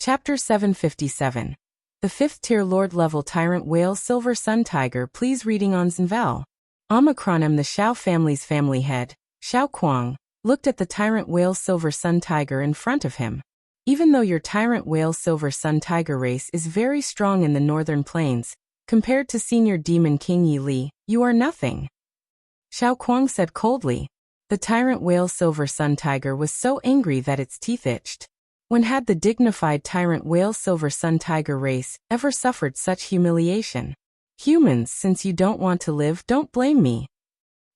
Chapter 757. The 5th Tier Lord Level Tyrant Whale Silver Sun Tiger. Please reading on Zenvel. Omicron. The Xiao family's family head, Xiao Kuang, looked at the Tyrant Whale Silver Sun Tiger in front of him. Even though your Tyrant Whale Silver Sun Tiger race is very strong in the northern plains, compared to Senior Demon King Yi Li, you are nothing. Xiao Kuang said coldly. The Tyrant Whale Silver Sun Tiger was so angry that its teeth itched. When had the dignified Tyrant Whale Silver Sun Tiger race ever suffered such humiliation? Humans, since you don't want to live, don't blame me.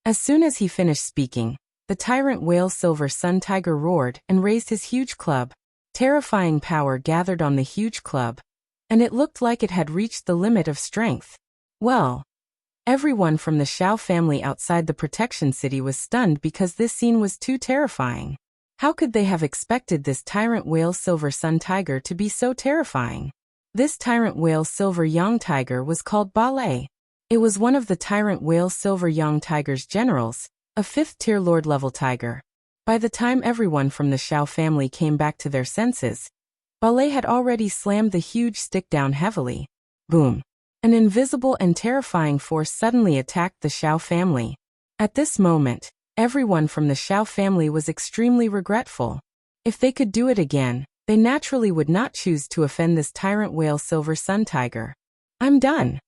As soon as he finished speaking, the Tyrant Whale Silver Sun Tiger roared and raised his huge club. Terrifying power gathered on the huge club, and it looked like it had reached the limit of strength. Well, everyone from the Xiao family outside the protection city was stunned because this scene was too terrifying. How could they have expected this Tyrant Whale Silver Sun Tiger to be so terrifying? This Tyrant Whale Silver Yang Tiger was called Ballet. It was one of the Tyrant Whale Silver Yang Tiger's generals, a 5th tier Lord level tiger. By the time everyone from the Xiao family came back to their senses, Ballet had already slammed the huge stick down heavily. Boom! An invisible and terrifying force suddenly attacked the Xiao family. At this moment, everyone from the Xiao family was extremely regretful. If they could do it again, they naturally would not choose to offend this Tyrant Whale Silver Sun Tiger. I'm done.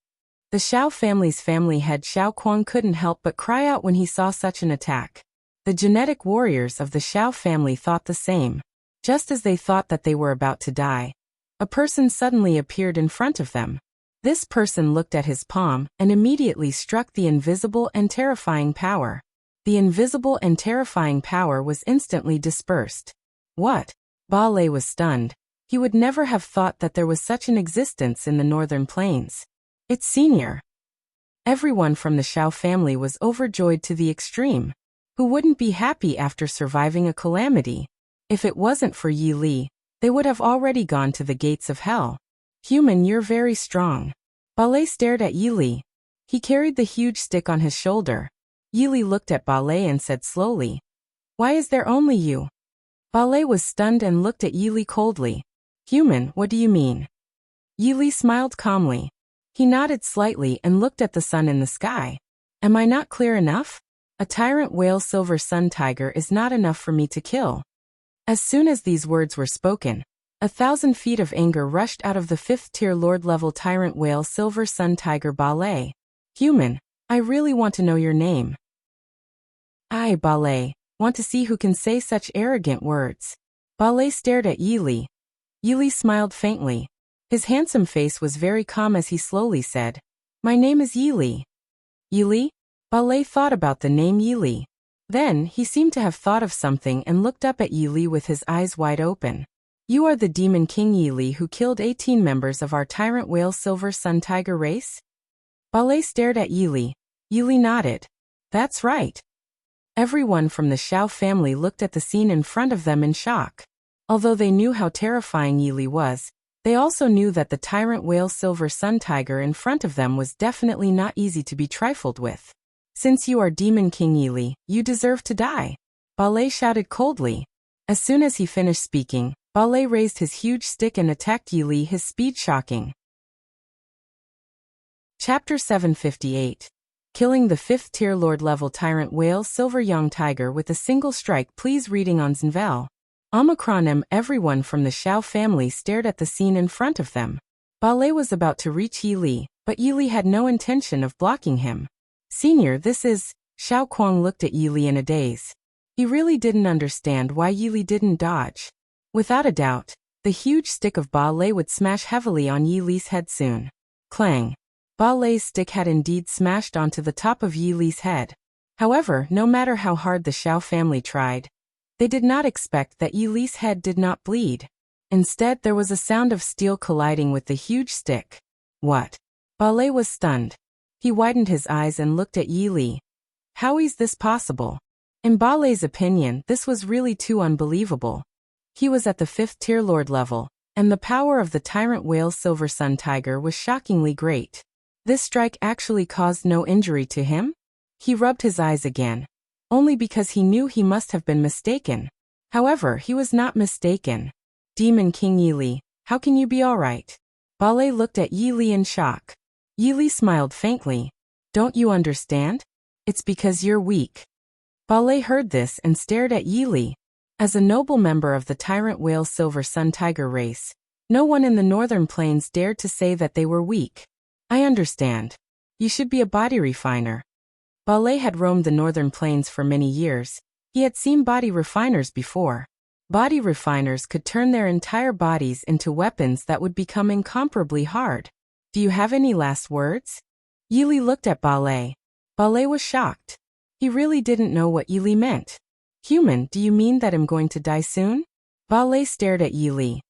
The Xiao family's family head Xiao Kuang couldn't help but cry out when he saw such an attack. The genetic warriors of the Xiao family thought the same. Just as they thought that they were about to die, a person suddenly appeared in front of them. This person looked at his palm and immediately struck the invisible and terrifying power. The invisible and terrifying power was instantly dispersed. What? Ballet was stunned. He would never have thought that there was such an existence in the northern plains. It's Senior. Everyone from the Xiao family was overjoyed to the extreme. Who wouldn't be happy after surviving a calamity? If it wasn't for Yi Li, they would have already gone to the gates of hell. Human, you're very strong. Ballet stared at Yi Li. He carried the huge stick on his shoulder. Yi Li looked at Ballet and said slowly, "Why is there only you?" Ballet was stunned and looked at Yi Li coldly. "Human, what do you mean?" Yi Li smiled calmly. He nodded slightly and looked at the sun in the sky. "Am I not clear enough? A Tyrant Whale Silver Sun Tiger is not enough for me to kill." As soon as these words were spoken, 1,000 feet of anger rushed out of the 5th tier Lord level Tyrant Whale Silver Sun Tiger Ballet. "Human, I really want to know your name." "I, Ballet, want to see who can say such arrogant words." Ballet stared at Yi Li. Yi Li smiled faintly. His handsome face was very calm as he slowly said, "My name is Yi Li." Yi Li? Ballet thought about the name Yi Li. Then, he seemed to have thought of something and looked up at Yi Li with his eyes wide open. "You are the Demon King Yi Li who killed 18 members of our Tyrant Whale Silver Sun Tiger race?" Ballet stared at Yi Li. Yi Li nodded. "That's right." Everyone from the Xiao family looked at the scene in front of them in shock. Although they knew how terrifying Yi Li was, they also knew that the Tyrant Whale Silver Sun Tiger in front of them was definitely not easy to be trifled with. "Since you are Demon King Yi Li, you deserve to die," Ballet shouted coldly. As soon as he finished speaking, Ballet raised his huge stick and attacked Yi Li, his speed shocking. Chapter 758. Killing the 5th tier Lord level Tyrant Whale Silver Yang Tiger with a single strike. Please reading on Zenvel. Omicron. Everyone from the Xiao family stared at the scene in front of them. Ballet was about to reach Yi Li, but Yi Li had no intention of blocking him. "Senior, this is..." Xiao Kuang looked at Yi Li in a daze. He really didn't understand why Yi Li didn't dodge. Without a doubt, the huge stick of Ballet would smash heavily on Yi Li's head soon. Clang! Balay's stick had indeed smashed onto the top of Yi Li's head. However, no matter how hard the Xiao family tried, they did not expect that Yi Li's head did not bleed. Instead, there was a sound of steel colliding with the huge stick. What? Balay was stunned. He widened his eyes and looked at Yi Li. How is this possible? In Balay's opinion, this was really too unbelievable. He was at the 5th tier Lord level, and the power of the Tyrant Whale Silver Sun Tiger was shockingly great. This strike actually caused no injury to him? He rubbed his eyes again, only because he knew he must have been mistaken. However, he was not mistaken. Demon King Yi Li, How can you be alright? Ballet looked at Yi Li in shock. Yi Li smiled faintly. Don't you understand? It's because you're weak. Ballet heard this and stared at Yi Li. As a noble member of the tyrant whale silver sun tiger race, no one in the northern plains dared to say that they were weak. I understand. You should be a body refiner. Ballet had roamed the northern plains for many years. He had seen body refiners before. Body refiners could turn their entire bodies into weapons that would become incomparably hard. Do you have any last words? Yi Li looked at Ballet. Ballet was shocked. He really didn't know what Yi Li meant. Human, do you mean that I'm going to die soon? Ballet stared at Yi Li.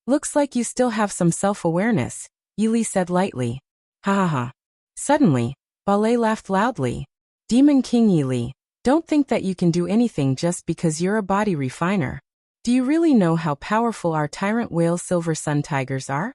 Looks like you still have some self-awareness, Yi Li said lightly. Ha ha ha. Suddenly, Ballet laughed loudly. Demon King Yi Li, don't think that you can do anything just because you're a body refiner. Do you really know how powerful our tyrant whale silver sun tigers are?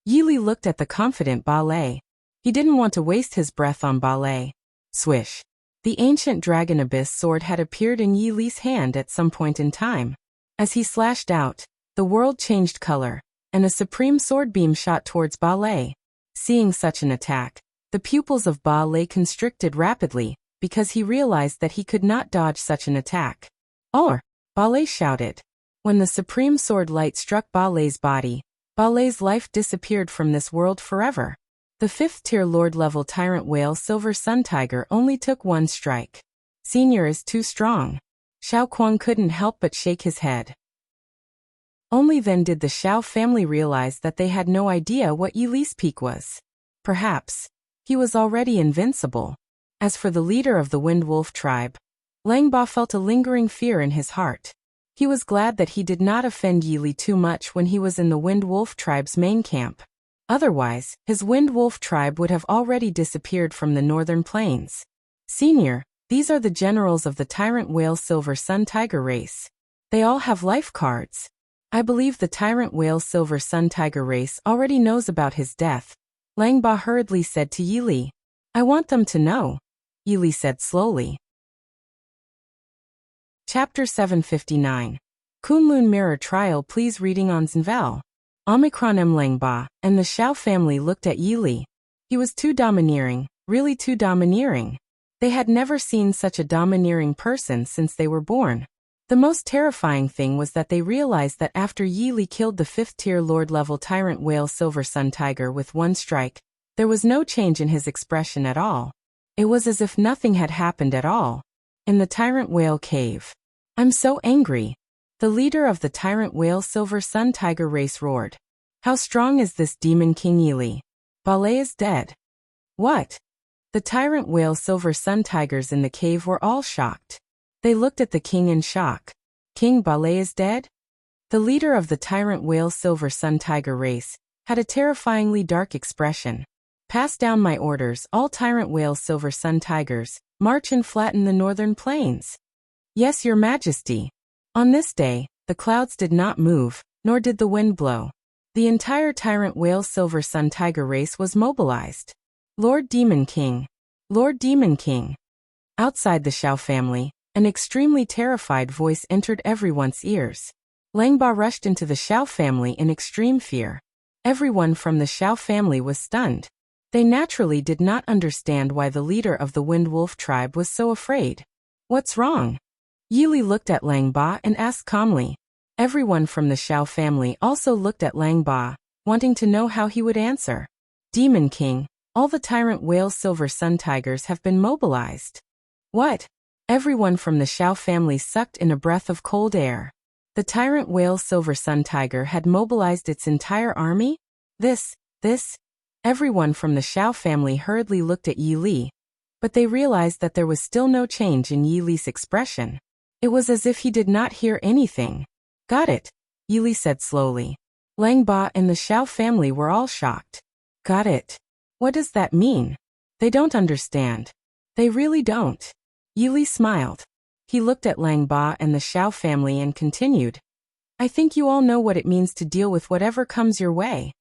Yi Li looked at the confident Ballet. He didn't want to waste his breath on Ballet. Swish. The ancient dragon abyss sword had appeared in Yi Li's hand at some point in time. As he slashed out, the world changed color, and a supreme sword beam shot towards Ballet. Seeing such an attack, the pupils of Ballet constricted rapidly, because he realized that he could not dodge such an attack. Or, Ballet shouted. When the supreme sword light struck Balay's body, Balay's life disappeared from this world forever. The 5th-tier Lord-level Tyrant Whale Silver Sun Tiger only took one strike. Senior is too strong. Xiao Kuang couldn't help but shake his head. Only then did the Xiao family realize that they had no idea what Yi Li's peak was. Perhaps he was already invincible. As for the leader of the Wind Wolf tribe, Lang Ba felt a lingering fear in his heart. He was glad that he did not offend Yi Li too much when he was in the Wind Wolf tribe's main camp. Otherwise, his Wind Wolf tribe would have already disappeared from the northern plains. Senior, these are the generals of the Tyrant Whale Silver Sun Tiger race. They all have life cards. I believe the Tyrant Whale Silver Sun Tiger race already knows about his death. Lang Ba hurriedly said to Yi Li. I want them to know, Yi Li said slowly. Chapter 759. Kunlun Mirror Trial. Please reading on Zenvel. Omicron M. Lang Ba and the Xiao family looked at Yi Li. He was too domineering, really too domineering. They had never seen such a domineering person since they were born. The most terrifying thing was that they realized that after Yi Li killed the 5th-tier Lord-level Tyrant Whale Silver Sun Tiger with one strike, there was no change in his expression at all. It was as if nothing had happened at all. In the Tyrant Whale Cave. I'm so angry. The leader of the Tyrant Whale Silver Sun Tiger race roared. How strong is this Demon King Yi Li? Ballet is dead. What? The Tyrant Whale Silver Sun Tigers in the cave were all shocked. They looked at the king in shock. King Ballet is dead? The leader of the Tyrant Whale Silver Sun Tiger race had a terrifyingly dark expression. Pass down my orders, all Tyrant Whale Silver Sun Tigers, march and flatten the northern plains. Yes, your majesty. On this day, the clouds did not move, nor did the wind blow. The entire Tyrant Whale Silver Sun Tiger race was mobilized. Lord Demon King. Lord Demon King. Outside the Xiao family, an extremely terrified voice entered everyone's ears. Lang Ba rushed into the Xiao family in extreme fear. Everyone from the Xiao family was stunned. They naturally did not understand why the leader of the Wind Wolf tribe was so afraid. What's wrong? Yi Li looked at Lang Ba and asked calmly. Everyone from the Xiao family also looked at Lang Ba, wanting to know how he would answer. Demon King, all the Tyrant Whale Silver Sun Tigers have been mobilized. What? Everyone from the Xiao family sucked in a breath of cold air. The Tyrant Whale Silver Sun Tiger had mobilized its entire army? This. Everyone from the Xiao family hurriedly looked at Yi Li, but they realized that there was still no change in Yi Li's expression. It was as if he did not hear anything. Got it, Yi Li said slowly. Lang Ba and the Xiao family were all shocked. Got it. What does that mean? They don't understand. They really don't. Yi Li smiled. He looked at Lang Ba and the Xiao family and continued. I think you all know what it means to deal with whatever comes your way.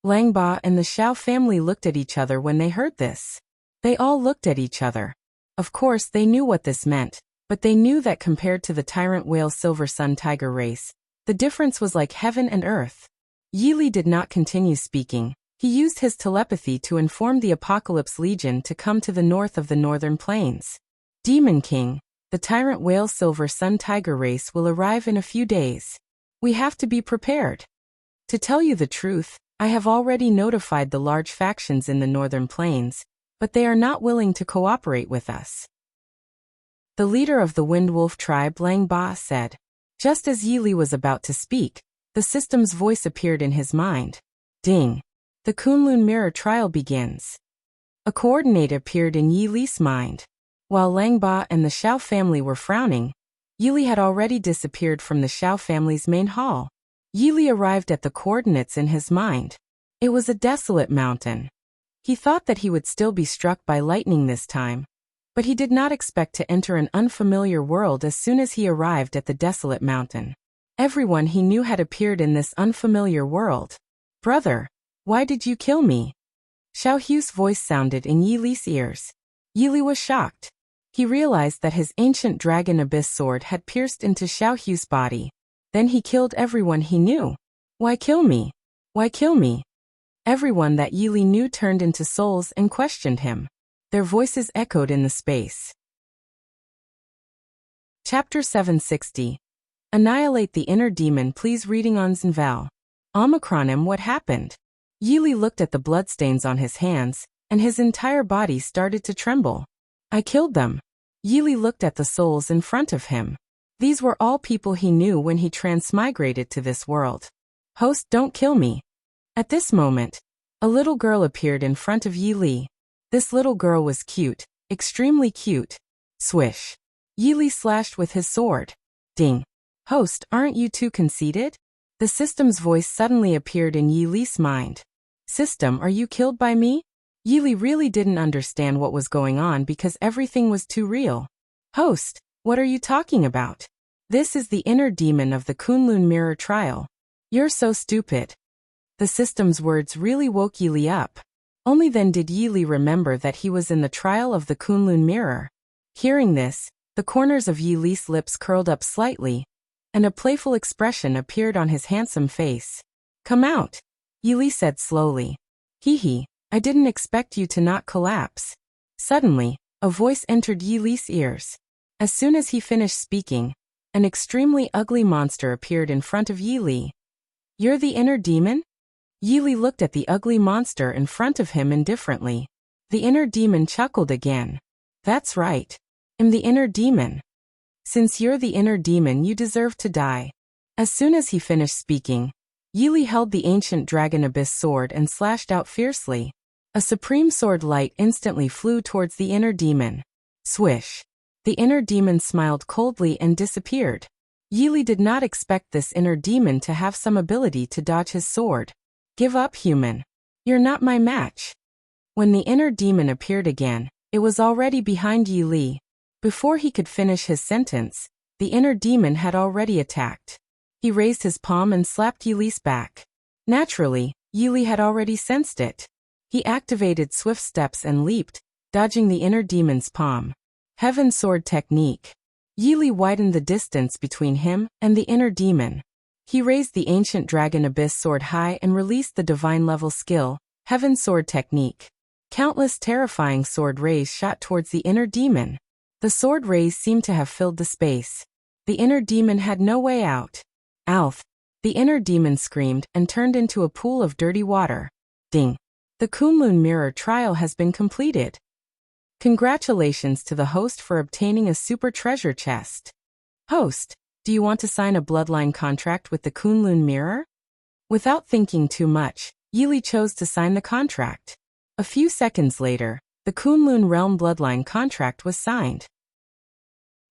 Lang Ba and the Xiao family looked at each other when they heard this. They all looked at each other. Of course they knew what this meant, but they knew that compared to the Tyrant Whale Silver Sun Tiger race, the difference was like heaven and earth. Yi did not continue speaking. He used his telepathy to inform the Apocalypse Legion to come to the north of the northern plains. Demon King, the Tyrant Whale Silver Sun Tiger race will arrive in a few days. We have to be prepared. To tell you the truth, I have already notified the large factions in the northern plains, but they are not willing to cooperate with us. The leader of the Wind Wolf tribe, Lang Ba, said. Just as Yi was about to speak, the system's voice appeared in his mind. Ding! The Kunlun Mirror trial begins. A coordinate appeared in Yi's mind. While Lang Ba and the Xiao family were frowning, Yi had already disappeared from the Xiao family's main hall. Yi arrived at the coordinates in his mind. It was a desolate mountain. He thought that he would still be struck by lightning this time, but he did not expect to enter an unfamiliar world as soon as he arrived at the desolate mountain. Everyone he knew had appeared in this unfamiliar world. Brother, why did you kill me? Xiao Hu's voice sounded in Yi's ears. Yi was shocked. He realized that his ancient dragon abyss sword had pierced into Xiao Hu's body. Then he killed everyone he knew. Why kill me? Why kill me? Everyone that Yi knew turned into souls and questioned him. Their voices echoed in the space. Chapter 760. Annihilate the Inner Demon. Please reading on Zenval. Omicronim. What happened? Yi looked at the bloodstains on his hands, and his entire body started to tremble. I killed them. Yi looked at the souls in front of him. These were all people he knew when he transmigrated to this world. Host, don't kill me. At this moment, a little girl appeared in front of Yi. This little girl was cute, extremely cute. Swish. Yi slashed with his sword. Ding. Host, aren't you too conceited? The system's voice suddenly appeared in Yi's mind. System, are you killed by me? Yi really didn't understand what was going on because everything was too real. Host, what are you talking about? This is the inner demon of the Kunlun Mirror trial. You're so stupid. The system's words really woke Yi up. Only then did Yi remember that he was in the trial of the Kunlun Mirror. Hearing this, the corners of Yi's lips curled up slightly, and a playful expression appeared on his handsome face. Come out, Yi said slowly. Hee, I didn't expect you to not collapse. Suddenly, a voice entered Yi's ears. As soon as he finished speaking, an extremely ugly monster appeared in front of Yi. You're the inner demon? Yi looked at the ugly monster in front of him indifferently. The inner demon chuckled again. That's right. I'm the inner demon. Since you're the inner demon, you deserve to die. As soon as he finished speaking, Yi held the ancient dragon abyss sword and slashed out fiercely. A supreme sword light instantly flew towards the inner demon. Swish. The inner demon smiled coldly and disappeared. Yi did not expect this inner demon to have some ability to dodge his sword. Give up, human. You're not my match. When the inner demon appeared again, it was already behind Yi. Before he could finish his sentence, the inner demon had already attacked. He raised his palm and slapped Yi's back. Naturally, Yi had already sensed it. He activated swift steps and leaped, dodging the inner demon's palm. Heaven Sword Technique. Yi widened the distance between him and the inner demon. He raised the ancient dragon abyss sword high and released the divine level skill, Heaven Sword Technique. Countless terrifying sword rays shot towards the inner demon. The sword rays seemed to have filled the space. The inner demon had no way out. Alf! The inner demon screamed and turned into a pool of dirty water. Ding! The Kunlun Mirror trial has been completed. Congratulations to the host for obtaining a super treasure chest. Host, do you want to sign a bloodline contract with the Kunlun Mirror? Without thinking too much, Yi chose to sign the contract. A few seconds later, the Kunlun Realm bloodline contract was signed.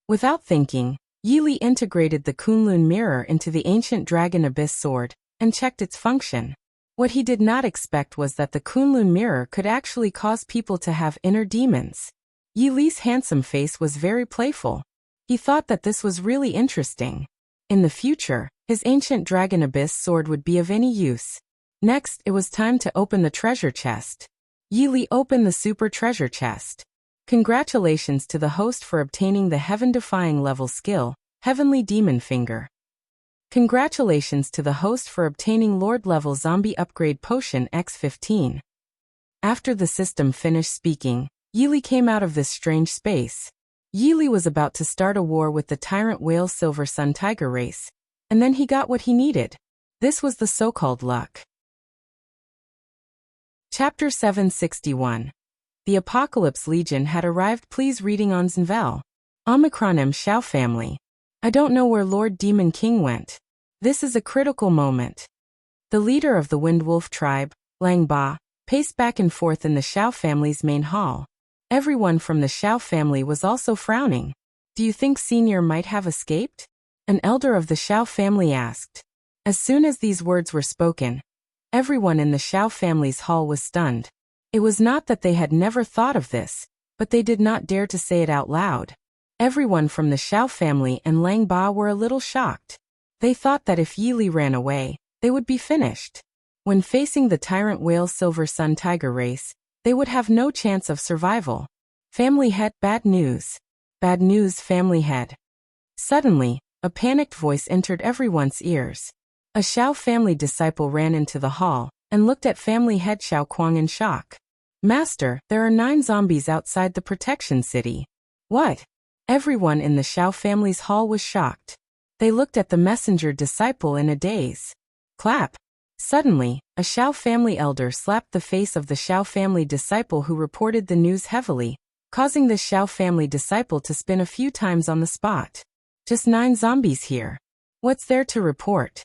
Without thinking, Yi integrated the Kunlun Mirror into the ancient dragon abyss sword and checked its function. What he did not expect was that the Kunlun Mirror could actually cause people to have inner demons. Yi's handsome face was very playful. He thought that this was really interesting. In the future, his ancient dragon abyss sword would be of any use. Next, it was time to open the treasure chest. Yi opened the super treasure chest. Congratulations to the host for obtaining the heaven-defying level skill, Heavenly Demon Finger. Congratulations to the host for obtaining Lord-level zombie upgrade potion X15. After the system finished speaking, Yili came out of this strange space. Yili was about to start a war with the tyrant whale Silver Sun Tiger race, and then he got what he needed. This was the so-called luck. Chapter 761. The Apocalypse Legion had arrived. Please reading on Zenvel. Omicron M. Xiao family. I don't know where Lord Demon King went. This is a critical moment. The leader of the Wind Wolf tribe, Lang Ba, paced back and forth in the Xiao family's main hall. Everyone from the Xiao family was also frowning. Do you think Senior might have escaped? An elder of the Xiao family asked. As soon as these words were spoken, everyone in the Xiao family's hall was stunned. It was not that they had never thought of this, but they did not dare to say it out loud. Everyone from the Xiao family and Lang Ba were a little shocked. They thought that if Yili ran away, they would be finished. When facing the tyrant whale Silver Sun Tiger race, they would have no chance of survival. Family head, bad news. Bad news, family head. Suddenly, a panicked voice entered everyone's ears. A Xiao family disciple ran into the hall and looked at family head Xiao Kuang in shock. Master, there are 9 zombies outside the protection city. What? Everyone in the Xiao family's hall was shocked. They looked at the messenger disciple in a daze. Clap. Suddenly, a Xiao family elder slapped the face of the Xiao family disciple who reported the news heavily, causing the Xiao family disciple to spin a few times on the spot. Just 9 zombies here. What's there to report?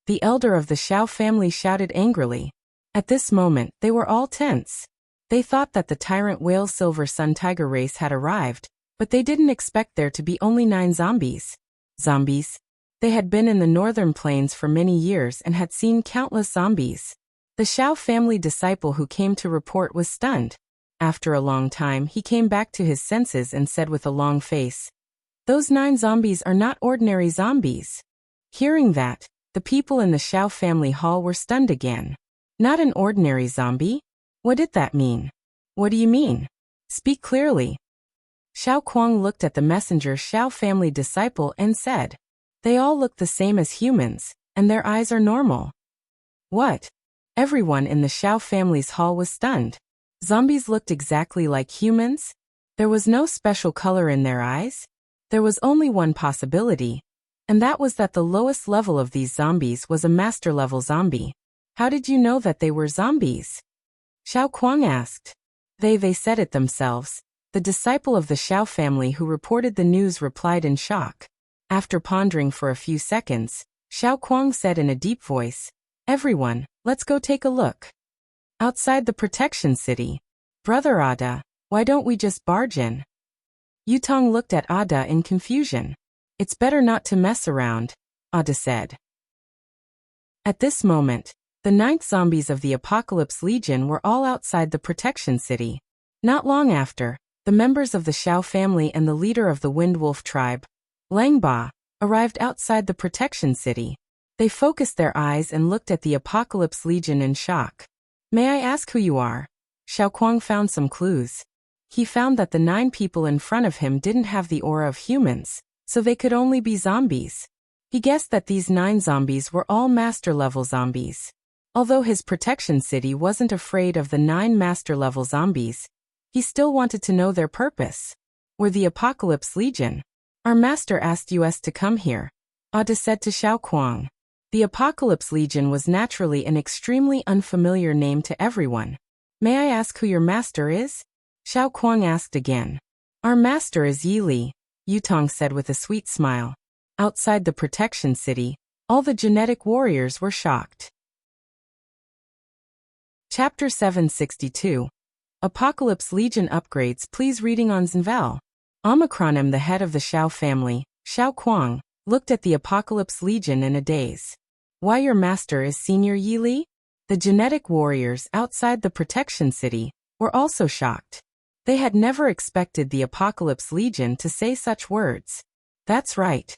The elder of the Xiao family shouted angrily. At this moment, they were all tense. They thought that the tyrant whale Silver Sun Tiger race had arrived, but they didn't expect there to be only 9 zombies. Zombies? They had been in the northern plains for many years and had seen countless zombies. The Xiao family disciple who came to report was stunned. After a long time, he came back to his senses and said with a long face, "Those 9 zombies are not ordinary zombies." Hearing that, the people in the Xiao family hall were stunned again. Not an ordinary zombie? What did that mean? What do you mean? Speak clearly. Xiao Kuang looked at the messenger Xiao family disciple and said, "They all look the same as humans, and their eyes are normal." What? Everyone in the Xiao family's hall was stunned. Zombies looked exactly like humans? There was no special color in their eyes? There was only one possibility, and that was that the lowest level of these zombies was a master-level zombie. How did you know that they were zombies? Xiao Kuang asked. They said it themselves. The disciple of the Xiao family who reported the news replied in shock. After pondering for a few seconds, Xiao Kuang said in a deep voice, "Everyone, let's go take a look. Outside the protection city. Brother Ada, why don't we just barge in?" Yutong looked at Ada in confusion. "It's better not to mess around," Ada said. At this moment, the 9th zombies of the Apocalypse Legion were all outside the protection city. Not long after, the members of the Xiao family and the leader of the Wind Wolf tribe, Lang Ba, arrived outside the protection city. They focused their eyes and looked at the Apocalypse Legion in shock. "May I ask who you are?" Xiao Kuang found some clues. He found that the 9 people in front of him didn't have the aura of humans, so they could only be zombies. He guessed that these 9 zombies were all master-level zombies. Although his protection city wasn't afraid of the 9 master-level zombies, he still wanted to know their purpose. We're the Apocalypse Legion. Our master asked us to come here, Ada said to Xiao Kuang. The Apocalypse Legion was naturally an extremely unfamiliar name to everyone. "May I ask who your master is?" Xiao Kuang asked again. "Our master is Yi Li," Yutong said with a sweet smile. Outside the protection city, all the genetic warriors were shocked. Chapter 762. Apocalypse Legion upgrades. Please reading on Zenvel. Omicron M, the head of the Xiao family, Xiao Kuang, looked at the Apocalypse Legion in a daze. "Why, your master is Senior Yi Li?" The genetic warriors outside the protection city were also shocked. They had never expected the Apocalypse Legion to say such words. "That's right."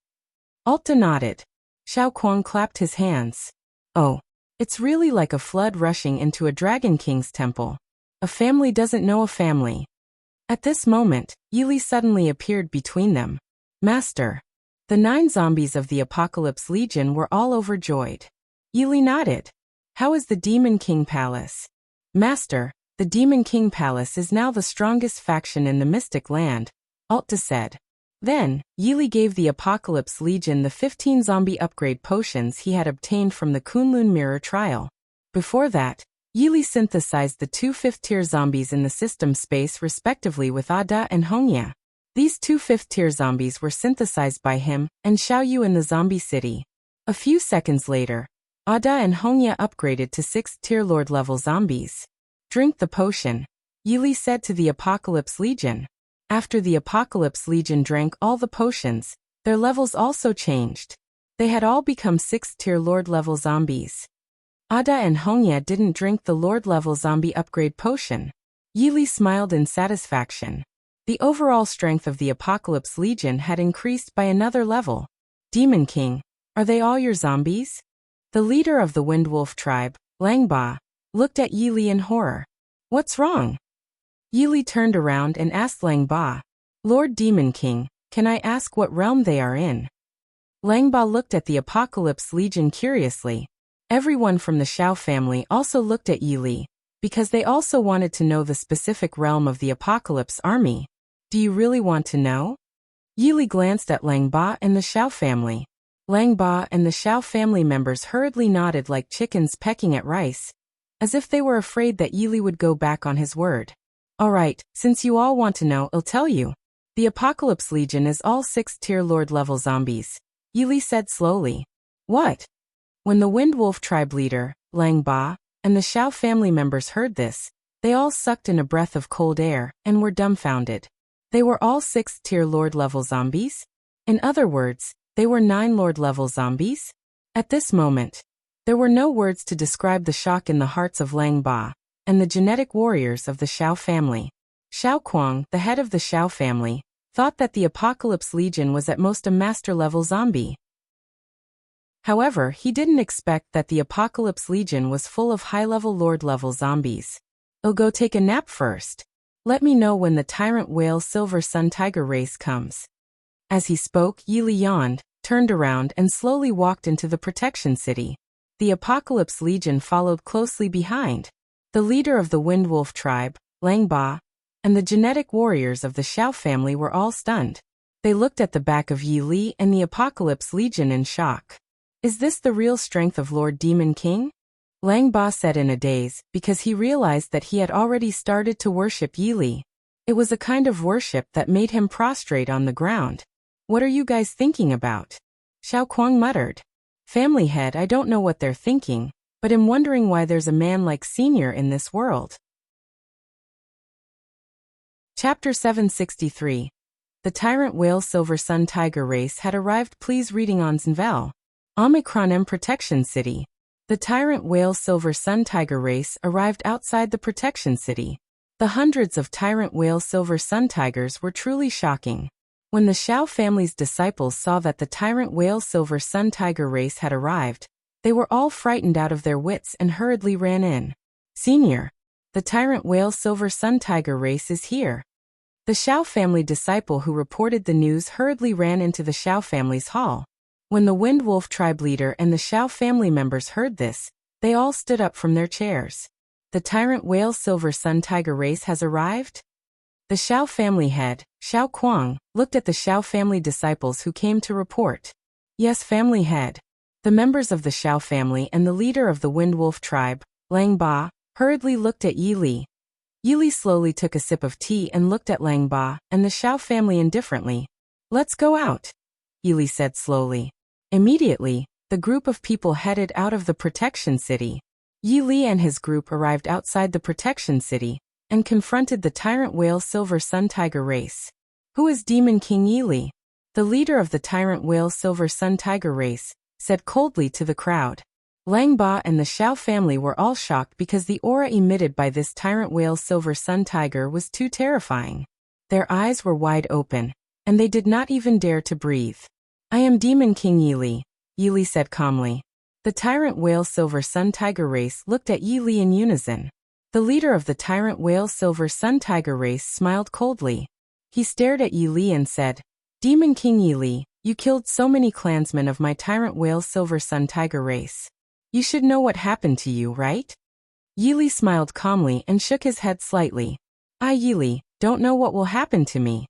Alta nodded. Xiao Kuang clapped his hands. "Oh, it's really like a flood rushing into a Dragon King's temple. A family doesn't know a family." At this moment, Yi Li suddenly appeared between them. "Master." The 9 zombies of the Apocalypse Legion were all overjoyed. Yi Li nodded. How is the Demon King Palace? Master, the Demon King Palace is now the strongest faction in the Mystic Land, Alta said. Then, Yi Li gave the Apocalypse Legion the 15 zombie upgrade potions he had obtained from the Kunlun Mirror trial. Before that, Yi Li synthesized the 2 5th-tier zombies in the system space respectively with Ada and Hongya. These 2 5th-tier zombies were synthesized by him and Xiaoyu in the zombie city. A few seconds later, Ada and Hongya upgraded to 6th-tier Lord-level zombies. Drink the potion, Yi Li said to the Apocalypse Legion. After the Apocalypse Legion drank all the potions, their levels also changed. They had all become 6th-tier Lord-level zombies. Ada and Hongya didn't drink the Lord-level zombie upgrade potion. Yi Li smiled in satisfaction. The overall strength of the Apocalypse Legion had increased by another level. Demon King, are they all your zombies? The leader of the Windwolf tribe, Langba, looked at Yi Li in horror. What's wrong? Yi Li turned around and asked Langba, Lord Demon King, can I ask what realm they are in? Langba looked at the Apocalypse Legion curiously. Everyone from the Xiao family also looked at Yi Li, because they also wanted to know the specific realm of the Apocalypse Army. Do you really want to know? Yi Li glanced at Langba and the Xiao family. Langba and the Xiao family members hurriedly nodded like chickens pecking at rice, as if they were afraid that Yi Li would go back on his word. Alright, since you all want to know, I'll tell you. The Apocalypse Legion is all 6th-tier Lord-level zombies, Yi Li said slowly. What? When the Windwolf tribe leader, Langba, and the Xiao family members heard this, they all sucked in a breath of cold air and were dumbfounded. They were all 6th-tier Lord-level zombies? In other words, they were 9 Lord-level zombies? At this moment, there were no words to describe the shock in the hearts of Langba and the genetic warriors of the Xiao family. Xiao Kuang, the head of the Xiao family, thought that the Apocalypse Legion was at most a master-level zombie. However, he didn't expect that the Apocalypse Legion was full of high-level Lord-level zombies. I'll go take a nap first. Let me know when the Tyrant Whale Silver Sun Tiger race comes. As he spoke, Yi Li yawned, turned around and slowly walked into the protection city. The Apocalypse Legion followed closely behind. The leader of the Windwolf tribe, Langba, and the genetic warriors of the Xiao family were all stunned. They looked at the back of Yi Li and the Apocalypse Legion in shock. Is this the real strength of Lord Demon King? Langba said in a daze, because he realized that he had already started to worship Yi Li. It was a kind of worship that made him prostrate on the ground. What are you guys thinking about? Xiao Kuang muttered. Family head, I don't know what they're thinking, but am wondering why there's a man like Senior in this world. Chapter 763. The Tyrant Whale Silver Sun Tiger race had arrived. Please reading on Zenvel. Omicron M Protection City. The Tyrant Whale Silver Sun Tiger race arrived outside the Protection City. The hundreds of Tyrant Whale Silver Sun Tigers were truly shocking. When the Xiao family's disciples saw that the Tyrant Whale Silver Sun Tiger race had arrived, they were all frightened out of their wits and hurriedly ran in. Senior, the Tyrant Whale Silver Sun Tiger race is here. The Xiao family disciple who reported the news hurriedly ran into the Xiao family's hall. When the Windwolf tribe leader and the Xiao family members heard this, they all stood up from their chairs. The Tyrant Whale Silver Sun Tiger race has arrived? The Xiao family head, Xiao Kuang, looked at the Xiao family disciples who came to report. Yes, family head. The members of the Xiao family and the leader of the Windwolf tribe, Langba, hurriedly looked at Yi Li. Yi Li slowly took a sip of tea and looked at Langba and the Xiao family indifferently. Let's go out, Yi Li said slowly. Immediately, the group of people headed out of the Protection City. Yi Li and his group arrived outside the Protection City and confronted the Tyrant Whale Silver Sun Tiger race. Who is Demon King Yi Li? The leader of the Tyrant Whale Silver Sun Tiger race said coldly to the crowd. Langba and the Xiao family were all shocked because the aura emitted by this Tyrant Whale Silver Sun Tiger was too terrifying. Their eyes were wide open, and they did not even dare to breathe. I am Demon King Yi Li said calmly. The Tyrant Whale Silver Sun Tiger race looked at Yi Li in unison. The leader of the Tyrant Whale Silver Sun Tiger race smiled coldly. He stared at Yi Li and said, Demon King Yi Li, You killed so many clansmen of my tyrant whale silver sun tiger race. You should know what happened to you, right? Yili smiled calmly and shook his head slightly. I Yili, don't know what will happen to me.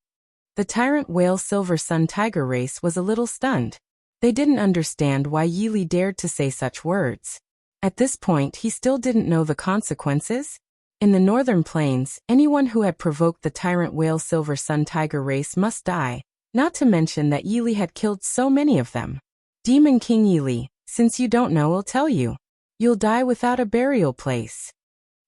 The tyrant whale silver sun tiger race was a little stunned. They didn't understand why Yili dared to say such words. At this point he still didn't know the consequences. In the northern plains, anyone who had provoked the tyrant whale silver sun tiger race must die, not to mention that Yili had killed so many of them. Demon King Yili, since you don't know, I'll tell you. You'll die without a burial place.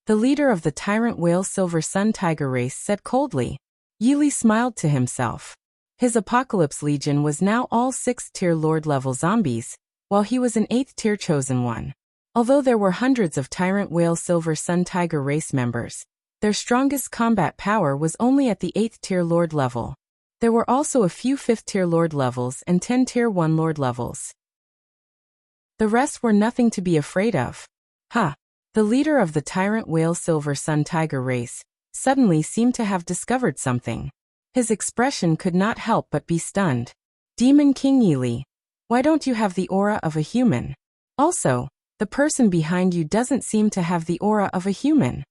The leader of the tyrant whale silver sun tiger race said coldly. Yili smiled to himself. His Apocalypse Legion was now all 6th-tier Lord-level zombies, while he was an 8th-tier chosen one. Although there were hundreds of tyrant whale silver sun tiger race members, their strongest combat power was only at the 8th-tier Lord level. There were also a few 5th-tier Lord levels and 10-tier 1 Lord levels. The rest were nothing to be afraid of. The leader of the tyrant whale silver sun tiger race suddenly seemed to have discovered something. His expression could not help but be stunned. Demon King Yili, why don't you have the aura of a human? Also, the person behind you doesn't seem to have the aura of a human.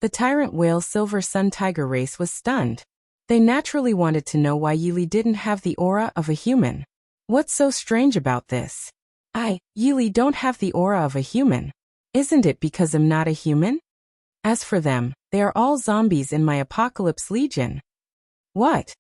The tyrant whale silver sun tiger race was stunned. They naturally wanted to know why Yili didn't have the aura of a human. What's so strange about this? Yili don't have the aura of a human. Isn't it because I'm not a human? As for them, they are all zombies in my Apocalypse Legion. What?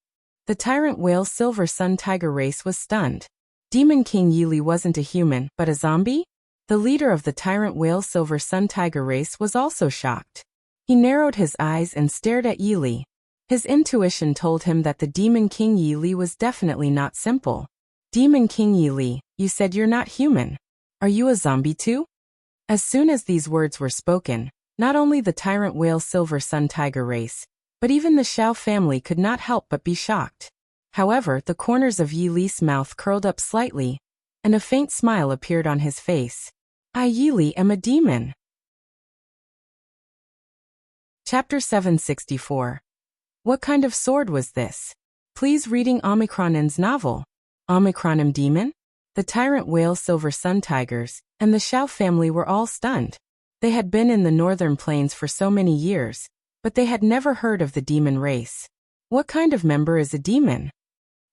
The tyrant whale silver sun tiger race was stunned. Demon King Yili wasn't a human, but a zombie? The leader of the tyrant whale silver sun tiger race was also shocked. He narrowed his eyes and stared at Yili. His intuition told him that the Demon King Yili was definitely not simple. Demon King Yili, you said you're not human. Are you a zombie too? As soon as these words were spoken, not only the tyrant whale silver sun tiger race, but even the Xiao family could not help but be shocked. However, the corners of Yili's mouth curled up slightly, and a faint smile appeared on his face. I Yili am a demon. Chapter 764. What kind of sword was this? Please reading Omicronen's novel. Omicronem Demon? The tyrant whale silver sun tigers and the Xiao family were all stunned. They had been in the northern plains for so many years, but they had never heard of the demon race. What kind of member is a demon?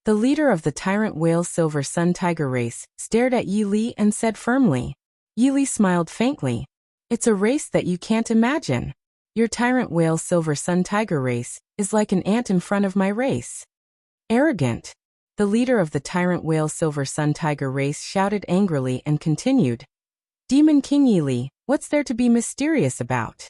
The leader of the tyrant whale silver sun tiger race stared at Yili and said firmly. Yili smiled faintly. It's a race that you can't imagine. Your tyrant whale silver sun tiger race is like an ant in front of my race. Arrogant. The leader of the tyrant whale silver sun tiger race shouted angrily and continued. Demon King Yili, what's there to be mysterious about?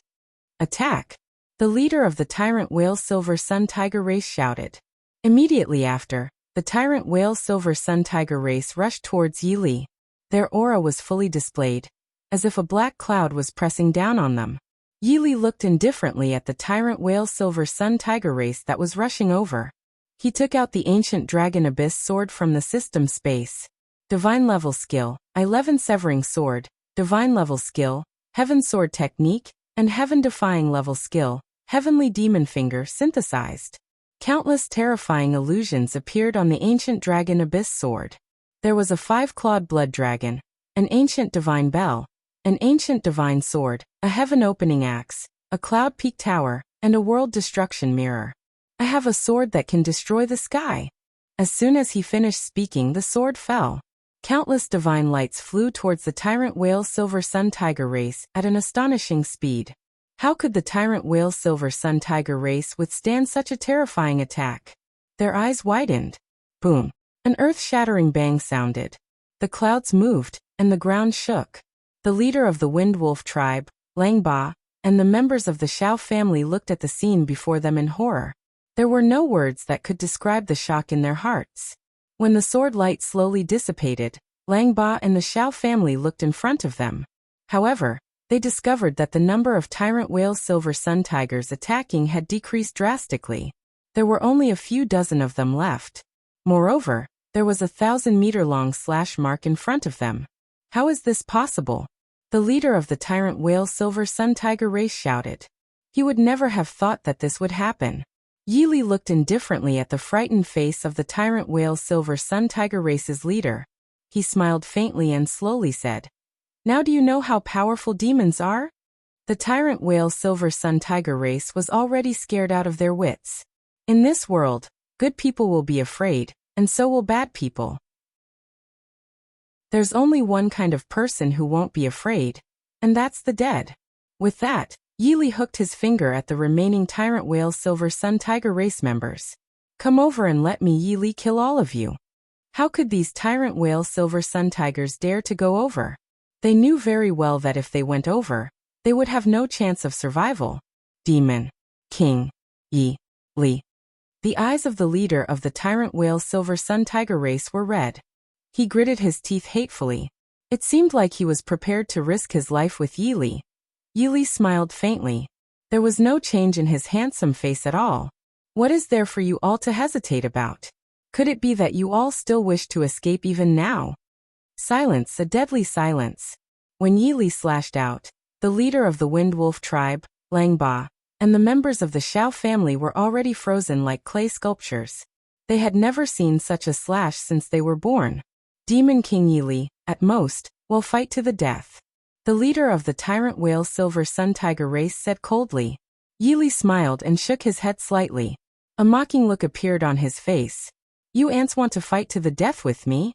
Attack. The leader of the tyrant whale silver sun tiger race shouted. Immediately after, the tyrant whale silver sun tiger race rushed towards Yili. Their aura was fully displayed, as if a black cloud was pressing down on them. Yili looked indifferently at the tyrant whale silver sun tiger race that was rushing over. He took out the ancient dragon abyss sword from the system space. Divine level skill, 11 severing sword, divine level skill, heaven sword technique, and heaven defying level skill, heavenly demon finger synthesized. Countless terrifying illusions appeared on the ancient dragon abyss sword. There was a 5-clawed blood dragon, an ancient divine bell, an ancient divine sword, a heaven opening axe, a cloud peak tower, and a world destruction mirror. I have a sword that can destroy the sky. As soon as he finished speaking, the sword fell. Countless divine lights flew towards the tyrant whale silver sun tiger race at an astonishing speed. How could the tyrant whale silver sun tiger race withstand such a terrifying attack? Their eyes widened. Boom. An earth-shattering bang sounded. The clouds moved, and the ground shook. The leader of the Wind Wolf tribe, Lang Ba, and the members of the Xiao family looked at the scene before them in horror. There were no words that could describe the shock in their hearts. When the sword light slowly dissipated, Lang Ba and the Xiao family looked in front of them. However, they discovered that the number of tyrant whale silver sun tigers attacking had decreased drastically. There were only a few dozen of them left. Moreover, there was a 1,000-meter-long slash mark in front of them. How is this possible? The leader of the tyrant whale silver sun tiger race shouted. He would never have thought that this would happen. Yi Li looked indifferently at the frightened face of the tyrant whale Silver Sun Tiger Race's leader. He smiled faintly and slowly said, "Now do you know how powerful demons are?" The tyrant whale Silver Sun Tiger Race was already scared out of their wits. In this world, good people will be afraid, and so will bad people. There's only one kind of person who won't be afraid, and that's the dead. With that, Yi Li hooked his finger at the remaining tyrant whale Silver Sun Tiger Race members. "Come over and let me Yi Li kill all of you." How could these tyrant whale Silver Sun Tigers dare to go over? They knew very well that if they went over, they would have no chance of survival. Demon King Yi Li. The eyes of the leader of the tyrant whale Silver Sun Tiger Race were red. He gritted his teeth hatefully. It seemed like he was prepared to risk his life with Yi Li. Yi Li smiled faintly. There was no change in his handsome face at all. "What is there for you all to hesitate about? Could it be that you all still wish to escape even now?" Silence, a deadly silence. When Yi Li slashed out, the leader of the Wind Wolf tribe, Lang Ba, and the members of the Xiao family were already frozen like clay sculptures. They had never seen such a slash since they were born. Demon King Yi Li, at most, will fight to the death. The leader of the tyrant whale Silver Sun Tiger Race said coldly. Yi Li smiled and shook his head slightly. A mocking look appeared on his face. "You ants want to fight to the death with me?"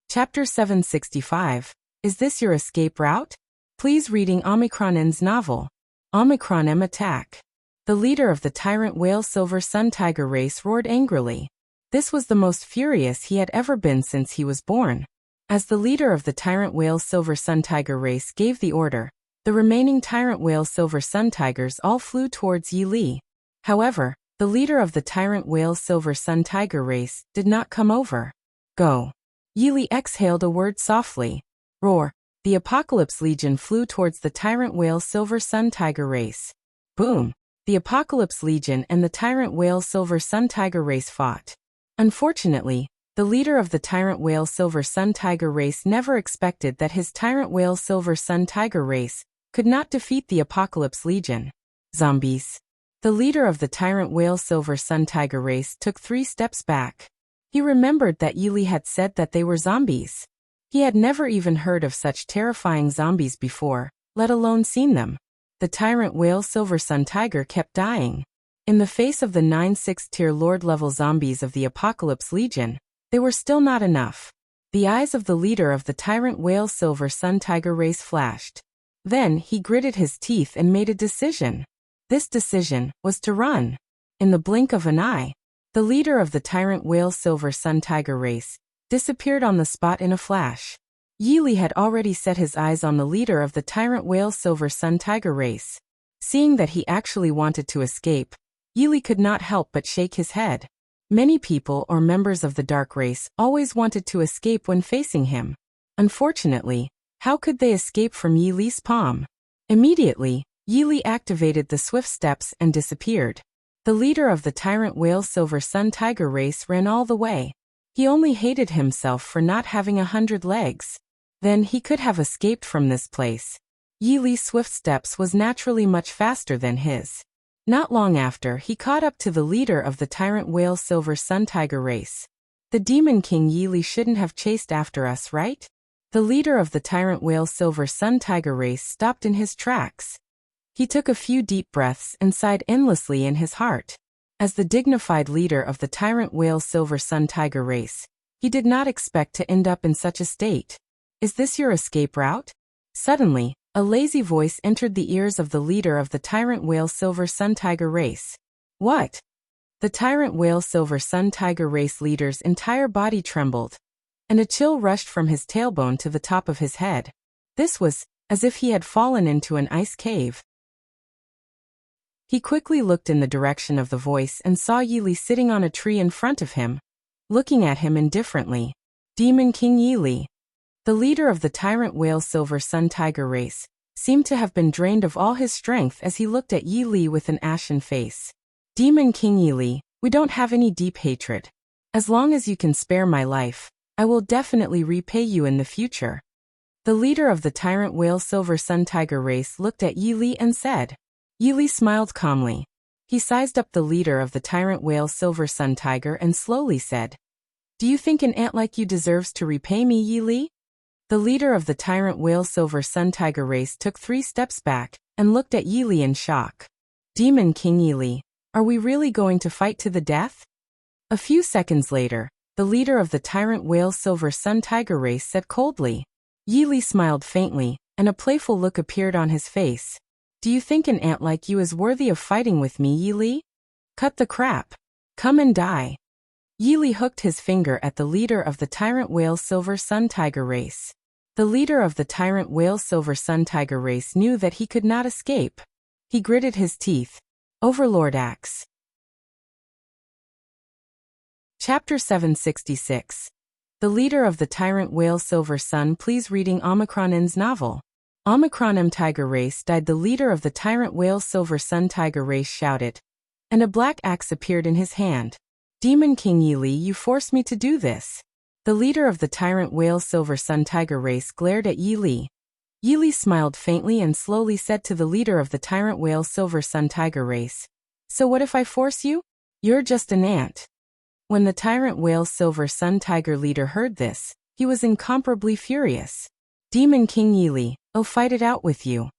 Chapter 765. Is this your escape route? Please reading Omicron N's novel. Omicron M Attack. The leader of the tyrant whale Silver Sun Tiger Race roared angrily. This was the most furious he had ever been since he was born. As the leader of the tyrant whale Silver Sun Tiger Race gave the order, the remaining tyrant whale Silver Sun Tigers all flew towards Yi Li. However, the leader of the tyrant whale Silver Sun Tiger Race did not come over. "Go." Yi Li exhaled a word softly. Roar. The Apocalypse Legion flew towards the tyrant whale Silver Sun Tiger Race. Boom. The Apocalypse Legion and the tyrant whale Silver Sun Tiger Race fought. Unfortunately, the leader of the tyrant whale Silver Sun Tiger Race never expected that his tyrant whale Silver Sun Tiger Race could not defeat the Apocalypse Legion. Zombies. The leader of the tyrant whale Silver Sun Tiger Race took 3 steps back. He remembered that Yi Li had said that they were zombies. He had never even heard of such terrifying zombies before, let alone seen them. The tyrant whale Silver Sun Tiger kept dying. In the face of the 9 6th-tier Lord-level zombies of the Apocalypse Legion, they were still not enough. The eyes of the leader of the tyrant whale Silver Sun Tiger Race flashed. Then he gritted his teeth and made a decision. This decision was to run. In the blink of an eye, the leader of the tyrant whale Silver Sun Tiger Race disappeared on the spot in a flash. Yi Li had already set his eyes on the leader of the tyrant whale Silver Sun Tiger Race. Seeing that he actually wanted to escape, Yi Li could not help but shake his head. Many people or members of the Dark Race always wanted to escape when facing him. Unfortunately, how could they escape from Yi Li's palm? Immediately, Yi Li activated the swift steps and disappeared. The leader of the tyrant whale Silver Sun Tiger Race ran all the way. He only hated himself for not having 100 legs. Then he could have escaped from this place. Yi Li's swift steps was naturally much faster than his. Not long after, he caught up to the leader of the tyrant whale Silver Sun Tiger Race. The Demon King Yi Li shouldn't have chased after us, right? The leader of the tyrant whale Silver Sun Tiger Race stopped in his tracks. He took a few deep breaths and sighed endlessly in his heart. As the dignified leader of the tyrant whale Silver Sun Tiger Race, he did not expect to end up in such a state. Is this your escape route? Suddenly, a lazy voice entered the ears of the leader of the tyrant whale Silver Sun Tiger Race. What? The tyrant whale Silver Sun Tiger Race leader's entire body trembled, and a chill rushed from his tailbone to the top of his head. This was as if he had fallen into an ice cave. He quickly looked in the direction of the voice and saw Yi Li sitting on a tree in front of him, looking at him indifferently. Demon King Yi Li. The leader of the tyrant whale Silver Sun Tiger Race seemed to have been drained of all his strength as he looked at Yi Li with an ashen face. Demon King Yi Li, we don't have any deep hatred. As long as you can spare my life, I will definitely repay you in the future. The leader of the tyrant whale Silver Sun Tiger Race looked at Yi Li and said, Yili smiled calmly. He sized up the leader of the tyrant whale Silver Sun Tiger and slowly said, "Do you think an ant like you deserves to repay me, Yili?" The leader of the tyrant whale Silver Sun Tiger race took 3 steps back and looked at Yili in shock. "Demon King Yili, are we really going to fight to the death?" A few seconds later, the leader of the tyrant whale Silver Sun Tiger race said coldly. Yili smiled faintly, and a playful look appeared on his face. "Do you think an ant like you is worthy of fighting with me, Yili? Cut the crap. Come and die." Yili hooked his finger at the leader of the tyrant whale Silver Sun Tiger race. The leader of the tyrant whale Silver Sun Tiger race knew that he could not escape. He gritted his teeth. Overlord Axe. Chapter 766. The leader of the tyrant whale Silver Sun. Please reading Omicron's novel. Omicron Tiger race died. The leader of the tyrant whale Silver Sun Tiger race shouted, and a black axe appeared in his hand. "Demon King Yili, you forced me to do this." The leader of the tyrant whale Silver Sun Tiger race glared at Yili. Yili smiled faintly and slowly said to the leader of the tyrant whale Silver Sun Tiger race, "So what if I force you? You're just an ant." When the tyrant whale Silver Sun Tiger leader heard this, he was incomparably furious. "Demon King Yili, I'll fight it out with you."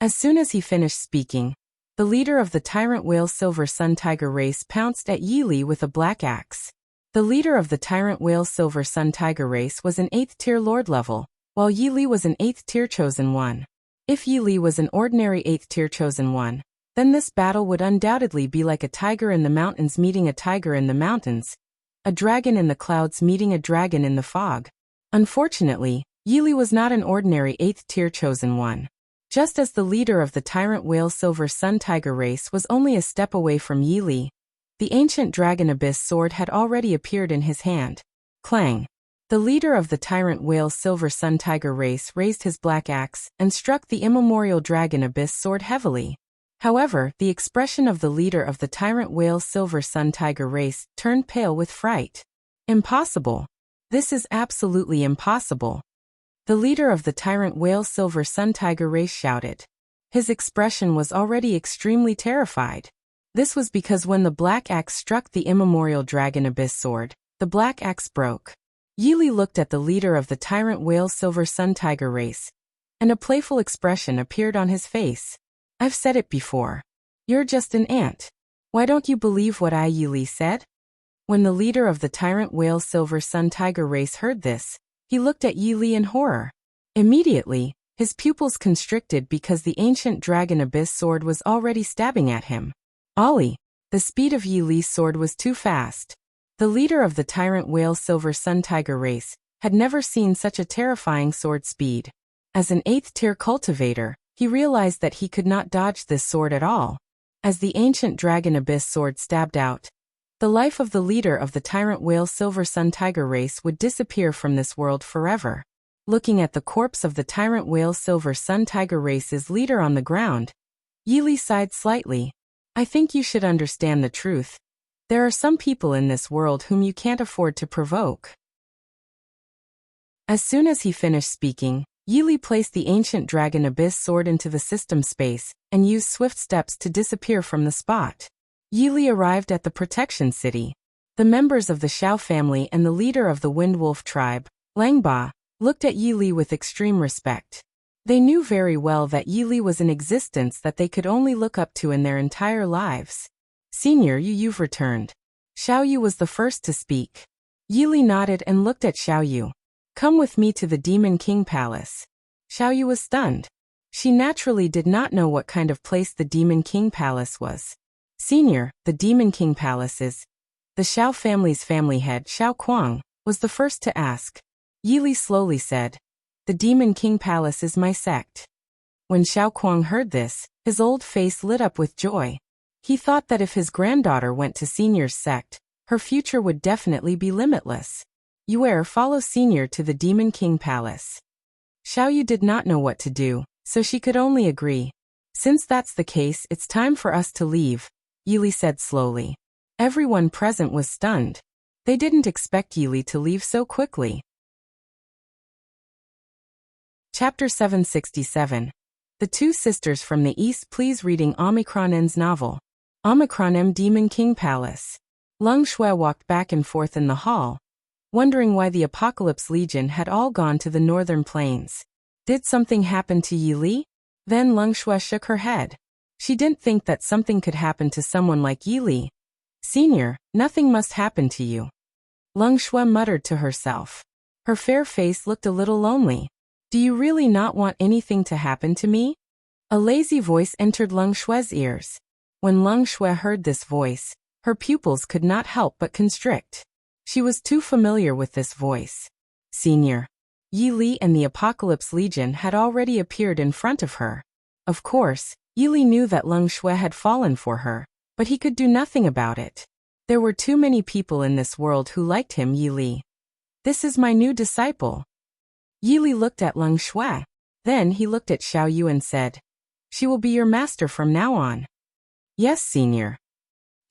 As soon as he finished speaking, the leader of the tyrant whale Silver Sun Tiger race pounced at Yili with a black axe. The leader of the tyrant whale Silver Sun Tiger race was an 8th tier lord level, while Yili was an 8th tier chosen one. If Yili was an ordinary 8th tier chosen one, then this battle would undoubtedly be like a tiger in the mountains meeting a tiger in the mountains, a dragon in the clouds meeting a dragon in the fog. Unfortunately, Yili was not an ordinary 8th tier chosen one. Just as the leader of the tyrant whale Silver Sun Tiger race was only a step away from Yili, the ancient dragon abyss sword had already appeared in his hand. Clang! The leader of the tyrant whale Silver Sun Tiger race raised his black axe and struck the immemorial dragon abyss sword heavily. However, the expression of the leader of the tyrant whale Silver Sun Tiger race turned pale with fright. "Impossible. This is absolutely impossible." The leader of the tyrant whale Silver Sun Tiger race shouted. His expression was already extremely terrified. This was because when the black axe struck the immemorial dragon abyss sword, the black axe broke. Yili looked at the leader of the tyrant whale Silver Sun Tiger race, and a playful expression appeared on his face. "I've said it before. You're just an ant. Why don't you believe what I, Yili, said?" When the leader of the tyrant whale Silver Sun Tiger race heard this, he looked at Yili in horror. Immediately, his pupils constricted because the ancient dragon abyss sword was already stabbing at him. Ollie! The speed of Yili's sword was too fast. The leader of the tyrant whale Silver Sun Tiger race had never seen such a terrifying sword speed. As an 8th tier cultivator, he realized that he could not dodge this sword at all. As the ancient dragon abyss sword stabbed out, the life of the leader of the tyrant whale Silver Sun Tiger race would disappear from this world forever. Looking at the corpse of the tyrant whale Silver Sun Tiger race's leader on the ground, Yili sighed slightly. "I think you should understand the truth. There are some people in this world whom you can't afford to provoke." As soon as he finished speaking, Yili placed the ancient dragon abyss sword into the system space and used swift steps to disappear from the spot. Yili arrived at the protection city. The members of the Xiao family and the leader of the Wind Wolf tribe, Langba, looked at Yili with extreme respect. They knew very well that Yili was an existence that they could only look up to in their entire lives. "Senior, you've returned." Xiao Yu was the first to speak. Yili nodded and looked at Xiao Yu. "Come with me to the Demon King Palace." Xiao Yu was stunned. She naturally did not know what kind of place the Demon King Palace was. "Senior, the Demon King Palace is..." The Xiao family's family head, Xiao Kuang, was the first to ask. Yili slowly said, "The Demon King Palace is my sect." When Xiao Kuang heard this, his old face lit up with joy. He thought that if his granddaughter went to Senior's sect, her future would definitely be limitless. Yue, follow Senior to the Demon King Palace. Xiao Yu did not know what to do, so she could only agree. "Since that's the case, it's time for us to leave," Yili said slowly. Everyone present was stunned. They didn't expect Yili to leave so quickly. Chapter 767. The Two Sisters from the East. Please reading Omicron N's novel. Omicron M. Demon King Palace. Leng Shui walked back and forth in the hall, wondering why the Apocalypse Legion had all gone to the northern plains. Did something happen to Yi Li? Then Leng Shui shook her head. She didn't think that something could happen to someone like Yi Li. Senior, nothing must happen to you. Leng Shui muttered to herself. Her fair face looked a little lonely. Do you really not want anything to happen to me? A lazy voice entered Leng Shui's ears. When Leng Shui heard this voice, her pupils could not help but constrict. She was too familiar with this voice. Senior. Yi Li and the Apocalypse Legion had already appeared in front of her. Of course, Yi Li knew that Leng Shui had fallen for her, but he could do nothing about it. There were too many people in this world who liked him. Yi Li. This is my new disciple. Yi Li looked at Leng Shui. Then he looked at Xiao Yu and said, She will be your master from now on. Yes, senior.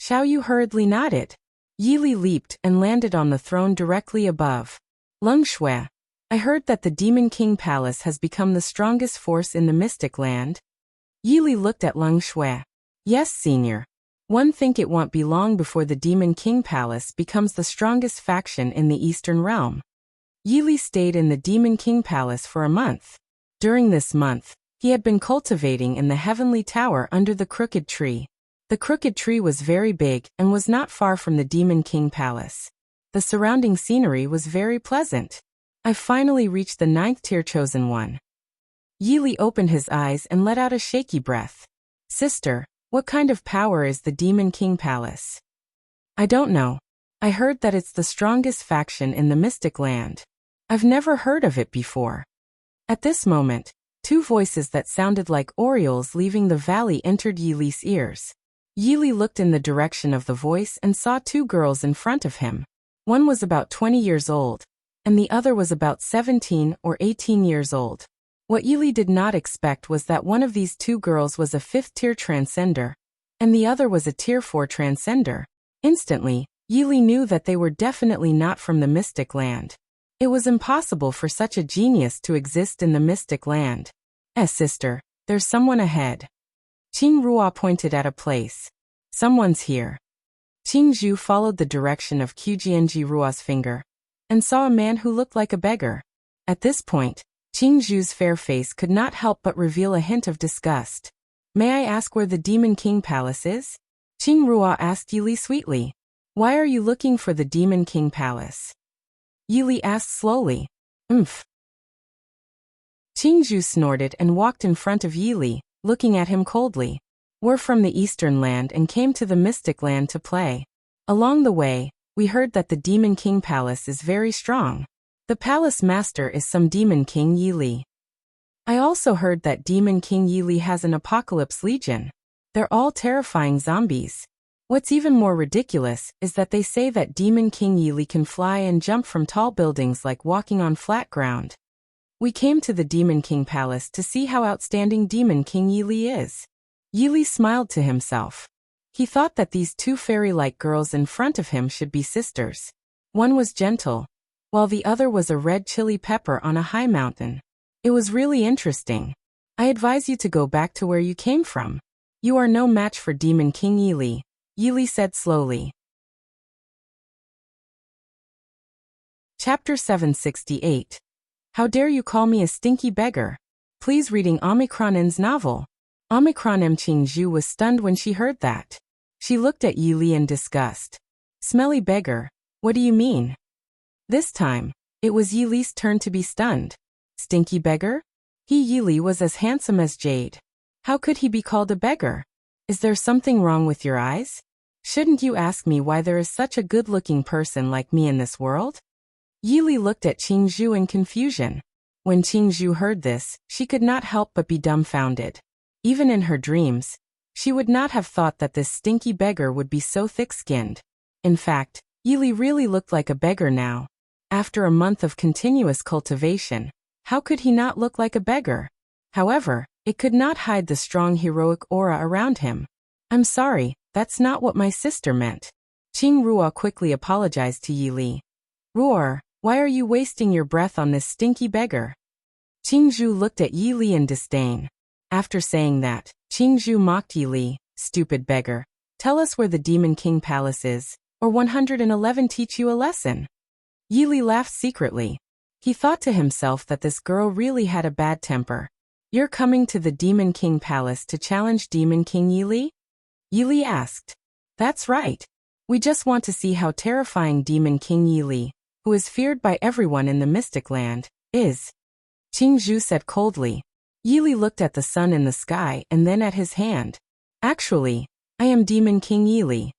Xiao Yu hurriedly nodded. Yi Li leaped and landed on the throne directly above. Leng Shui, I heard that the Demon King Palace has become the strongest force in the Mystic Land. Yi Li looked at Leng Shui. Yes, senior. One think it won't be long before the Demon King Palace becomes the strongest faction in the Eastern Realm. Yi Li stayed in the Demon King Palace for a month. During this month, he had been cultivating in the Heavenly Tower under the Crooked Tree. The Crooked Tree was very big and was not far from the Demon King Palace. The surrounding scenery was very pleasant. I finally reached the 9th tier chosen one. Yi Li opened his eyes and let out a shaky breath. Sister, what kind of power is the Demon King Palace? I don't know. I heard that it's the strongest faction in the Mystic Land. I've never heard of it before. At this moment, two voices that sounded like orioles leaving the valley entered Yi Li's ears. Yi Li looked in the direction of the voice and saw two girls in front of him. One was about 20 years old, and the other was about 17 or 18 years old. What Yi Li did not expect was that one of these two girls was a 5th-tier transcender, and the other was a Tier 4 transcender. Instantly, Yi Li knew that they were definitely not from the Mystic Land. It was impossible for such a genius to exist in the Mystic Land. Sister, there's someone ahead. Qing Ruo pointed at a place. Someone's here. Qing Zhu followed the direction of Qjianji Ruo's finger, and saw a man who looked like a beggar. At this point, Qing Zhu's fair face could not help but reveal a hint of disgust. May I ask where the Demon King Palace is? Qing Ruo asked Yi Li sweetly. Why are you looking for the Demon King Palace? Yi Li asked slowly. Qing Zhu snorted and walked in front of Yi Li, looking at him coldly. We're from the Eastern Land and came to the Mystic Land to play. Along the way, we heard that the Demon King Palace is very strong. The palace master is some Demon King Yi Li. I also heard that Demon King Yi Li has an Apocalypse Legion. They're all terrifying zombies. What's even more ridiculous is that they say that Demon King Yi Li can fly and jump from tall buildings like walking on flat ground. We came to the Demon King Palace to see how outstanding Demon King Yi Li is. Yi Li smiled to himself. He thought that these two fairy-like girls in front of him should be sisters. One was gentle, while the other was a red chili pepper on a high mountain. It was really interesting. I advise you to go back to where you came from. You are no match for Demon King Yi Li, Yi Li said slowly. Chapter 768. How dare you call me a stinky beggar? Please reading Omicron N's novel. Omicron M. Qing Zhu was stunned when she heard that. She looked at Yi Li in disgust. Smelly beggar, what do you mean? This time, it was Yi Li's turn to be stunned. Stinky beggar? Yi Li was as handsome as jade. How could he be called a beggar? Is there something wrong with your eyes? Shouldn't you ask me why there is such a good-looking person like me in this world? Yi Li looked at Qing Zhu in confusion. When Qing Zhu heard this, she could not help but be dumbfounded. Even in her dreams, she would not have thought that this stinky beggar would be so thick-skinned. In fact, Yi Li really looked like a beggar now. After a month of continuous cultivation, how could he not look like a beggar? However, it could not hide the strong heroic aura around him. I'm sorry, that's not what my sister meant. Qing Ruo quickly apologized to Yi Li. Ruo, why are you wasting your breath on this stinky beggar? Qing Zhu looked at Yi Li in disdain. After saying that, Qingzhu mocked Yili. Stupid beggar. Tell us where the Demon King Palace is, or 111 teach you a lesson. Yili laughed secretly. He thought to himself that this girl really had a bad temper. You're coming to the Demon King Palace to challenge Demon King Yili? Yili asked. That's right. We just want to see how terrifying Demon King Yili, who is feared by everyone in the Mystic Land, is. Qingzhu said coldly. Yili looked at the sun in the sky and then at his hand. Actually, I am Demon King Yili.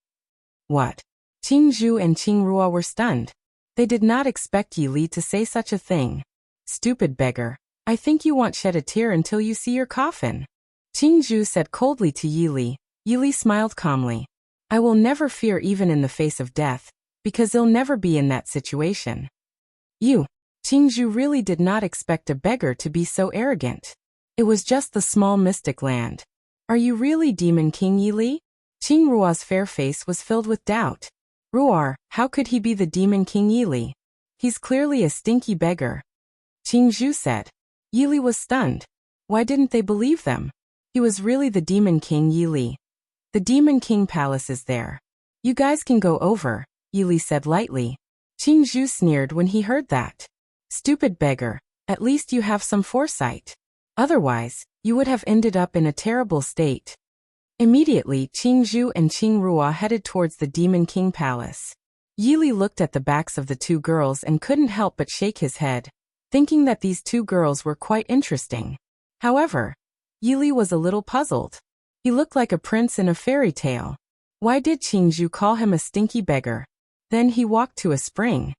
What? Qingzhu and Qingrua were stunned. They did not expect Yili to say such a thing. Stupid beggar. I think you won't shed a tear until you see your coffin. Qingzhu said coldly to Yili. Yili smiled calmly. I will never fear even in the face of death, because I'll never be in that situation. You. Qingzhu really did not expect a beggar to be so arrogant. It was just the small mystic land. Are you really Demon King Yili? Qingrua's fair face was filled with doubt. Ruar, how could he be the Demon King Yili? He's clearly a stinky beggar. Qingzhu said. Yili was stunned. Why didn't they believe them? He was really the Demon King Yili. The Demon King Palace is there. You guys can go over, Yili said lightly. Qingzhu sneered when he heard that. Stupid beggar, at least you have some foresight. Otherwise, you would have ended up in a terrible state. Immediately, Qingzhu and Qingrua headed towards the Demon King Palace. Yili looked at the backs of the two girls and couldn't help but shake his head, thinking that these two girls were quite interesting. However, Yili was a little puzzled. He looked like a prince in a fairy tale. Why did Qingzhu call him a stinky beggar? Then he walked to a spring.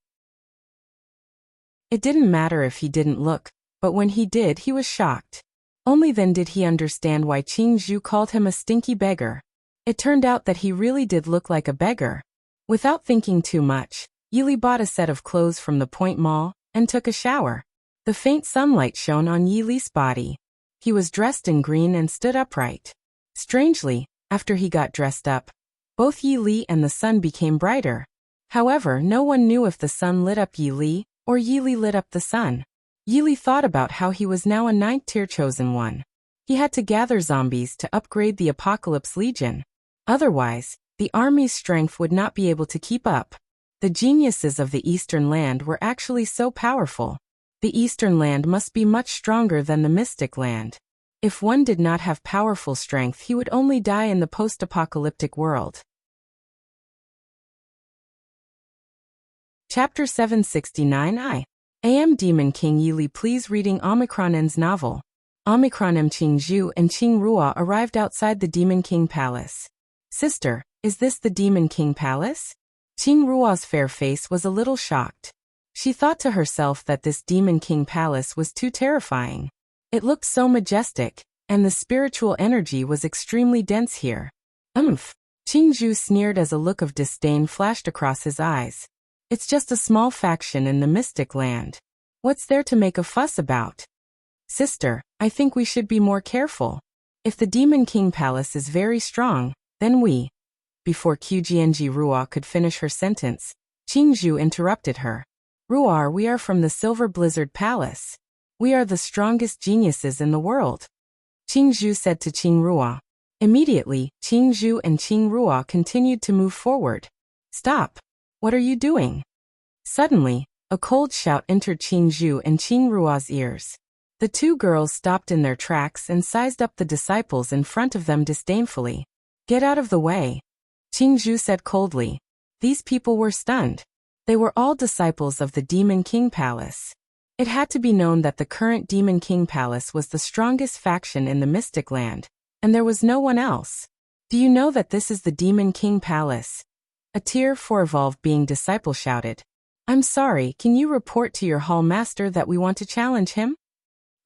It didn't matter if he didn't look, but when he did he was shocked. Only then did he understand why Qingzhu called him a stinky beggar. It turned out that he really did look like a beggar. Without thinking too much, Yili bought a set of clothes from the Point Mall and took a shower. The faint sunlight shone on Yili's body. He was dressed in green and stood upright. Strangely, after he got dressed up, both Yili and the sun became brighter. However, no one knew if the sun lit up Yili or Yili lit up the sun. Yili thought about how he was now a 9th-tier chosen one. He had to gather zombies to upgrade the Apocalypse Legion. Otherwise, the army's strength would not be able to keep up. The geniuses of the Eastern Land were actually so powerful. The Eastern Land must be much stronger than the Mystic Land. If one did not have powerful strength, he would only die in the post-apocalyptic world. Chapter 769 I am Demon King Yili. Please reading Omicronen's novel. Omicronem. Qingzhu and Qingrua arrived outside the Demon King Palace. Sister, is this the Demon King Palace? Qingrua's fair face was a little shocked. She thought to herself that this Demon King Palace was too terrifying. It looked so majestic, and the spiritual energy was extremely dense here. Qingzhu sneered as a look of disdain flashed across his eyes. It's just a small faction in the Mystic Land. What's there to make a fuss about? Sister, I think we should be more careful. If the Demon King Palace is very strong, then we... Before Qjianji Ruar could finish her sentence, Qingzhu interrupted her. Ruar, we are from the Silver Blizzard Palace. We are the strongest geniuses in the world. Qingzhu said to Qingrua. Immediately, Qingzhu and Qingrua continued to move forward. Stop! What are you doing? Suddenly, a cold shout entered Qingzhu and Qingrua's ears. The two girls stopped in their tracks and sized up the disciples in front of them disdainfully. Get out of the way. Qingzhu said coldly. These people were stunned. They were all disciples of the Demon King Palace. It had to be known that the current Demon King Palace was the strongest faction in the Mystic Land, and there was no one else. Do you know that this is the Demon King Palace? A tier 4 evolved being disciple shouted. I'm sorry, can you report to your hall master that we want to challenge him?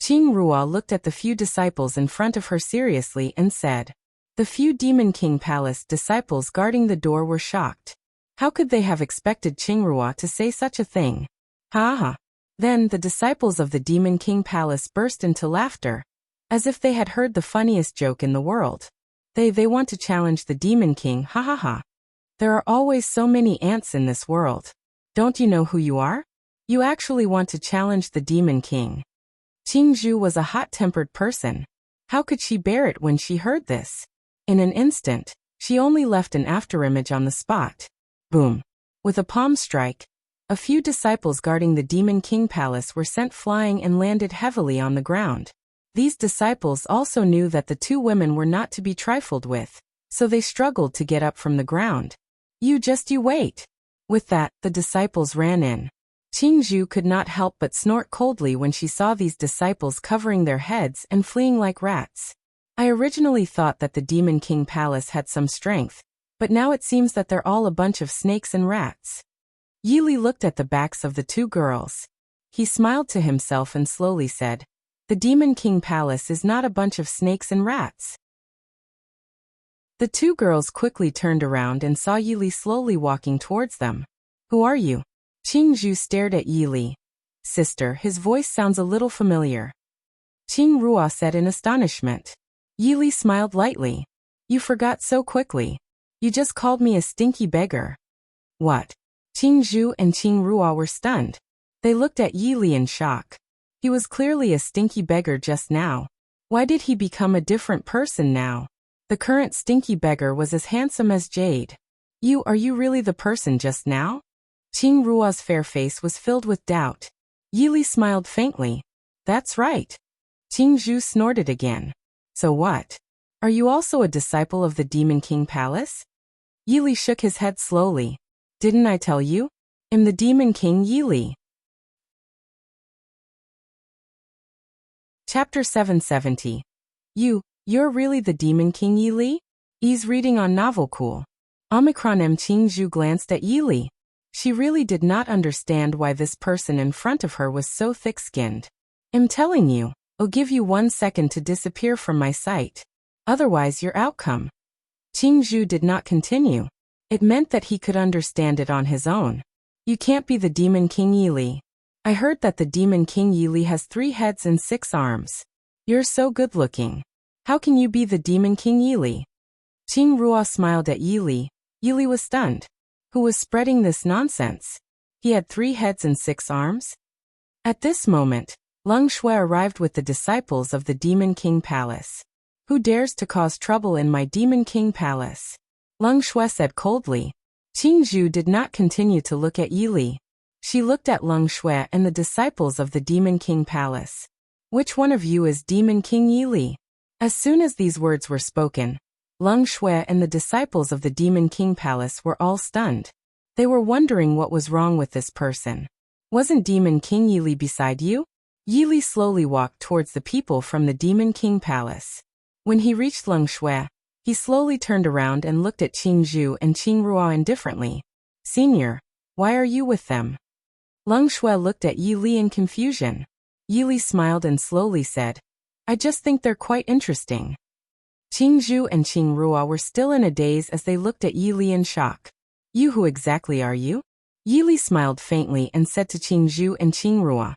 Qingrua looked at the few disciples in front of her seriously and said. The few Demon King Palace disciples guarding the door were shocked. How could they have expected Qingrua to say such a thing? Ha ha. Then the disciples of the Demon King Palace burst into laughter, as if they had heard the funniest joke in the world. They want to challenge the Demon King, ha ha ha. There are always so many ants in this world. Don't you know who you are? You actually want to challenge the Demon King. Qingzhu was a hot-tempered person. How could she bear it when she heard this? In an instant, she only left an afterimage on the spot. Boom. With a palm strike, a few disciples guarding the Demon King Palace were sent flying and landed heavily on the ground. These disciples also knew that the two women were not to be trifled with, so they struggled to get up from the ground. You wait. With that, the disciples ran in. Qingzhu could not help but snort coldly when she saw these disciples covering their heads and fleeing like rats. I originally thought that the Demon King Palace had some strength, but now it seems that they're all a bunch of snakes and rats. Yili looked at the backs of the two girls. He smiled to himself and slowly said, "The Demon King Palace is not a bunch of snakes and rats." The two girls quickly turned around and saw Yili slowly walking towards them. "Who are you?" Qingzhu stared at Yili. "Sister," his voice sounds a little familiar. Qingrua said in astonishment. Yili smiled lightly. "You forgot so quickly. You just called me a stinky beggar." "What?" Qingzhu and Qingrua were stunned. They looked at Yili in shock. He was clearly a stinky beggar just now. Why did he become a different person now? The current stinky beggar was as handsome as Jade. Are you really the person just now?" Qingrua's fair face was filled with doubt. Yili smiled faintly. "That's right." Qingzhu snorted again. "So what? Are you also a disciple of the Demon King Palace?" Yili shook his head slowly. "Didn't I tell you? I'm the Demon King Yili." Chapter 770. You're really the Demon King Yili? E's reading on Novel Cool. Omicron M. Qingzhu glanced at Yili. She really did not understand why this person in front of her was so thick-skinned. "I'm telling you, I'll give you 1 second to disappear from my sight. Otherwise your outcome." Qingzhu did not continue. It meant that he could understand it on his own. "You can't be the Demon King Yili. I heard that the Demon King Yili has 3 heads and 6 arms. You're so good-looking. How can you be the Demon King Yili?" Qingrua smiled at Yili. Yili was stunned. Who was spreading this nonsense? He had 3 heads and 6 arms? At this moment, Leng Shui arrived with the disciples of the Demon King Palace. "Who dares to cause trouble in my Demon King Palace?" Leng Shui said coldly. Qingzhu did not continue to look at Yili. She looked at Leng Shui and the disciples of the Demon King Palace. "Which one of you is Demon King Yili?" As soon as these words were spoken, Leng Shui and the disciples of the Demon King Palace were all stunned. They were wondering what was wrong with this person. "Wasn't Demon King Yili beside you?" Yili slowly walked towards the people from the Demon King Palace. When he reached Leng Shui, he slowly turned around and looked at Qingzhu and Qingrua indifferently. "Senior, why are you with them?" Leng Shui looked at Yili in confusion. Yili smiled and slowly said, "I just think they're quite interesting." Qingzhu and Qingrua were still in a daze as they looked at Yili in shock. Who exactly are you?" Yili smiled faintly and said to Qingzhu and Qingrua,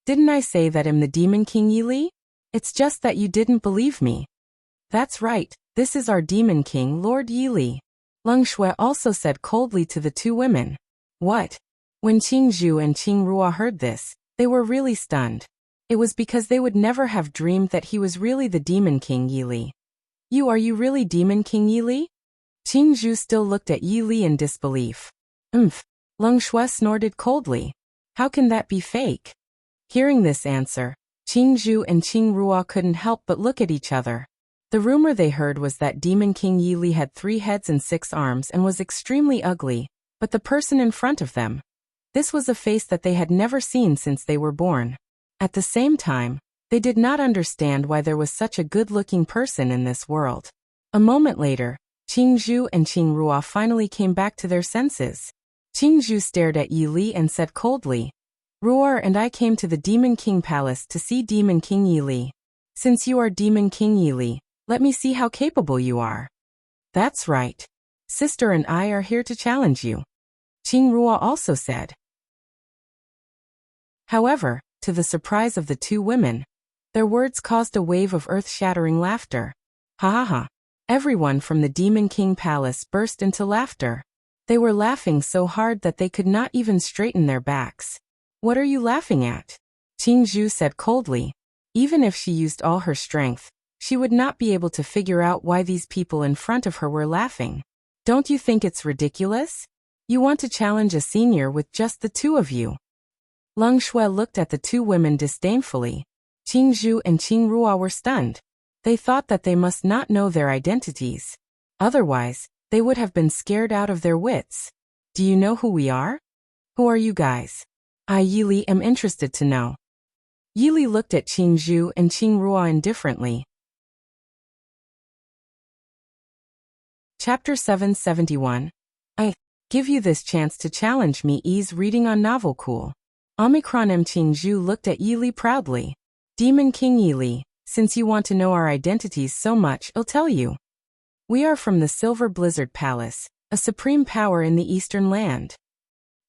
"Didn't I say that I'm the Demon King Yili? It's just that you didn't believe me." "That's right, this is our Demon King, Lord Yili." Leng Shui also said coldly to the two women. "What?" When Qingzhu and Qingrua heard this, they were really stunned. It was because they would never have dreamed that he was really the Demon King Yili. Are you really Demon King Yili?" Qingzhu still looked at Yili in disbelief. "Umph." Leng Shui snorted coldly. "How can that be fake?" Hearing this answer, Qingzhu and Qingrua couldn't help but look at each other. The rumor they heard was that Demon King Yili had 3 heads and 6 arms and was extremely ugly, but the person in front of them, this was a face that they had never seen since they were born. At the same time, they did not understand why there was such a good-looking person in this world. A moment later, Qingzhu and Qingrua finally came back to their senses. Qingzhu stared at Yili and said coldly, "Ruor and I came to the Demon King Palace to see Demon King Yili. Since you are Demon King Yili, let me see how capable you are." "That's right. Sister and I are here to challenge you," Qingrua also said. However, to the surprise of the two women, their words caused a wave of earth-shattering laughter. Ha ha ha. Everyone from the Demon King Palace burst into laughter. They were laughing so hard that they could not even straighten their backs. "What are you laughing at?" Qingzhu said coldly. Even if she used all her strength, She would not be able to figure out why these people in front of her were laughing. Don't you think it's ridiculous? You want to challenge a senior with just the two of you? Leng Shui looked at the two women disdainfully. Qing Zhu and Qing Ruo were stunned. They thought that they must not know their identities. Otherwise, they would have been scared out of their wits. Do you know who we are? Who are you guys? I, Yili, am interested to know. Yili looked at Qing Zhu and Qing Ruo indifferently. Chapter 771. I give you this chance to challenge me. Ease reading on novel cool. Omicron M. Qing Zhu looked at Yili proudly. Demon King Yili, since you want to know our identities so much, I'll tell you. We are from the Silver Blizzard Palace, a supreme power in the Eastern Land.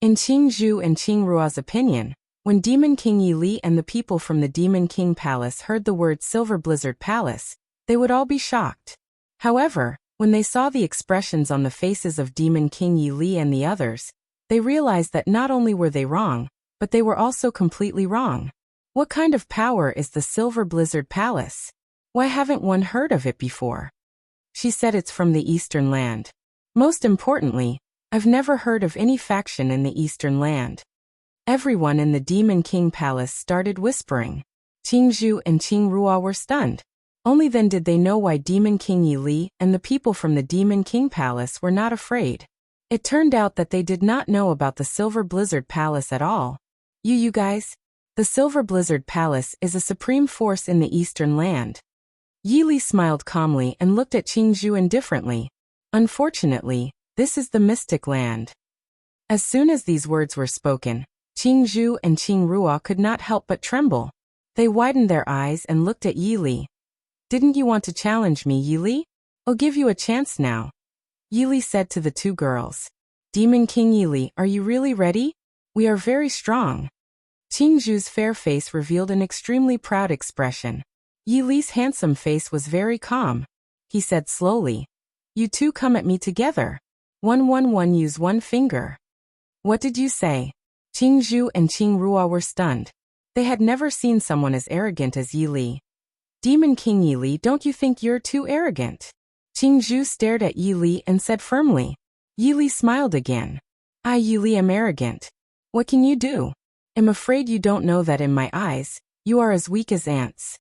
In Qing Zhu and Qing Ruo's opinion, when Demon King Yili and the people from the Demon King Palace heard the word Silver Blizzard Palace, they would all be shocked. However, when they saw the expressions on the faces of Demon King Yili and the others, they realized that not only were they wrong, but they were also completely wrong. What kind of power is the Silver Blizzard Palace? Why haven't one heard of it before? She said it's from the Eastern Land. Most importantly, I've never heard of any faction in the Eastern Land. Everyone in the Demon King Palace started whispering. Qing Zhu and Qing Ruo were stunned. Only then did they know why Demon King Yili and the people from the Demon King Palace were not afraid. It turned out that they did not know about the Silver Blizzard Palace at all. You guys? The Silver Blizzard Palace is a supreme force in the Eastern Land. Yili smiled calmly and looked at Qing Zhu indifferently. Unfortunately, this is the Mystic Land. As soon as these words were spoken, Qing Zhu and Qing Ruo could not help but tremble. They widened their eyes and looked at Yili. Didn't you want to challenge me, Yili? I'll give you a chance now. Yili said to the two girls. Demon King Yili, are you really ready? We are very strong. Qing Zhu's fair face revealed an extremely proud expression. Yili's handsome face was very calm. He said slowly. You two come at me together. 111 use one finger. What did you say? Qing Zhu and Qing Ruo were stunned. They had never seen someone as arrogant as Yili. Demon King Yili, don't you think you're too arrogant? Qing Zhu stared at Yili and said firmly. Yili smiled again. I, Yili, am arrogant. What can you do? I'm afraid you don't know that in my eyes, you are as weak as ants.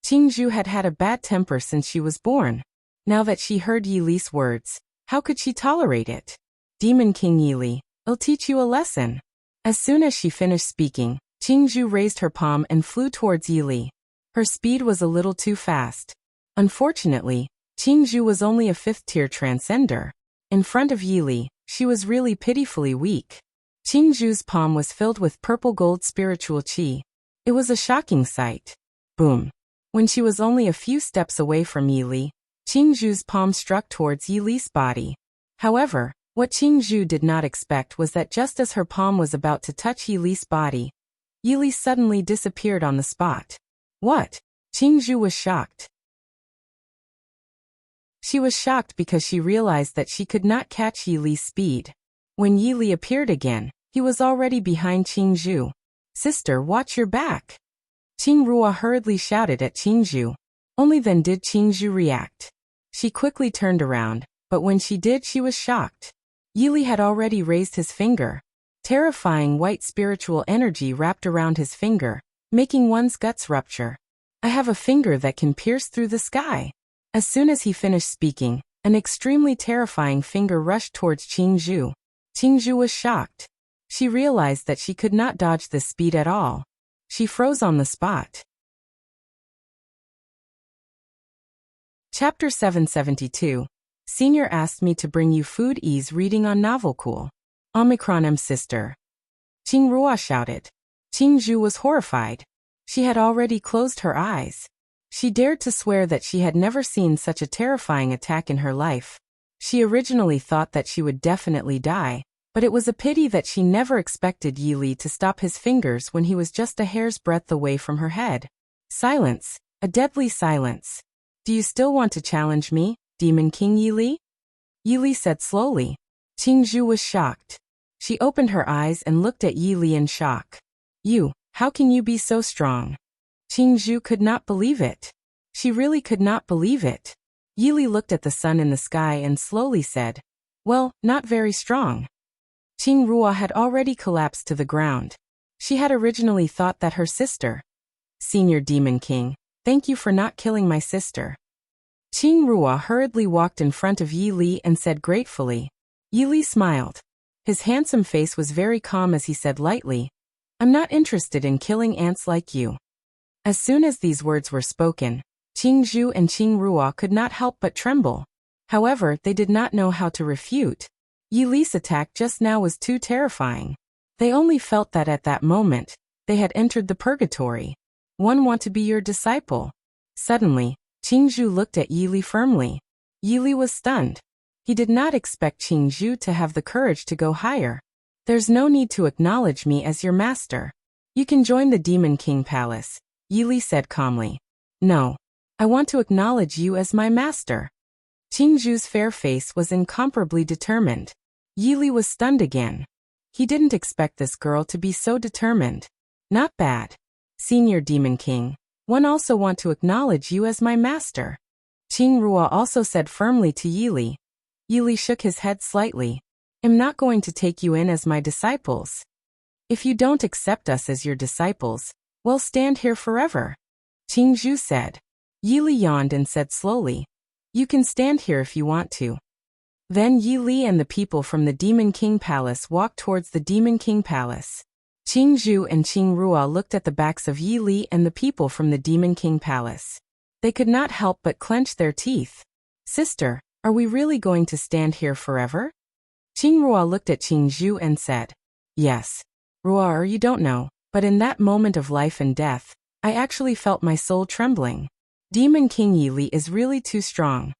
Qing Zhu had had a bad temper since she was born. Now that she heard Yili's words, how could she tolerate it? Demon King Yili, I'll teach you a lesson. As soon as she finished speaking, Qing Zhu raised her palm and flew towards Yili. Her speed was a little too fast. Unfortunately, Qing Zhu was only a 5th-tier transcender. In front of Yili, she was really pitifully weak. Qing Zhu's palm was filled with purple gold spiritual qi. It was a shocking sight. Boom. When she was only a few steps away from Yili, Qing Zhu's palm struck towards Yili's body. However, what Qing Zhu did not expect was that just as her palm was about to touch Yili's body, Yili suddenly disappeared on the spot. What? Qing Zhu was shocked. She was shocked because she realized that she could not catch Yili's speed. When Yili appeared again, he was already behind Qing Zhu. Sister, watch your back. Qing Ruo hurriedly shouted at Qing Zhu. Only then did Qing Zhu react. She quickly turned around, but when she did, she was shocked. Yili had already raised his finger. Terrifying white spiritual energy wrapped around his finger, making one's guts rupture. I have a finger that can pierce through the sky. As soon as he finished speaking, an extremely terrifying finger rushed towards Qing Zhu. Qing Zhu was shocked. She realized that she could not dodge this speed at all. She froze on the spot. Chapter 772. Senior asked me to bring you food. Ease reading on novel cool. Omicron M sister. Qing Ruo shouted. Qing Zhu was horrified. She had already closed her eyes. She dared to swear that she had never seen such a terrifying attack in her life. She originally thought that she would definitely die, but it was a pity that she never expected Yili to stop his fingers when he was just a hair's breadth away from her head. Silence, a deadly silence. Do you still want to challenge me, Demon King Yili? Yili said slowly. Qing Zhu was shocked. She opened her eyes and looked at Yili in shock. You, how can you be so strong? Qing Zhu could not believe it. She really could not believe it. Yili looked at the sun in the sky and slowly said, "Well, not very strong." Qing Ruo had already collapsed to the ground. She had originally thought that her sister, Senior Demon King, thank you for not killing my sister. Qing Ruo hurriedly walked in front of Yi Li and said gratefully. Yi Li smiled. His handsome face was very calm as he said lightly, "I'm not interested in killing ants like you." As soon as these words were spoken, Qing Zhu and Qing Ruo could not help but tremble. However, they did not know how to refute. Yi Li's attack just now was too terrifying. They only felt that at that moment, they had entered the purgatory. "One want to be your disciple." Suddenly, Qing Zhu looked at Yi Li firmly. Yi Li was stunned. He did not expect Qing Zhu to have the courage to go higher. "There's no need to acknowledge me as your master. You can join the Demon King Palace," Yi Li said calmly. "No. I want to acknowledge you as my master." Qing Zhu's fair face was incomparably determined. Yi Li was stunned again. He didn't expect this girl to be so determined. "Not bad. Senior Demon King, one also want to acknowledge you as my master," Qing Ruo also said firmly to Yi Li. Yi Li shook his head slightly. "I'm not going to take you in as my disciples. If you don't accept us as your disciples, we'll stand here forever," Qing Zhu said. Yi Li yawned and said slowly, "You can stand here if you want to." Then Yi Li and the people from the Demon King Palace walked towards the Demon King Palace. Qing Zhu and Qing Ruo looked at the backs of Yi Li and the people from the Demon King Palace. They could not help but clench their teeth. "Sister, are we really going to stand here forever?" Qing Ruo looked at Qing Zhu and said, "Yes. Ruo, you don't know, but in that moment of life and death, I actually felt my soul trembling. Demon King Yi Li is really too strong."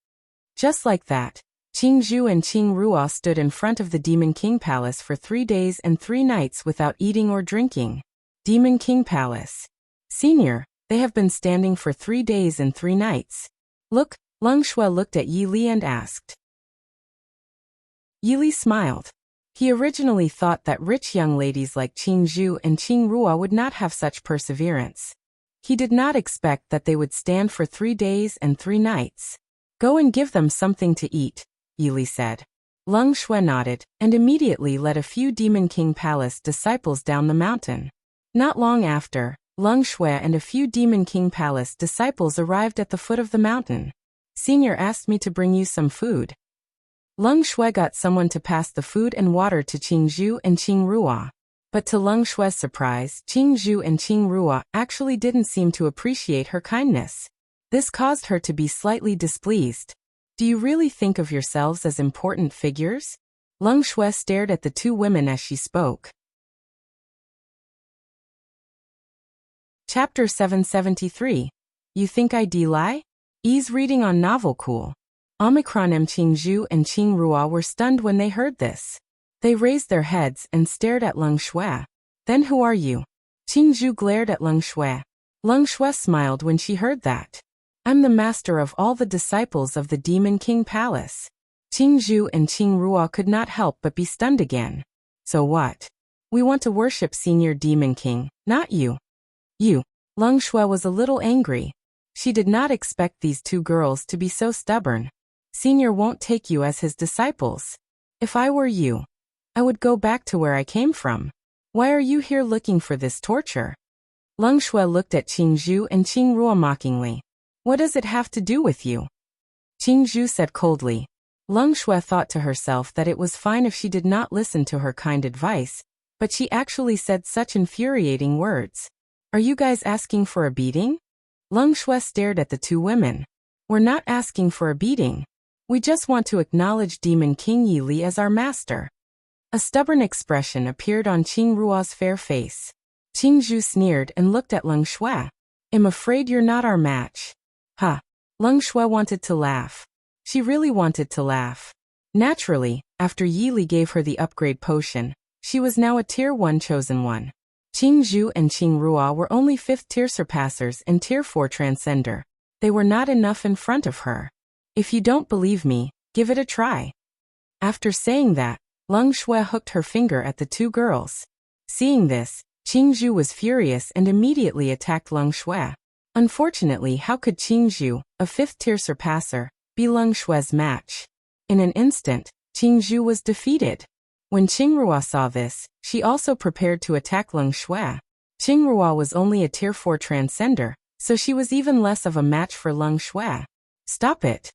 Just like that, Qing Zhu and Qing Ruo stood in front of the Demon King Palace for 3 days and 3 nights without eating or drinking. Demon King Palace. "Senior, they have been standing for 3 days and 3 nights. Look," Leng Shui looked at Yi Li and asked. Yi Li smiled. He originally thought that rich young ladies like Qing Zhu and Qing Ruo would not have such perseverance. He did not expect that they would stand for 3 days and 3 nights. "Go and give them something to eat," Yi Li said. Leng Shui nodded, and immediately led a few Demon King Palace disciples down the mountain. Not long after, Leng Shui and a few Demon King Palace disciples arrived at the foot of the mountain. "Senior asked me to bring you some food." Leng Shui got someone to pass the food and water to Qing Zhu and Qing Ruo. But to Leng Shui's surprise, Qing Zhu and Qing Ruo actually didn't seem to appreciate her kindness. This caused her to be slightly displeased. "Do you really think of yourselves as important figures?" Leng Shui stared at the 2 women as she spoke. Chapter 773. You think I lie? Ease reading on Novel Cool. Omicron Qing Zhu and Qing Ruo were stunned when they heard this. They raised their heads and stared at Leng Shui. "Then who are you?" Qing Zhu glared at Leng Shui. Leng Shui smiled when she heard that. "I'm the master of all the disciples of the Demon King Palace." Qing Zhu and Qing Ruo could not help but be stunned again. "So what? We want to worship Senior Demon King, not you." "You." Leng Shui was a little angry. She did not expect these 2 girls to be so stubborn. "Senior won't take you as his disciples. If I were you, I would go back to where I came from. Why are you here looking for this torture?" Leng Shui looked at Qing Zhu and Qing Ruo mockingly. "What does it have to do with you?" Qing Zhu said coldly. Leng Shui thought to herself that it was fine if she did not listen to her kind advice, but she actually said such infuriating words. "Are you guys asking for a beating?" Leng Shui stared at the 2 women. "We're not asking for a beating. We just want to acknowledge Demon King Yi Li as our master." A stubborn expression appeared on Qing Ruo's fair face. Qing Zhu sneered and looked at Leng Shui. "I'm afraid you're not our match." "Ha!" Leng Shui wanted to laugh. She really wanted to laugh. Naturally, after Yi Li gave her the upgrade potion, she was now a Tier 1 chosen one. Qing Zhu and Qing Ruo were only 5th tier surpassers and Tier 4 transcender. They were not enough in front of her. "If you don't believe me, give it a try." After saying that, Leng Shui hooked her finger at the 2 girls. Seeing this, Qing Zhu was furious and immediately attacked Leng Shui. Unfortunately, how could Qingzhu, a fifth-tier surpasser, be Leng Shui's match? In an instant, Qingzhu was defeated. When Qingrua saw this, she also prepared to attack Leng Shui. Qingrua was only a Tier 4 transcender, so she was even less of a match for Leng Shui. Stop it!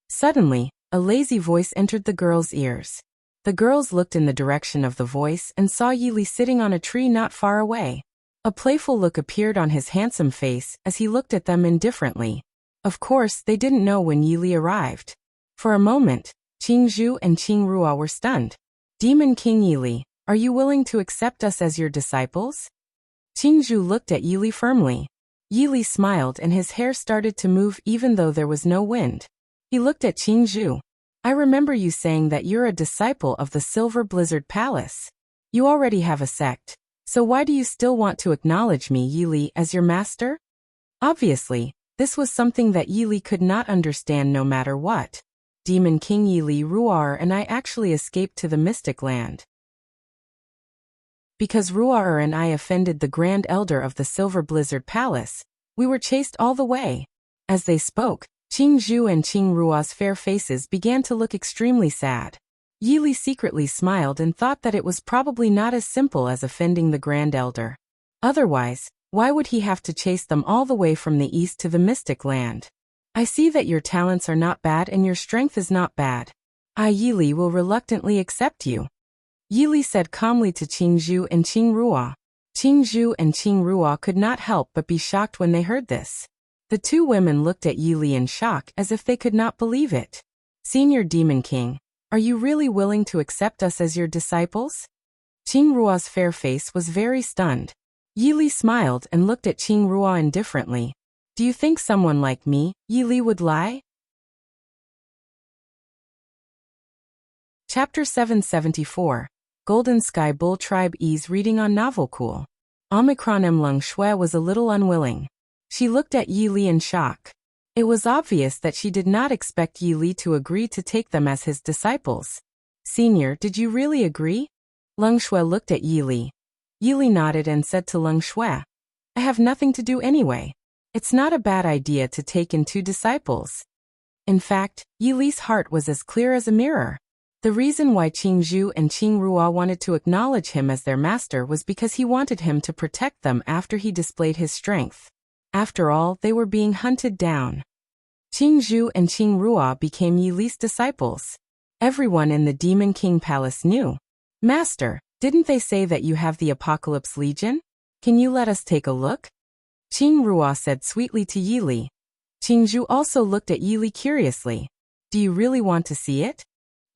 Suddenly, a lazy voice entered the girls' ears. The girls looked in the direction of the voice and saw Yili sitting on a tree not far away. A playful look appeared on his handsome face as he looked at them indifferently. Of course, they didn't know when Yili arrived. For a moment, Qingzhu and Qingrua were stunned. Demon King Yili, are you willing to accept us as your disciples? Qingzhu looked at Yili firmly. Yili smiled and his hair started to move even though there was no wind. He looked at Qingzhu. I remember you saying that you're a disciple of the Silver Blizzard Palace. You already have a sect, so why do you still want to acknowledge me, Yili, as your master? Obviously, this was something that Yili could not understand no matter what. Demon King Yili Ruar and I actually escaped to the Mystic Land. Because Ruar and I offended the Grand Elder of the Silver Blizzard Palace, we were chased all the way. As they spoke, Qingzhu and Qingrua's fair faces began to look extremely sad. Yili secretly smiled and thought that it was probably not as simple as offending the Grand Elder. Otherwise, why would he have to chase them all the way from the east to the Mystic Land? I see that your talents are not bad and your strength is not bad. I, Yili, will reluctantly accept you. Yili said calmly to Qingzhu and Qingrua. Qingzhu and Qingrua could not help but be shocked when they heard this. The two women looked at Yili in shock as if they could not believe it. Senior Demon King, are you really willing to accept us as your disciples? Qingrua's fair face was very stunned. Yili smiled and looked at Qingrua indifferently. Do you think someone like me, Yili, would lie? Chapter 774. Golden Sky Bull Tribe Ease reading on Novel Cool. Omicron M. Leng Shui was a little unwilling. She looked at Yili in shock. It was obvious that she did not expect Yili to agree to take them as his disciples. Senior, did you really agree? Leng Shui looked at Yili. Yili nodded and said to Leng Shui, I have nothing to do anyway. It's not a bad idea to take in two disciples. In fact, Yili's heart was as clear as a mirror. The reason why Qingzhu and Qingrua wanted to acknowledge him as their master was because he wanted him to protect them after he displayed his strength. After all, they were being hunted down. Qingzhu and Qingrua became Yili's disciples. Everyone in the Demon King Palace knew. Master, didn't they say that you have the Apocalypse Legion? Can you let us take a look? Qingrua said sweetly to Yili. Qingzhu also looked at Yili curiously. Do you really want to see it?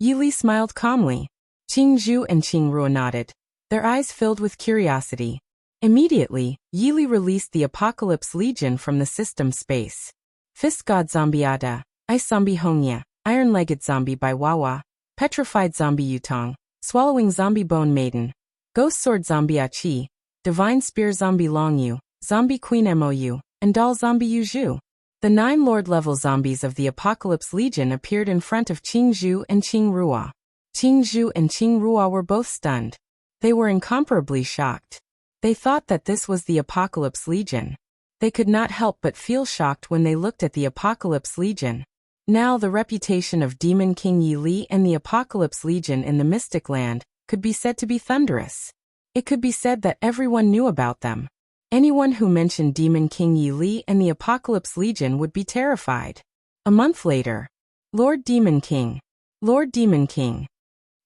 Yili smiled calmly. Qingzhu and Qingrua nodded, their eyes filled with curiosity. Immediately, Yili released the Apocalypse Legion from the system space. Fist God Zombie Ada, Ice Zombie Hongya, Iron-Legged Zombie by Wawa, Petrified Zombie Yutong, Swallowing Zombie Bone Maiden, Ghost Sword Zombie Achi, Divine Spear Zombie Longyu, Zombie Queen Mou, and Doll Zombie Yuju. The 9 Lord-level zombies of the Apocalypse Legion appeared in front of Qingzhu and Qingrua. Qingzhu and Qingrua were both stunned. They were incomparably shocked. They thought that this was the Apocalypse Legion. They could not help but feel shocked when they looked at the Apocalypse Legion. Now the reputation of Demon King Yili and the Apocalypse Legion in the Mystic Land could be said to be thunderous. It could be said that everyone knew about them. Anyone who mentioned Demon King Yili and the Apocalypse Legion would be terrified. A month later. Lord Demon King. Lord Demon King.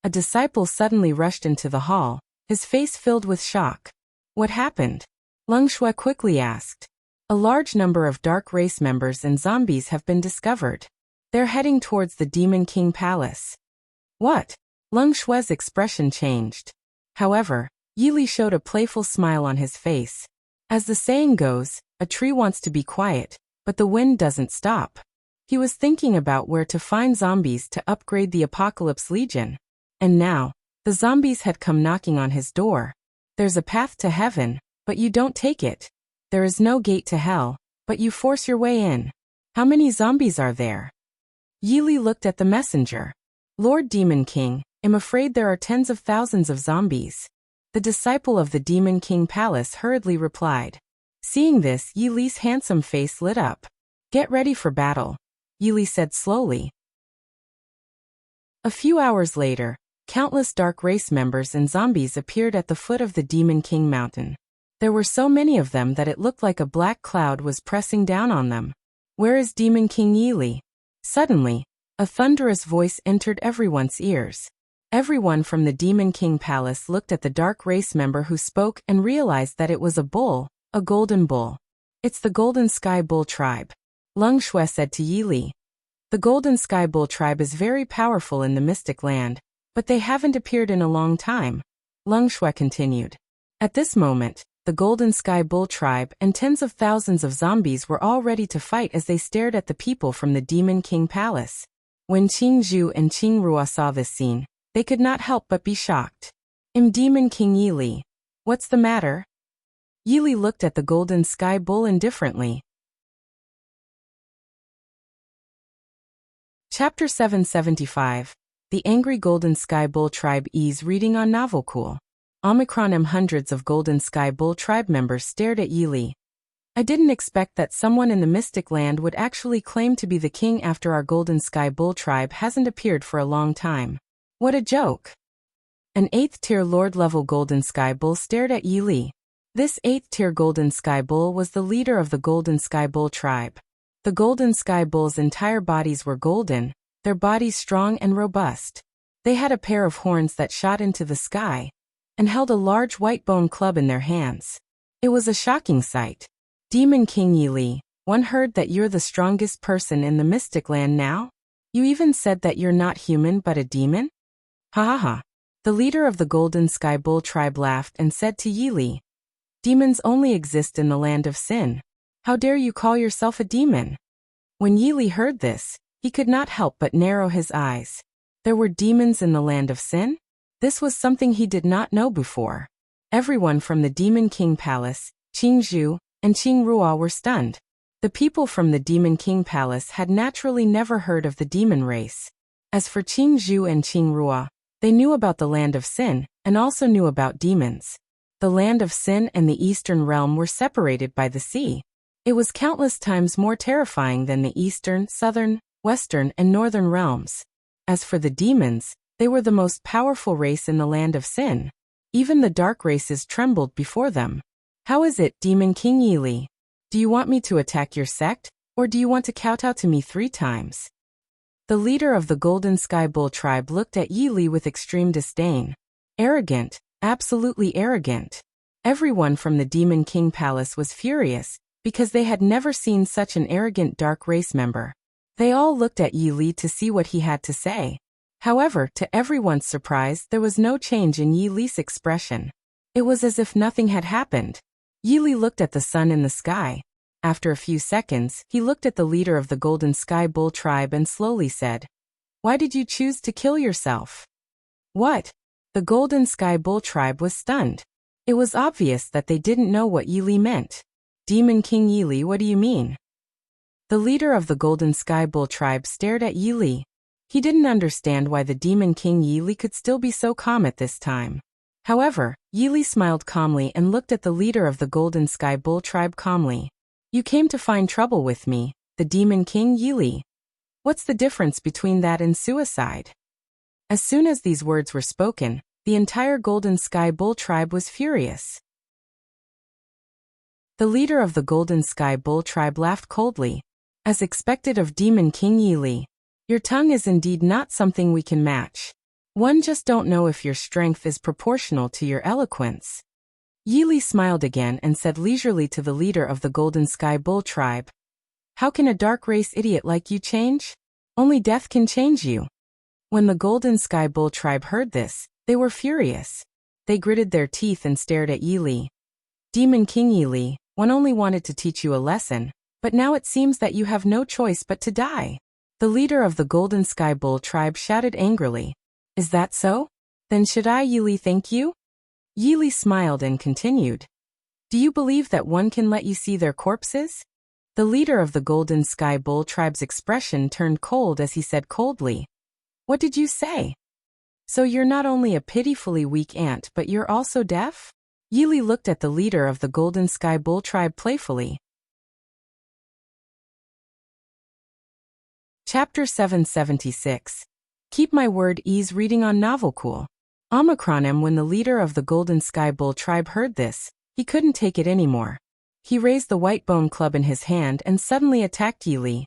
A disciple suddenly rushed into the hall, his face filled with shock. What happened? Leng Shui quickly asked. A large number of dark race members and zombies have been discovered. They're heading towards the Demon King Palace. What? Leng Shui's expression changed. However, Yili showed a playful smile on his face. As the saying goes, a tree wants to be quiet, but the wind doesn't stop. He was thinking about where to find zombies to upgrade the Apocalypse Legion. And now, the zombies had come knocking on his door. There's a path to heaven, but you don't take it. There is no gate to hell, but you force your way in. How many zombies are there? Yili looked at the messenger. Lord Demon King, I'm afraid there are tens of thousands of zombies. The disciple of the Demon King Palace hurriedly replied. Seeing this, Yi Li's handsome face lit up. Get ready for battle, Yi Li said slowly. A few hours later, countless dark race members and zombies appeared at the foot of the Demon King Mountain. There were so many of them that it looked like a black cloud was pressing down on them. Where is Demon King Yi Li? Suddenly, a thunderous voice entered everyone's ears. Everyone from the Demon King Palace looked at the dark race member who spoke and realized that it was a bull, a golden bull. It's the Golden Sky Bull tribe, Leng Shui said to Yi Li. The Golden Sky Bull tribe is very powerful in the Mystic Land, but they haven't appeared in a long time, Leng Shui continued. At this moment, the Golden Sky Bull tribe and tens of thousands of zombies were all ready to fight as they stared at the people from the Demon King Palace. When Qing Zhu and Qing Ruo saw this scene, they could not help but be shocked. Demon King Yi Li, what's the matter? Yi Li looked at the Golden Sky Bull indifferently. Chapter 775. The Angry Golden Sky Bull Tribe Ease reading on Novelcool. Omicron hundreds of Golden Sky Bull tribe members stared at Yi Li. I didn't expect that someone in the Mystic Land would actually claim to be the king after our Golden Sky Bull tribe hasn't appeared for a long time. What a joke. An 8th tier Lord level Golden Sky Bull stared at Yi Li. This 8th tier Golden Sky Bull was the leader of the Golden Sky Bull tribe. The Golden Sky Bull's entire bodies were golden, their bodies strong and robust. They had a pair of horns that shot into the sky, and held a large white bone club in their hands. It was a shocking sight. Demon King Yi Li, one heard that you're the strongest person in the Mystic Land now? You even said that you're not human but a demon? Ha ha ha. The leader of the Golden Sky Bull tribe laughed and said to Yi Li, demons only exist in the land of sin. How dare you call yourself a demon? When Yi Li heard this, he could not help but narrow his eyes. There were demons in the land of sin? This was something he did not know before. Everyone from the Demon King Palace, Qing Zhu, and Qing Ruo were stunned. The people from the Demon King Palace had naturally never heard of the demon race. As for Qing Zhu and Qing Ruo, they knew about the land of sin, and also knew about demons. The land of sin and the Eastern realm were separated by the sea. It was countless times more terrifying than the Eastern, Southern, Western, and Northern realms. As for the demons, they were the most powerful race in the land of sin. Even the dark races trembled before them. How is it, Demon King Yi Li? Do you want me to attack your sect, or do you want to kowtow to me 3 times? The leader of the Golden Sky Bull tribe looked at Yi Li with extreme disdain. Arrogant, absolutely arrogant. Everyone from the Demon King Palace was furious, because they had never seen such an arrogant dark race member. They all looked at Yi Li to see what he had to say. However, to everyone's surprise, there was no change in Yi Li's expression. It was as if nothing had happened. Yi Li looked at the sun in the sky. After a few seconds, he looked at the leader of the Golden Sky Bull tribe and slowly said, "Why did you choose to kill yourself?" What? The Golden Sky Bull tribe was stunned. It was obvious that they didn't know what Yi Li meant. Demon King Yi Li, what do you mean? The leader of the Golden Sky Bull tribe stared at Yi Li. He didn't understand why the Demon King Yi Li could still be so calm at this time. However, Yi Li smiled calmly and looked at the leader of the Golden Sky Bull tribe calmly. You came to find trouble with me, the Demon King Yi Li. What's the difference between that and suicide? As soon as these words were spoken, the entire Golden Sky Bull tribe was furious. The leader of the Golden Sky Bull tribe laughed coldly. As expected of Demon King Yi Li, your tongue is indeed not something we can match. One just don't know if your strength is proportional to your eloquence. Yi Li smiled again and said leisurely to the leader of the Golden Sky Bull tribe, how can a dark race idiot like you change? Only death can change you. When the Golden Sky Bull tribe heard this, they were furious. They gritted their teeth and stared at Yi Li. Demon King Yi Li, one only wanted to teach you a lesson, but now it seems that you have no choice but to die. The leader of the Golden Sky Bull tribe shouted angrily. Is that so? Then should I, Yi Li, thank you? Yi Li smiled and continued. Do you believe that one can let you see their corpses? The leader of the Golden Sky Bull tribe's expression turned cold as he said coldly. What did you say? So you're not only a pitifully weak ant but you're also deaf? Yili looked at the leader of the Golden Sky Bull tribe playfully. Chapter 776. Keep my word. Ease reading on Novel Cool. Omicronim. When the leader of the Golden Sky Bull tribe heard this, he couldn't take it anymore. He raised the white bone club in his hand and suddenly attacked Yili.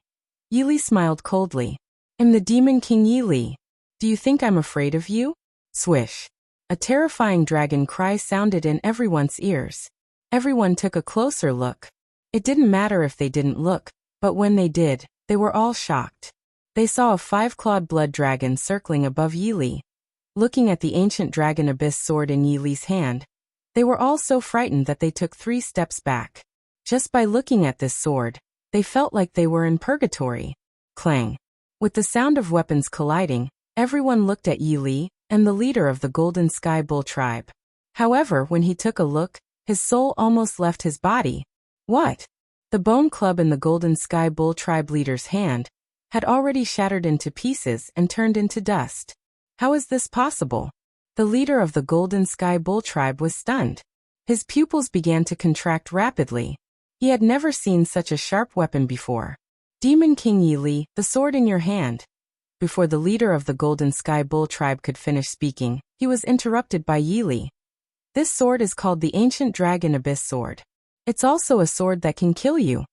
Yili smiled coldly. I'm the Demon King Yili. Do you think I'm afraid of you? Swish. A terrifying dragon cry sounded in everyone's ears. Everyone took a closer look. It didn't matter if they didn't look, but when they did, they were all shocked. They saw a 5-clawed blood dragon circling above Yili. Looking at the ancient dragon abyss sword in Yili's hand, they were all so frightened that they took 3 steps back. Just by looking at this sword, they felt like they were in purgatory. Clang. With the sound of weapons colliding, everyone looked at Yili and the leader of the Golden Sky Bull tribe. However, when he took a look, his soul almost left his body. What? The bone club in the Golden Sky Bull tribe leader's hand had already shattered into pieces and turned into dust. How is this possible? The leader of the Golden Sky Bull tribe was stunned. His pupils began to contract rapidly. He had never seen such a sharp weapon before. Demon King Yili, the sword in your hand. Before the leader of the Golden Sky Bull tribe could finish speaking, he was interrupted by Yili. This sword is called the Ancient Dragon Abyss Sword. It's also a sword that can kill you.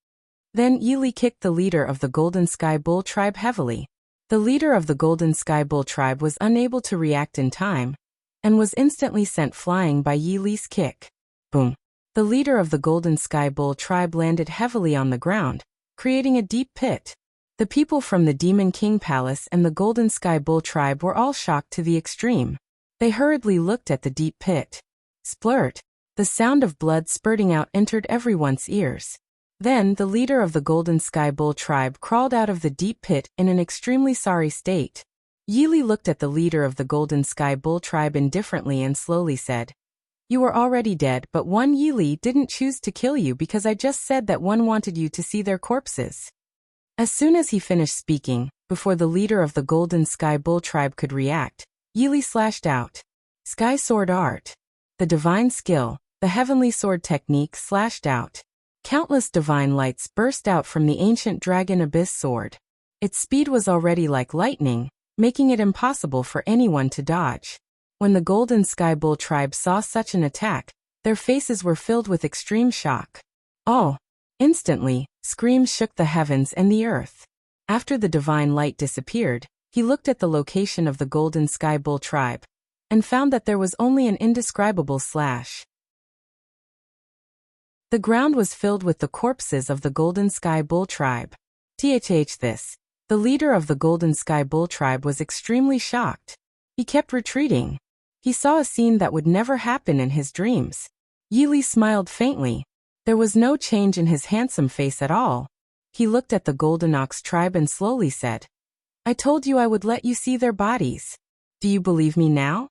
Then Yili kicked the leader of the Golden Sky Bull tribe heavily. The leader of the Golden Sky Bull tribe was unable to react in time, and was instantly sent flying by Yili's kick. Boom. The leader of the Golden Sky Bull tribe landed heavily on the ground, creating a deep pit. The people from the Demon King Palace and the Golden Sky Bull tribe were all shocked to the extreme. They hurriedly looked at the deep pit. Splurt. The sound of blood spurting out entered everyone's ears. Then the leader of the Golden Sky Bull tribe crawled out of the deep pit in an extremely sorry state. Yili looked at the leader of the Golden Sky Bull tribe indifferently and slowly said, "You are already dead, but one Yili didn't choose to kill you because I just said that one wanted you to see their corpses." As soon as he finished speaking, before the leader of the Golden Sky Bull tribe could react, Yili slashed out. Sky Sword Art. The divine skill, the heavenly sword technique slashed out. Countless divine lights burst out from the ancient dragon abyss sword. Its speed was already like lightning, making it impossible for anyone to dodge. When the Golden Sky Bull tribe saw such an attack, their faces were filled with extreme shock. Oh! Instantly, screams shook the heavens and the earth. After the divine light disappeared, he looked at the location of the Golden Sky Bull tribe, and found that there was only an indescribable slash. The ground was filled with the corpses of the Golden Sky Bull tribe. This. The leader of the Golden Sky Bull tribe was extremely shocked. He kept retreating. He saw a scene that would never happen in his dreams. Yili smiled faintly. There was no change in his handsome face at all. He looked at the Golden Ox tribe and slowly said, "I told you I would let you see their bodies. Do you believe me now?"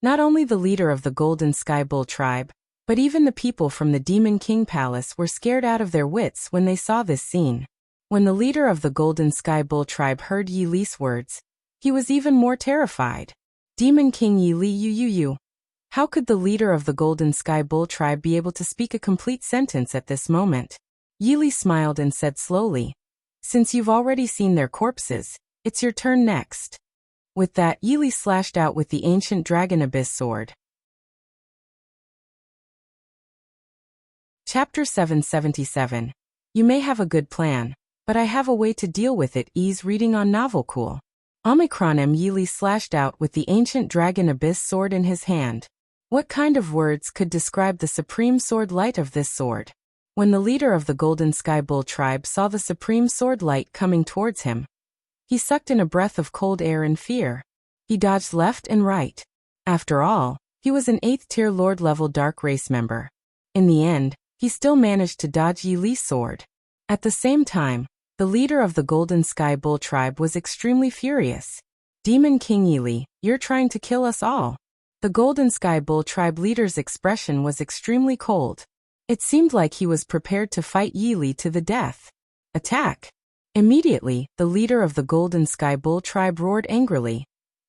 Not only the leader of the Golden Sky Bull tribe, but even the people from the Demon King Palace were scared out of their wits when they saw this scene. When the leader of the Golden Sky Bull tribe heard Yili's words, he was even more terrified. Demon King Yili you. How could the leader of the Golden Sky Bull tribe be able to speak a complete sentence at this moment? Yili smiled and said slowly, "Since you've already seen their corpses, it's your turn next." With that, Yili slashed out with the ancient dragon abyss sword. Chapter 777. You may have a good plan, but I have a way to deal with it. Ease reading on Novel Cool. Omicronim. Yili slashed out with the ancient dragon abyss sword in his hand. What kind of words could describe the supreme sword light of this sword? When the leader of the Golden Sky Bull tribe saw the supreme sword light coming towards him, he sucked in a breath of cold air in fear. He dodged left and right. After all, he was an 8th-tier Lord-level Dark Race member. In the end, he still managed to dodge Yili's sword. At the same time, the leader of the Golden Sky Bull tribe was extremely furious. "Demon King Yili, you're trying to kill us all." The Golden Sky Bull tribe leader's expression was extremely cold. It seemed like he was prepared to fight Yili to the death. Attack! Immediately, the leader of the Golden Sky Bull tribe roared angrily,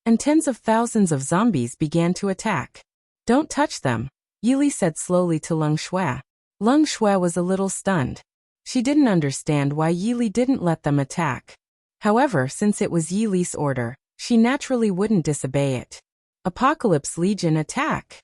and tens of thousands of zombies began to attack. "Don't touch them. Yili said slowly to Leng Shui. Leng Shui was a little stunned. She didn't understand why Yili didn't let them attack. However, since it was Yili's order, she naturally wouldn't disobey it. Apocalypse Legion, attack!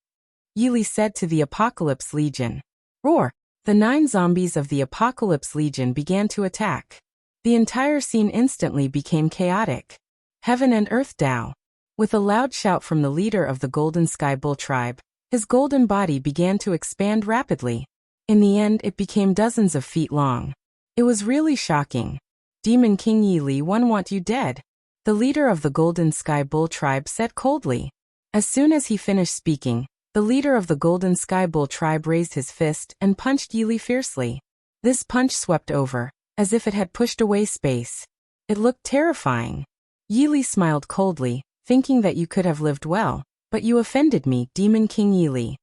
Yili said to the Apocalypse Legion. Roar! The 9 zombies of the Apocalypse Legion began to attack. The entire scene instantly became chaotic. Heaven and Earth Dao. With a loud shout from the leader of the Golden Sky Bull tribe, his golden body began to expand rapidly. In the end, it became dozens of feet long. It was really shocking. Demon King Yili, one want you dead, the leader of the Golden Sky Bull tribe said coldly. As soon as he finished speaking, the leader of the Golden Sky Bull tribe raised his fist and punched Yili fiercely. This punch swept over, as if it had pushed away space. It looked terrifying. Yili smiled coldly, thinking that you could have lived well, but you offended me, Demon King Yili.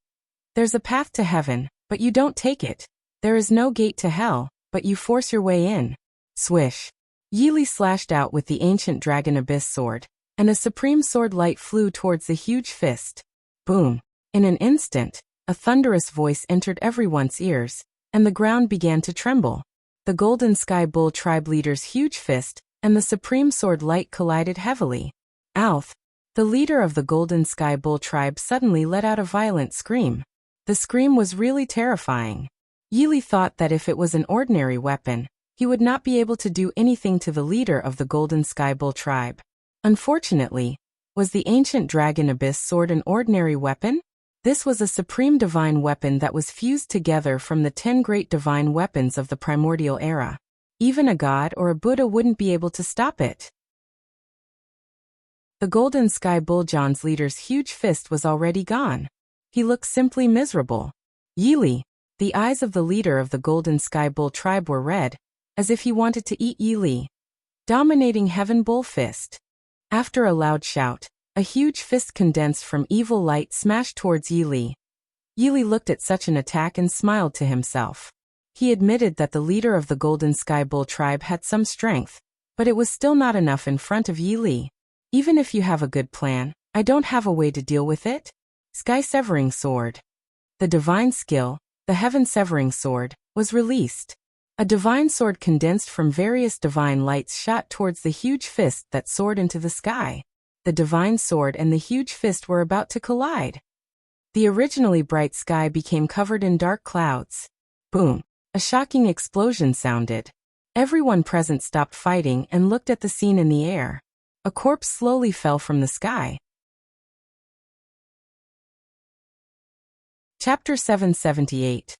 There's a path to heaven, but you don't take it. There is no gate to hell, but you force your way in. Swish. Yili slashed out with the ancient dragon abyss sword, and a supreme sword light flew towards the huge fist. Boom. In an instant, a thunderous voice entered everyone's ears, and the ground began to tremble. The Golden Sky Bull tribe leader's huge fist and the supreme sword light collided heavily. Alth, the leader of the Golden Sky Bull tribe, suddenly let out a violent scream. The scream was really terrifying. Yili thought that if it was an ordinary weapon, he would not be able to do anything to the leader of the Golden Sky Bull tribe. Unfortunately, was the ancient dragon abyss sword an ordinary weapon? This was a supreme divine weapon that was fused together from the 10 great divine weapons of the primordial era. Even a god or a Buddha wouldn't be able to stop it. The Golden Sky Bull John's leader's huge fist was already gone. He looked simply miserable. Yili, the eyes of the leader of the Golden Sky Bull tribe were red, as if he wanted to eat Yili. Dominating Heaven Bull Fist. After a loud shout, a huge fist condensed from evil light smashed towards Yili. Yili looked at such an attack and smiled to himself. He admitted that the leader of the Golden Sky Bull tribe had some strength, but it was still not enough in front of Yili. Even if you have a good plan, I don't have a way to deal with it. Sky Severing Sword. The divine skill, the Heaven Severing Sword, was released. A divine sword condensed from various divine lights shot towards the huge fist that soared into the sky. The divine sword and the huge fist were about to collide. The originally bright sky became covered in dark clouds. Boom! A shocking explosion sounded. Everyone present stopped fighting and looked at the scene in the air. A corpse slowly fell from the sky. Chapter 778.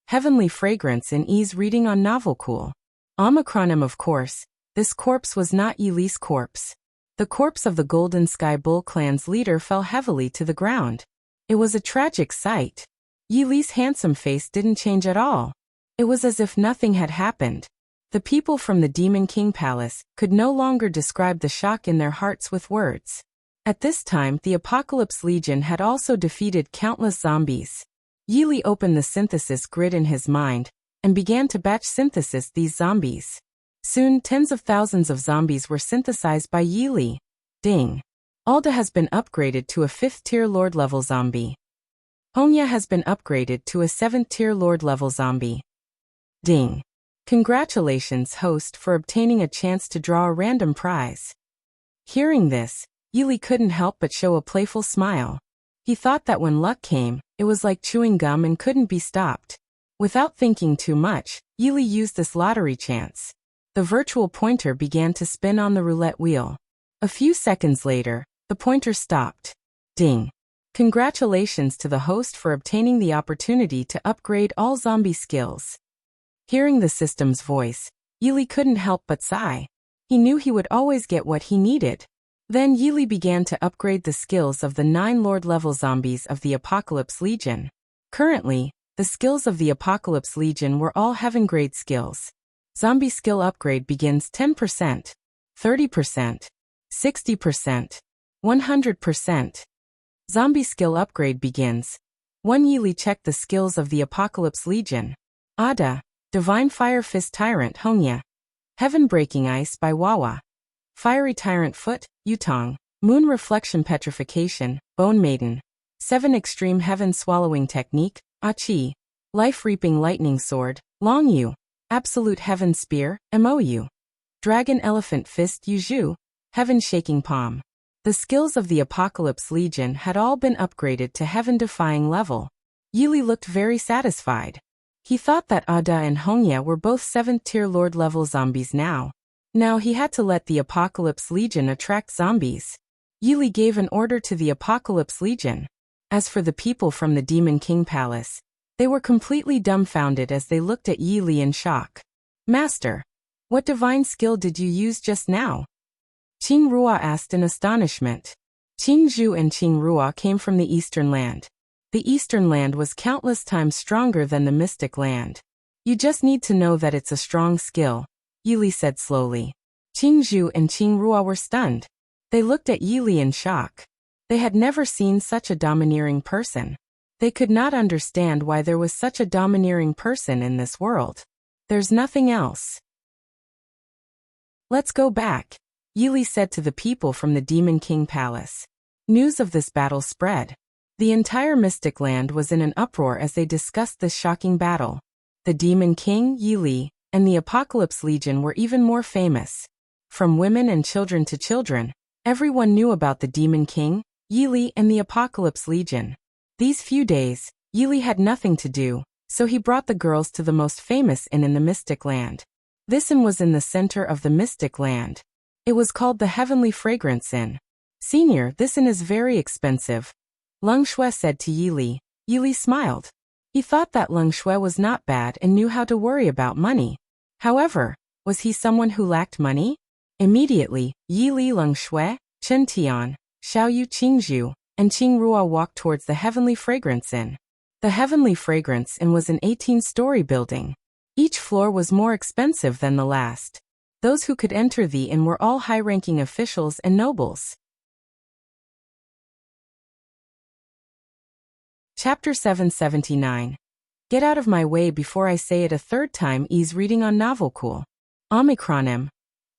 Heavenly Fragrance in Ease. Reading on Novelcool. Omicronym. Of course, this corpse was not Yili's corpse. The corpse of the Golden Sky Bull clan's leader fell heavily to the ground. It was a tragic sight. Yili's handsome face didn't change at all. It was as if nothing had happened. The people from the Demon King Palace could no longer describe the shock in their hearts with words. At this time, the Apocalypse Legion had also defeated countless zombies. Yili opened the synthesis grid in his mind and began to batch synthesis these zombies. Soon, tens of thousands of zombies were synthesized by Yili. Ding. Alda has been upgraded to a 5th-tier Lord-level zombie. Honya has been upgraded to a 7th-tier Lord-level zombie. Ding. Congratulations, host, for obtaining a chance to draw a random prize. Hearing this, Yili couldn't help but show a playful smile. He thought that when luck came, it was like chewing gum and couldn't be stopped. Without thinking too much, Yili used this lottery chance. The virtual pointer began to spin on the roulette wheel. A few seconds later, the pointer stopped. Ding. Congratulations to the host for obtaining the opportunity to upgrade all zombie skills. Hearing the system's voice, Yili couldn't help but sigh. He knew he would always get what he needed. Then Yili began to upgrade the skills of the 9 Lord-level zombies of the Apocalypse Legion. Currently, the skills of the Apocalypse Legion were all heaven-grade skills. Zombie skill upgrade begins 10%, 30%, 60%, 100%. Zombie skill upgrade begins. 1. Yili checked the skills of the Apocalypse Legion. Ada, Divine Fire Fist Tyrant Honya. Heaven Breaking Ice by Wawa. Fiery Tyrant Foot, Yutong. Moon Reflection Petrification, Bone Maiden. 7 extreme heaven swallowing technique, Achi. Life reaping lightning sword, Long Yu. Absolute heaven spear, Mou. Dragon elephant fist Yuzhu. Heaven shaking palm. The skills of the Apocalypse Legion had all been upgraded to heaven-defying level. Yili looked very satisfied. He thought that Ada and Hongya were both 7th-tier Lord-level zombies now. Now he had to let the Apocalypse Legion attract zombies. Yili gave an order to the Apocalypse Legion. As for the people from the Demon King Palace, they were completely dumbfounded as they looked at Yili in shock. Master, what divine skill did you use just now? Qing Ruo asked in astonishment. Qing Zhu and Qing Ruo came from the Eastern Land. The Eastern Land was countless times stronger than the Mystic Land. You just need to know that it's a strong skill, Yili said slowly. Qing Zhu and Qing Ruo were stunned. They looked at Yili in shock. They had never seen such a domineering person. They could not understand why there was such a domineering person in this world. There's nothing else. Let's go back, Yili said to the people from the Demon King Palace. News of this battle spread. The entire Mystic Land was in an uproar as they discussed this shocking battle. The Demon King, Yili, and the Apocalypse Legion were even more famous. From women and children to children, everyone knew about the Demon King, Yili, and the Apocalypse Legion. These few days, Yili had nothing to do, so he brought the girls to the most famous inn in the Mystic Land. This inn was in the center of the Mystic Land. It was called the Heavenly Fragrance Inn. Senior, this inn is very expensive, Leng Shui said to Yili. Yili smiled. He thought that Leng Shui was not bad and knew how to worry about money. However, was he someone who lacked money? Immediately, Yili, Leng Shui, Chen Tian, Xiaoyu, Qingzhu, and Qing Ruo walked towards the Heavenly Fragrance Inn. The Heavenly Fragrance Inn was an 18-story building. Each floor was more expensive than the last. Those who could enter the inn were all high-ranking officials and nobles. Chapter 779. Get out of my way before I say it a third time. Ease reading on Novelcool. Omicron.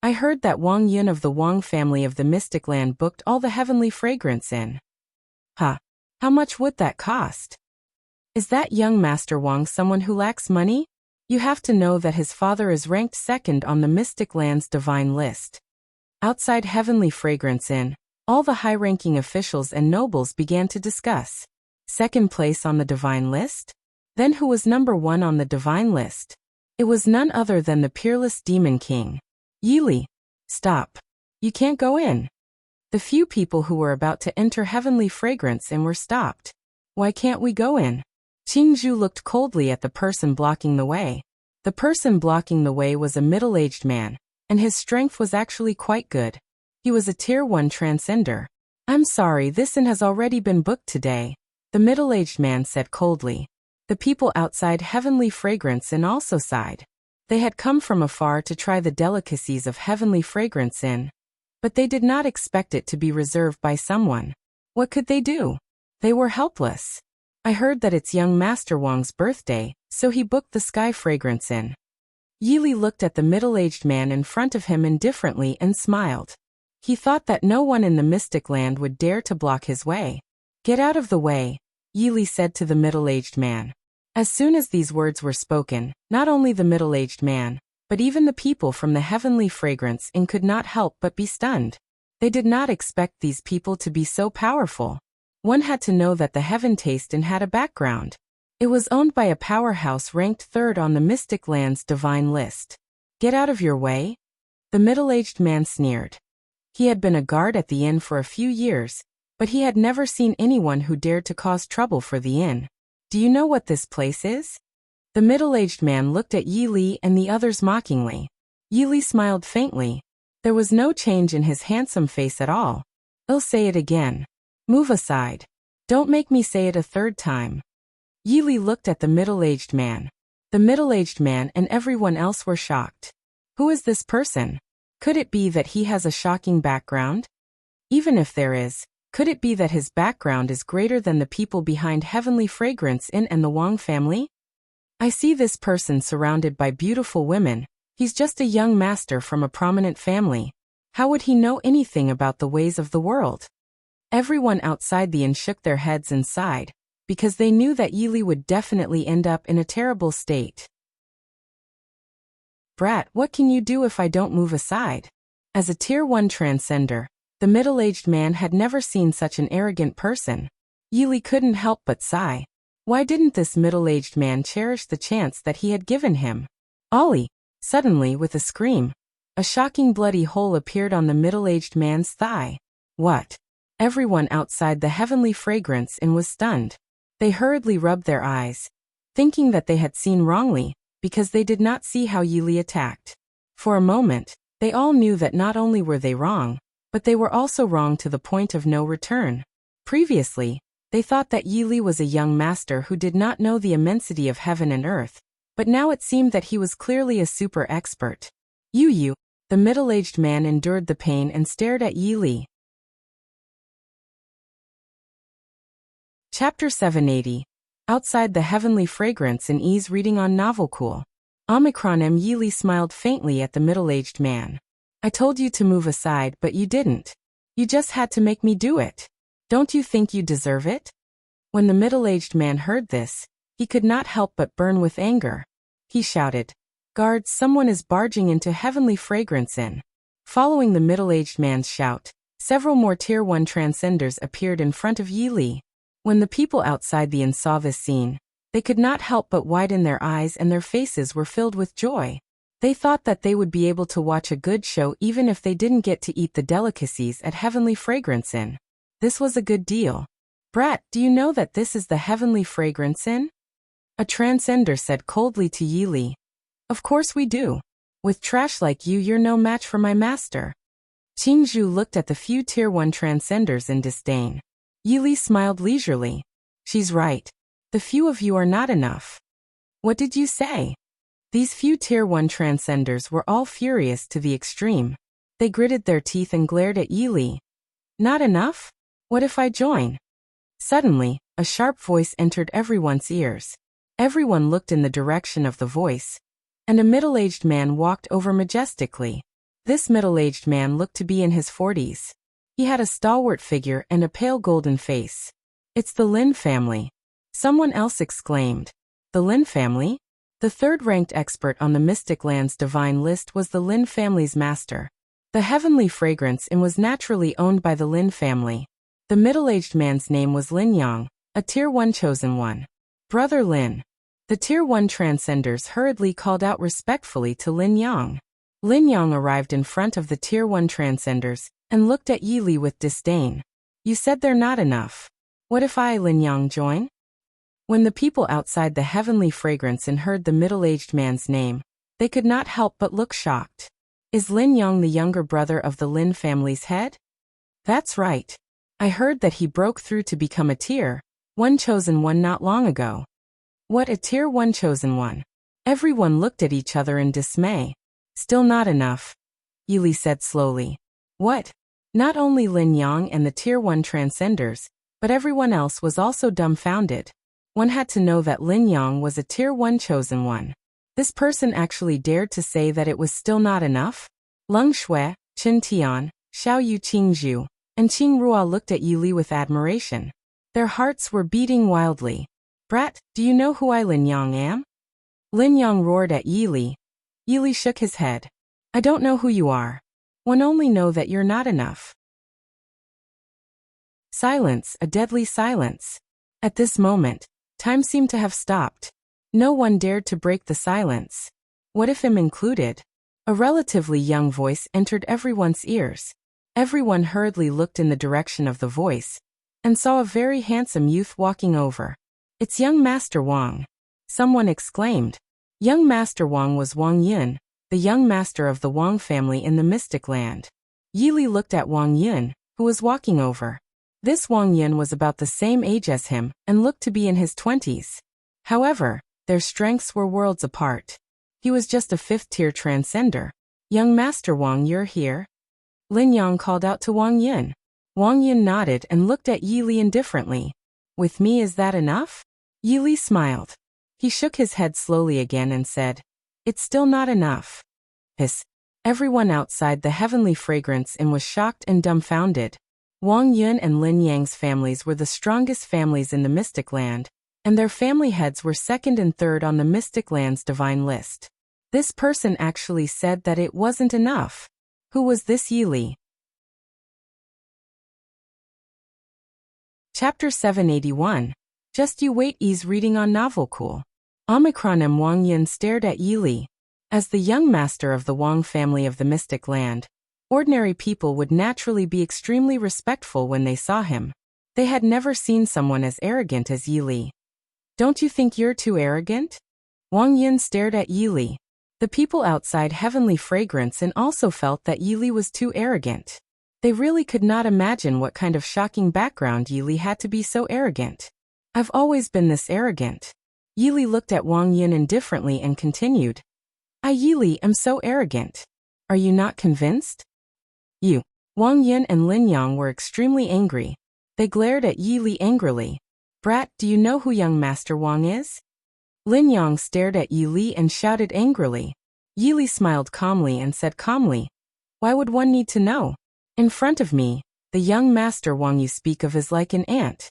I heard that Wang Yun of the Wang family of the Mystic Land booked all the Heavenly Fragrance in. Huh. How much would that cost? Is that young Master Wang someone who lacks money? You have to know that his father is ranked second on the Mystic Land's divine list. Outside Heavenly Fragrance Inn, all the high-ranking officials and nobles began to discuss. Second place on the divine list? Then who was number 1 on the divine list? It was none other than the peerless Demon King. Yili, stop. You can't go in. The few people who were about to enter Heavenly Fragrance Inn were stopped. Why can't we go in? Qingzhu looked coldly at the person blocking the way. The person blocking the way was a middle-aged man, and his strength was actually quite good. He was a Tier 1 transcender. I'm sorry, this inn has already been booked today, the middle-aged man said coldly. The people outside Heavenly Fragrance Inn also sighed. They had come from afar to try the delicacies of Heavenly Fragrance Inn, but they did not expect it to be reserved by someone. What could they do? They were helpless. I heard that it's young Master Wang's birthday, so he booked the Sky Fragrance Inn. Yili looked at the middle-aged man in front of him indifferently and smiled. He thought that no one in the Mystic Land would dare to block his way. Get out of the way, Yili said to the middle-aged man. As soon as these words were spoken, not only the middle-aged man, but even the people from the Heavenly Fragrance Inn could not help but be stunned. They did not expect these people to be so powerful. One had to know that the Heaven Taste Inn had a background. It was owned by a powerhouse ranked 3rd on the Mystic Land's divine list. Get out of your way? The middle-aged man sneered. He had been a guard at the inn for a few years, but he had never seen anyone who dared to cause trouble for the inn. Do you know what this place is? The middle-aged man looked at Yili and the others mockingly. Yili smiled faintly. There was no change in his handsome face at all. I'll say it again. Move aside. Don't make me say it a third time. Yili looked at the middle-aged man. The middle-aged man and everyone else were shocked. Who is this person? Could it be that he has a shocking background? Even if there is, could it be that his background is greater than the people behind Heavenly Fragrance Inn and the Wang family? I see this person surrounded by beautiful women. He's just a young master from a prominent family. How would he know anything about the ways of the world? Everyone outside the inn shook their heads and sighed, because they knew that Yili would definitely end up in a terrible state. Brat, what can you do if I don't move aside? As a Tier 1 transcender, the middle-aged man had never seen such an arrogant person. Yili couldn't help but sigh. Why didn't this middle-aged man cherish the chance that he had given him? Ollie! Suddenly, with a scream, a shocking bloody hole appeared on the middle-aged man's thigh. What? Everyone outside the Heavenly Fragrance Inn was stunned. They hurriedly rubbed their eyes, thinking that they had seen wrongly, because they did not see how Yili attacked. For a moment, they all knew that not only were they wrong, but they were also wrong to the point of no return. Previously, they thought that Yili was a young master who did not know the immensity of heaven and earth, but now it seemed that he was clearly a super expert. You, the middle-aged man endured the pain and stared at Yili. Chapter 780. Outside the Heavenly Fragrance Inn Ease reading on Novel Cool. Omicron Yili smiled faintly at the middle-aged man. I told you to move aside, but you didn't. You just had to make me do it. Don't you think you deserve it? When the middle-aged man heard this, he could not help but burn with anger. He shouted, Guards, someone is barging into Heavenly Fragrance Inn. Following the middle-aged man's shout, several more Tier 1 transcenders appeared in front of Yili. When the people outside the inn saw this scene, they could not help but widen their eyes and their faces were filled with joy. They thought that they would be able to watch a good show even if they didn't get to eat the delicacies at Heavenly Fragrance Inn. This was a good deal. Brat, do you know that this is the Heavenly Fragrance Inn? A transcender said coldly to Yili. Of course we do. With trash like you, you're no match for my master. Qingzhu looked at the few Tier 1 transcenders in disdain. Yili smiled leisurely. She's right. The few of you are not enough. What did you say? These few Tier 1 transcenders were all furious to the extreme. They gritted their teeth and glared at Yili. Not enough? What if I join? Suddenly, a sharp voice entered everyone's ears. Everyone looked in the direction of the voice, and a middle-aged man walked over majestically. This middle-aged man looked to be in his 40s. He had a stalwart figure and a pale golden face. It's the Lin family. Someone else exclaimed. The Lin family? The third-ranked expert on the Mystic Land's divine list was the Lin family's master. The Heavenly Fragrance Inn was naturally owned by the Lin family. The middle-aged man's name was Lin Yang, a Tier 1 chosen one. Brother Lin. The Tier 1 transcenders hurriedly called out respectfully to Lin Yang. Lin Yang arrived in front of the Tier 1 transcenders and looked at Yili with disdain. You said they're not enough. What if I, Lin Yang, join? When the people outside the Heavenly Fragrance Inn heard the middle-aged man's name, they could not help but look shocked. Is Lin Yang the younger brother of the Lin family's head? That's right. I heard that he broke through to become a Tier 1 chosen one not long ago. What, a Tier 1 chosen one? Everyone looked at each other in dismay. Still not enough, Yili said slowly. What? Not only Lin Yang and the Tier 1 transcenders, but everyone else was also dumbfounded. One had to know that Lin Yang was a Tier 1 chosen one. This person actually dared to say that it was still not enough? Leng Shui, Chen Tian, Xiao Yu Qingzhu, and Qing Ruo looked at Yili with admiration. Their hearts were beating wildly. Brat, do you know who I Lin Yang am? Lin Yang roared at Yili. Yili shook his head. I don't know who you are. One only know that you're not enough. Silence, a deadly silence. At this moment, time seemed to have stopped. No one dared to break the silence. What if him included? A relatively young voice entered everyone's ears. Everyone hurriedly looked in the direction of the voice, and saw a very handsome youth walking over. It's young Master Wang. Someone exclaimed. Young Master Wang was Wang Yun, the young master of the Wang family in the Mystic Land. Yili looked at Wang Yun, who was walking over. This Wang Yun was about the same age as him and looked to be in his 20s. However, their strengths were worlds apart. He was just a 5th-tier transcender. Young Master Wang, you're here? Lin Yang called out to Wang Yun. Wang Yun nodded and looked at Yili indifferently. With me, is that enough? Yili smiled. He shook his head slowly again and said, It's still not enough. Hiss. Everyone outside the Heavenly Fragrance Inn was shocked and dumbfounded. Wang Yun and Lin Yang's families were the strongest families in the Mystic Land, and their family heads were second and third on the Mystic Land's divine list. This person actually said that it wasn't enough. Who was this Yili? Chapter 781. Just you wait. Ease reading on Novel Cool. Omicron. Wang Yun stared at Yili. As the young master of the Wang family of the Mystic Land, ordinary people would naturally be extremely respectful when they saw him. They had never seen someone as arrogant as Yili. Don't you think you're too arrogant? Wang Yun stared at Yili. The people outside Heavenly Fragrance and also felt that Yili was too arrogant. They really could not imagine what kind of shocking background Yili had to be so arrogant. I've always been this arrogant. Yili looked at Wang Yun indifferently and continued. I, Yili, am so arrogant. Are you not convinced? You. Wang Yun and Lin Yang were extremely angry. They glared at Yili angrily. Brat, do you know who young Master Wang is? Lin Yang stared at Yili and shouted angrily. Yili smiled calmly and said calmly, why would one need to know? In front of me, the young Master Wang you speak of is like an ant.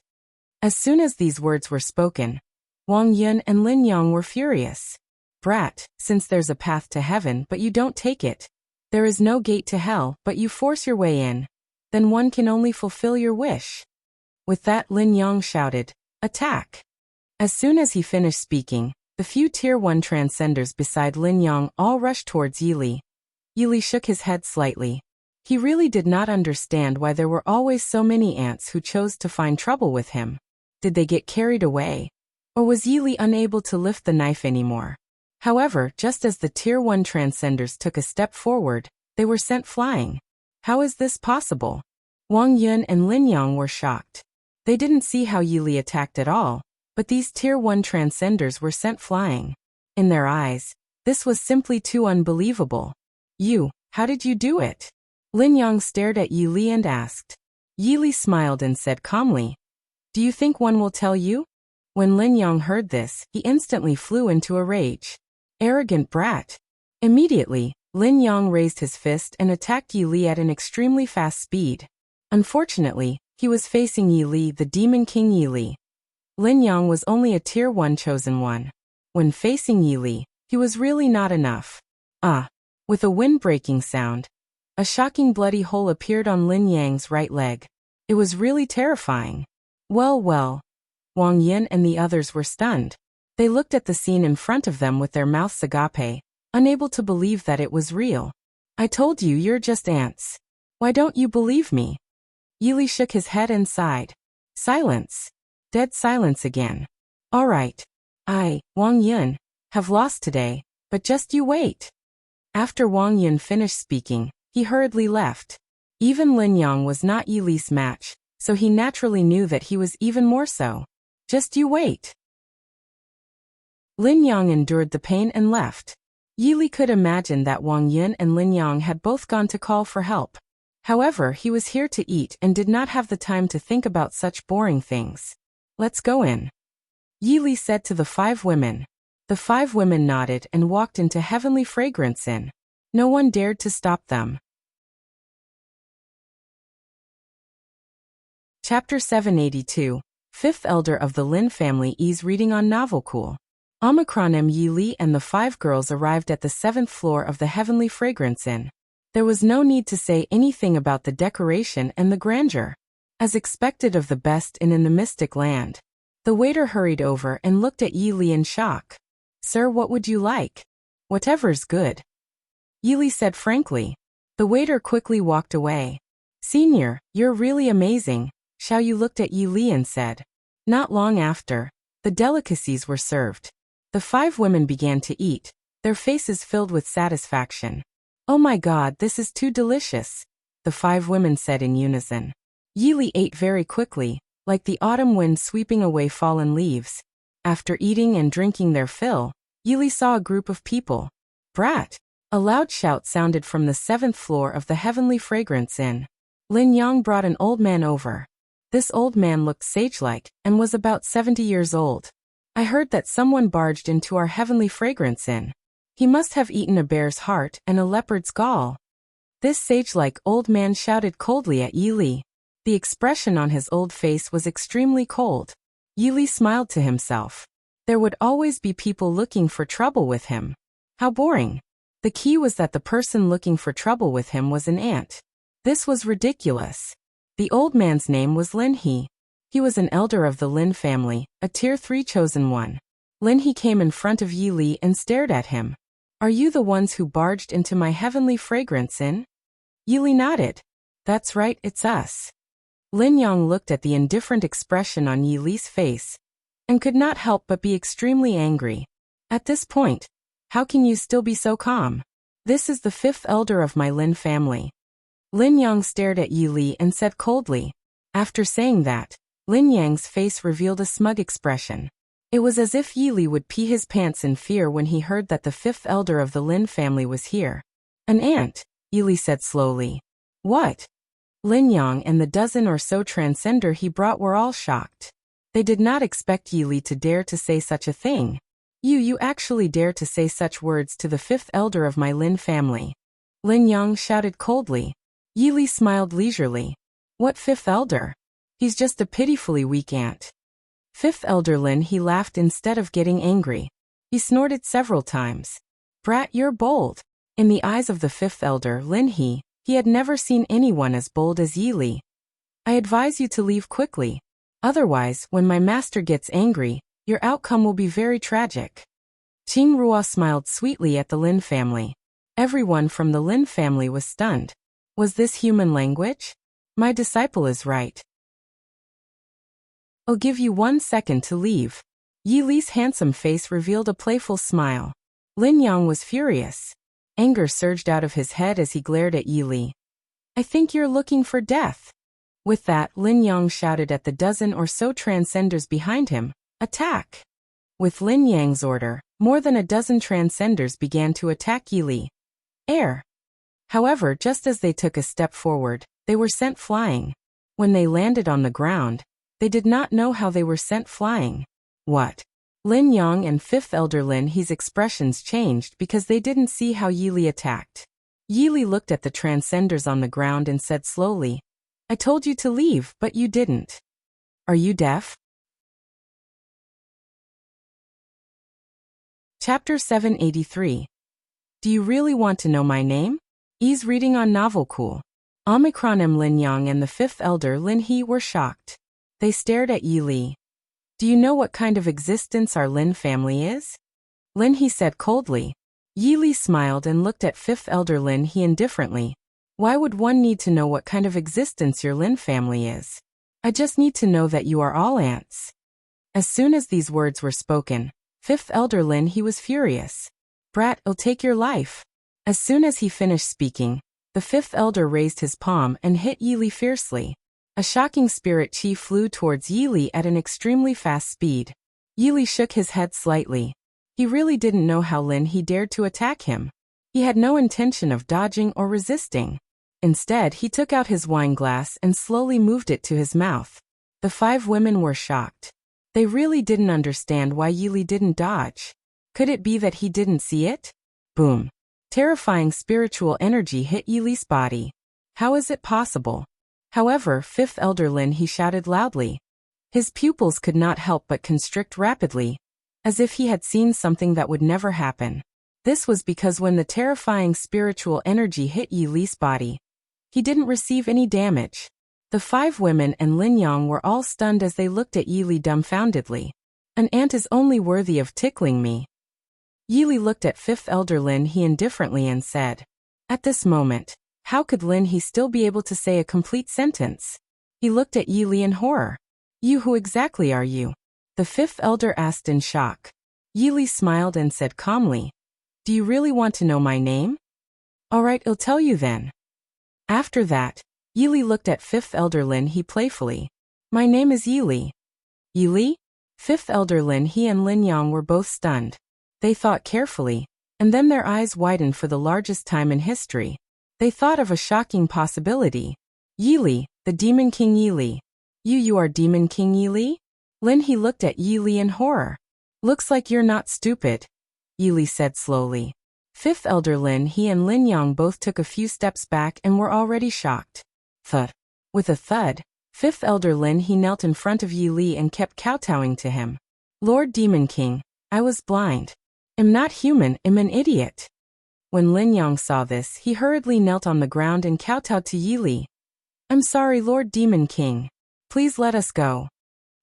As soon as these words were spoken, Wang Yun and Lin Yang were furious. Brat, since there's a path to heaven but you don't take it, there is no gate to hell but you force your way in, then one can only fulfill your wish. With that, Lin Yang shouted, attack! As soon as he finished speaking, the few Tier 1 transcenders beside Lin Yang all rushed towards Yili. Yili shook his head slightly. He really did not understand why there were always so many ants who chose to find trouble with him. Did they get carried away? Or was Yili unable to lift the knife anymore? However, just as the Tier 1 transcenders took a step forward, they were sent flying. How is this possible? Wang Yun and Lin Yang were shocked. They didn't see how Yili attacked at all, but these Tier 1 transcenders were sent flying. In their eyes, this was simply too unbelievable. You, how did you do it? Lin Yang stared at Yili and asked. Yili smiled and said calmly, do you think one will tell you? When Lin Yang heard this, he instantly flew into a rage. Arrogant brat. Immediately, Lin Yang raised his fist and attacked Yili at an extremely fast speed. Unfortunately, he was facing Yili, the Demon King Yili. Lin Yang was only a Tier 1 chosen one. When facing Yili, he was really not enough. With a wind-breaking sound, a shocking bloody hole appeared on Lin Yang's right leg. It was really terrifying. Well, Wang Yun and the others were stunned. They looked at the scene in front of them with their mouths agape, unable to believe that it was real. I told you you're just ants. Why don't you believe me? Yili shook his head and sighed. Silence. Dead silence again. All right. I, Wang Yun, have lost today, but just you wait. After Wang Yun finished speaking, he hurriedly left. Even Lin Yang was not Yili's match, so he naturally knew that he was even more so. Just you wait. Lin Yang endured the pain and left. Yili could imagine that Wang Yun and Lin Yang had both gone to call for help. However, he was here to eat and did not have the time to think about such boring things. Let's go in. Yili said to the 5 women. The 5 women nodded and walked into Heavenly Fragrance Inn. No one dared to stop them. Chapter 782. 5th Elder of the Lin Family is reading on Novel Cool. Omicron. Yili and the 5 girls arrived at the 7th floor of the Heavenly Fragrance Inn. There was no need to say anything about the decoration and the grandeur. As expected of the best inn in the Mystic Land, the waiter hurried over and looked at Yili in shock. Sir, what would you like? Whatever's good. Yili said frankly. The waiter quickly walked away. Senior, you're really amazing, Xiao Yu looked at Yili and said. Not long after, the delicacies were served. The 5 women began to eat, their faces filled with satisfaction. Oh my God, this is too delicious, the 5 women said in unison. Yili ate very quickly, like the autumn wind sweeping away fallen leaves. After eating and drinking their fill, Yili saw a group of people. Brat! A loud shout sounded from the 7th floor of the Heavenly Fragrance Inn. Lin Yang brought an old man over. This old man looked sage-like and was about 70 years old. I heard that someone barged into our Heavenly Fragrance Inn. He must have eaten a bear's heart and a leopard's gall. This sage-like old man shouted coldly at Yili. The expression on his old face was extremely cold. Yili smiled to himself. There would always be people looking for trouble with him. How boring. The key was that the person looking for trouble with him was an ant. This was ridiculous. The old man's name was Lin He. He was an elder of the Lin family, a tier 3 chosen one. Lin He came in front of Yi Li and stared at him. Are you the ones who barged into my heavenly fragrance inn? Yi Li nodded. That's right, it's us. Lin Yang looked at the indifferent expression on Yi Li's face and could not help but be extremely angry. At this point, how can you still be so calm? This is the 5th elder of my Lin family. Lin Yang stared at Yi Li and said coldly. After saying that, Lin Yang's face revealed a smug expression. It was as if Yi Li would pee his pants in fear when he heard that the 5th elder of the Lin family was here. An ant, Yi Li said slowly. What? Lin Yang and the dozen or so transcender he brought were all shocked. They did not expect Yi Li to dare to say such a thing. You actually dare to say such words to the 5th elder of my Lin family? Lin Yang shouted coldly. Yi Li smiled leisurely. What 5th elder? He's just a pitifully weak ant. 5th elder Lin He laughed instead of getting angry. He snorted several times. Brat, you're bold. In the eyes of the 5th elder Lin He had never seen anyone as bold as Yi Li. I advise you to leave quickly. Otherwise, when my master gets angry, your outcome will be very tragic. Qing Ruo smiled sweetly at the Lin family. Everyone from the Lin family was stunned. Was this human language? My disciple is right. I'll give you 1 second to leave. Yi Li's handsome face revealed a playful smile. Lin Yang was furious. Anger surged out of his head as he glared at Yi Li. I think you're looking for death. With that, Lin Yang shouted at the dozen or so transcenders behind him, attack! With Lin Yang's order, more than a dozen transcenders began to attack Yi Li. Air. However, just as they took a step forward, they were sent flying. When they landed on the ground, they did not know how they were sent flying. What? Lin Yang and 5th elder Lin He's expressions changed because they didn't see how Yi Li attacked. Yi Li looked at the transcenders on the ground and said slowly, I told you to leave, but you didn't. Are you deaf? Chapter 783. Do you really want to know my name? Ease reading on Novel Cool. Omicron M. Lin Yang and the 5th elder Lin He were shocked. They stared at Yi Li. Do you know what kind of existence our Lin family is? Lin He said coldly. Yi Li smiled and looked at 5th elder Lin He indifferently. Why would one need to know what kind of existence your Lin family is? I just need to know that you are all ants. As soon as these words were spoken, 5th elder Lin He was furious. Brat, I'll take your life. As soon as he finished speaking, the 5th elder raised his palm and hit Yi Li fiercely. A shocking spirit chi flew towards Yi Li at an extremely fast speed. Yi Li shook his head slightly. He really didn't know how Lin He dared to attack him. He had no intention of dodging or resisting. Instead, he took out his wine glass and slowly moved it to his mouth. The 5 women were shocked. They really didn't understand why Yi Li didn't dodge. Could it be that he didn't see it? Boom. Terrifying spiritual energy hit Yi Li's body. How is it possible? However, 5th elder Lin He shouted loudly. His pupils could not help but constrict rapidly, as if he had seen something that would never happen. This was because when the terrifying spiritual energy hit Yi Li's body, he didn't receive any damage. The 5 women and Lin Yang were all stunned as they looked at Yi Li dumbfoundedly. An ant is only worthy of tickling me. Yi Li looked at 5th elder Lin He indifferently and said, at this moment, how could Lin He still be able to say a complete sentence? He looked at Yi Li in horror. You, who exactly are you? The 5th elder asked in shock. Yi Li smiled and said calmly, do you really want to know my name? All right, I'll tell you then. After that, Yi Li looked at 5th elder Lin He playfully. My name is Yi Li. Yi Li? 5th elder Lin He and Lin Yang were both stunned. They thought carefully, and then their eyes widened for the largest time in history. They thought of a shocking possibility. Yi Li, the Demon King Yi Li. You are Demon King Yi Li? Lin He looked at Yi Li in horror. Looks like you're not stupid, Yi Li said slowly. 5th elder Lin He and Lin Yang both took a few steps back and were already shocked. Thud. With a thud, Fifth Elder Lin He knelt in front of Yi Li and kept kowtowing to him. Lord Demon King, I was blind. Am not human, am an idiot. When Lin Yang saw this, he hurriedly knelt on the ground and kowtowed to Yi Li. I'm sorry, Lord Demon King. Please let us go.